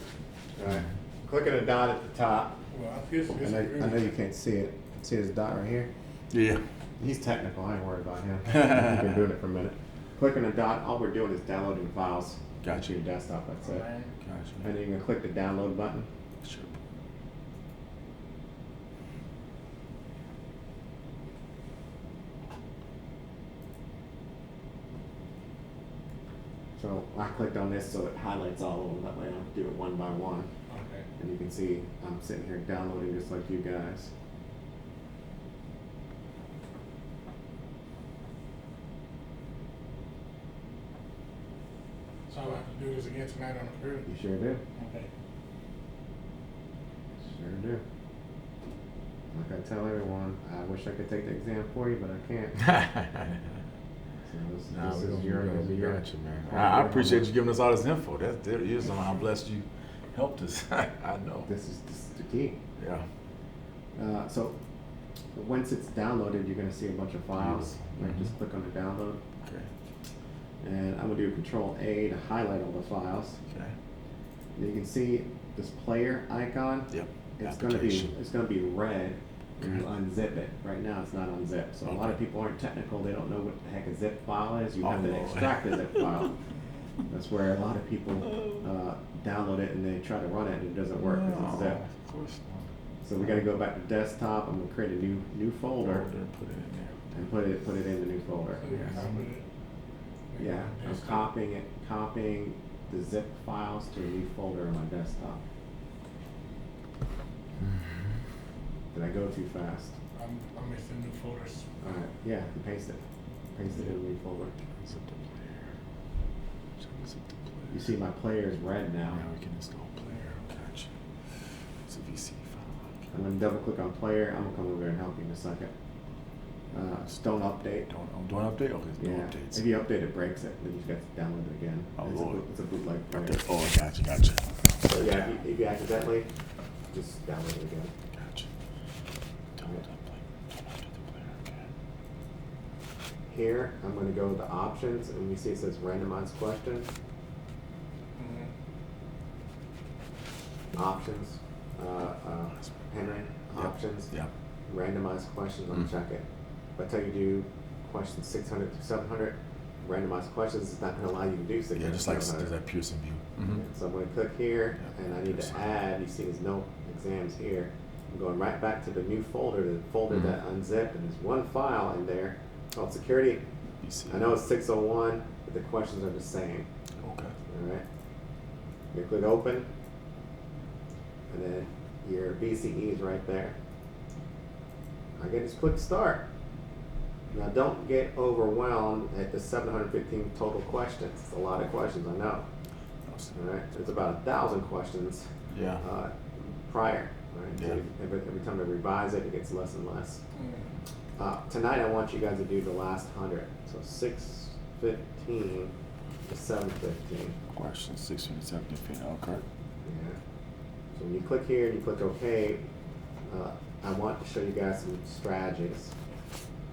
All right. Click on the dot at the top. Well, I guess it's I know you can't see it. See this dot right here? Yeah. He's technical. I ain't worried about him. He's been doing it for a minute. Click on the dot. All we're doing is downloading files. Gotcha. To your desktop. That's it. Right. Gotcha. And then you can click the download button. Sure. So I clicked on this so it highlights all of them. That way I don't do it one by one. Okay. And you can see I'm sitting here downloading just like you guys. So I have to do this again tonight on the computer? You sure do. Okay. Sure do. Like I tell everyone, I wish I could take the exam for you, but I can't. So Nah, this we is gonna your, be your got you, man. part of I your appreciate homework. you giving us all this info. That's there is how blessed you helped us. I know. This is the key. Yeah. So once it's downloaded, you're gonna see a bunch of files. Like just click on the download, Okay. and I'm gonna do Control A to highlight all the files. Okay. And you can see this player icon. Yep. It's Application. gonna be red when you unzip it. Right now it's not unzipped. So a lot of people aren't technical. They don't know what the heck a zip file is. You have to Oh. extract a zip file. That's where a lot of people download it and they try to run it and it doesn't work because it's zipped. Of course not. So we got to go back to desktop. I'm gonna create a new folder Put it in there. and put it in the new folder. So you Yes. copy it. Yeah, I'm copying the zip files to a new folder on my desktop. Mm-hmm. Did I go too fast? I'm missing new folders. Alright, yeah, paste it. Paste it in the new folder. Zip the player. Zip the player. You see my player is red now. Now we can install player. Gotcha. It's a VC file. I'm gonna double click on player. I'm gonna come over here and help you in a second. Stone update. Don't update? Okay, no Yeah. updates. If you update it, breaks it. Then you just got to download it again. Oh, it's Lord. It's a bootleg player. Okay. Oh, gotcha. So yeah, if you accidentally, just download it again. Gotcha. Don't update the player. Okay. Here, I'm gonna go to options, and you see it says randomized questions. Options, Henry, Yep. options, Yep. randomized questions, I'm gonna check it. If I tell you to do questions 600 to 700, randomized questions, it's not gonna allow you to do 600 Yeah, to just like 700. that Pearson view. So I'm gonna click here, Yeah. and I need to add, you see there's no exams here. I'm going right back to the new folder, the folder Mhm. that unzipped, and there's one file in there called security. You see. I know it's 601, but the questions are the same. Okay. Alright. You click open, and then your BCE is right there. Again, just click start. Now don't get overwhelmed at the 715 total questions. It's a lot of questions, I know. Alright, there's about 1,000 questions Yeah. prior. Right? So Yeah. every time I revise it, it gets less and less. Tonight I want you guys to do the last 100. So 615 to 715. Question 617. Okay. Yeah. So when you click here and you click OK, I want to show you guys some strategies.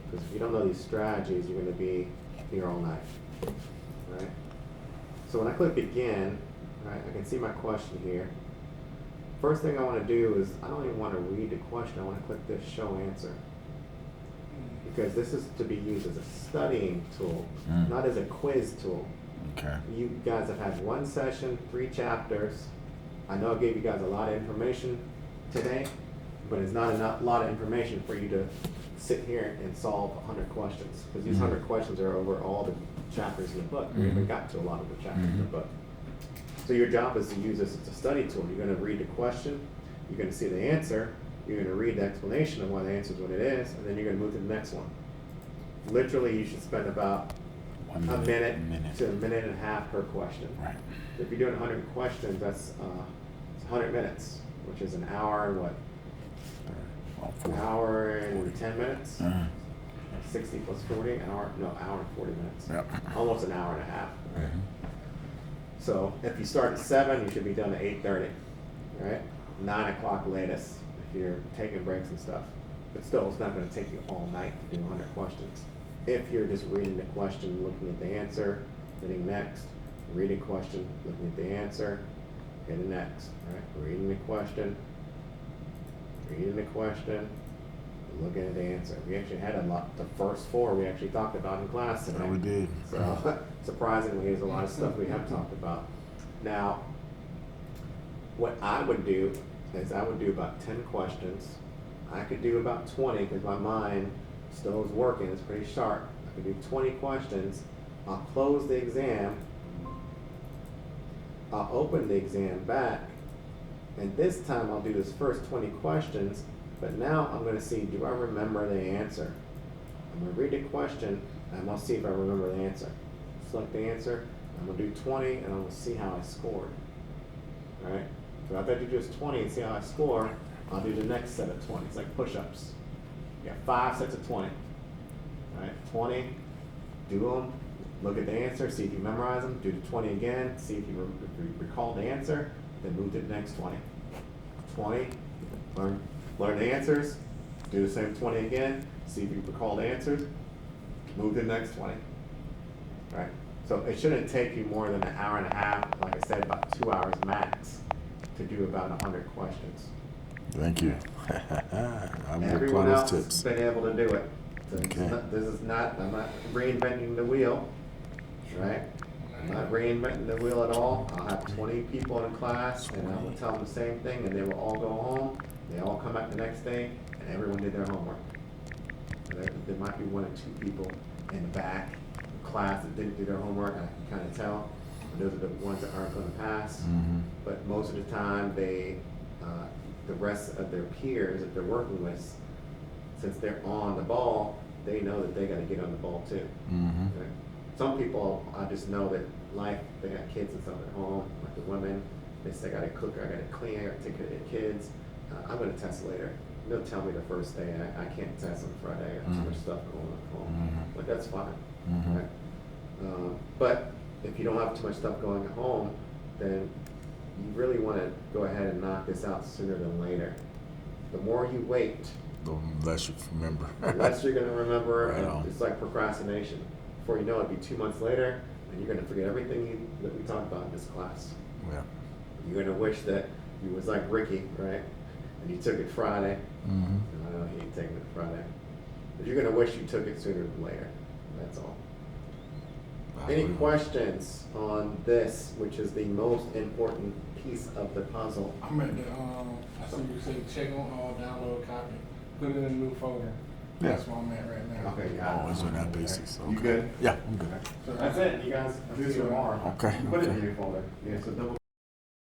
Because if you don't know these strategies, you're going to be here all night. Right? So when I click begin, right, I can see my question here. First thing I want to do is, I don't even want to read the question, I want to click this show answer. Because this is to be used as a studying tool, not as a quiz tool. Okay. You guys have had one session, 3 chapters. I know I gave you guys a lot of information today, but it's not a lot of information for you to sit here and solve 100 questions. Because these 100 questions are over all the chapters in the book. We haven't got to a lot of the chapters in the book. So your job is to use this as a study tool. You're going to read the question, you're going to see the answer, you're going to read the explanation of why the answer is what it is, and then you're going to move to the next one. Literally, you should spend about 1 a minute minute. to a minute and a half per question. Right. If you're doing 100 questions, that's it's 100 minutes, which is an hour and what? Well, An hour and 10 minutes? Uh-huh. 60 plus 40, hour and 40 minutes. Yep. Almost an hour and a half. Mhm. So if you start at 7, you should be done at 8:30, right? 9 o'clock latest if you're taking breaks and stuff. But still, it's not going to take you all night to do 100 questions. If you're just reading the question, looking at the answer, hitting next, reading question, looking at the answer, hitting next, right? Reading the question, looking at the answer. We actually had a lot, the first 4 we actually talked about in class today. Yeah, we did. So surprisingly, there's a lot of stuff we have talked about. Now, what I would do is I would do about 10 questions. I could do about 20 because my mind still is working, it's pretty sharp. I could do 20 questions. I'll close the exam. I'll open the exam back. And this time I'll do this first 20 questions, but now I'm going to see, do I remember the answer? I'm going to read the question, and I'm going to see if I remember the answer. Select the answer, I'm going to do 20, and I'm going to see how I scored. Alright? So after I do just 20 and see how I score, I'll do the next set of 20. It's like push-ups. You got 5 sets of 20. Alright, 20, do them, look at the answer, see if you memorize them, do the 20 again, see if you recall the answer, then move to the next 20. 20, learn the answers, do the same 20 again, see if you recall the answers, move to the next 20. Right? So it shouldn't take you more than an hour and a half, like I said, about 2 hours max, to do about 100 questions. Thank you. I'm with Everyone Connor's else has tips. been able to do it. So Okay. I'm not reinventing the wheel, right? I'm not reinventing the wheel at all. I'll have 20 people in class and I will tell them the same thing and they will all go home. They all come back the next day and everyone did their homework. There might be 1 or 2 people in the back of class that didn't do their homework. I can kind of tell. Those are the ones that aren't going to pass. Mhm. But most of the time they the rest of their peers that they're working with, since they're on the ball, they know that they gotta get on the ball too. Mm-hmm. Okay? Some people, I just know that life, they got kids and stuff at home, like the women, they say, I gotta cook, I gotta clean, I gotta take care of the kids. I'm gonna test later. They'll tell me the first day, I can't test on Friday, I got too much stuff going on at home. Mhm. But that's fine. Mhm. Okay? But if you don't have too much stuff going at home, then you really wanna go ahead and knock this out sooner than later. The more you wait, The less you remember. the less you're gonna remember, Right and on. it's like procrastination. Before you know it, it'll be 2 months later, and you're gonna forget everything that we talked about in this class. Yeah. You're gonna wish that you was like Ricky, right? And you took it Friday. Mm-hmm. I know he ain't taking it Friday. But you're gonna wish you took it sooner than later. That's all. Any questions on this, which is the most important piece of the puzzle? I'm at the, I see you say check on download copy, put it in a new folder. That's where I'm at right now. Okay, got it. Always on that basis. You Okay. good? Yeah, I'm good. So That's it, you guys. I'll see you tomorrow. Okay, Put it okay. in your folder. Yeah, so double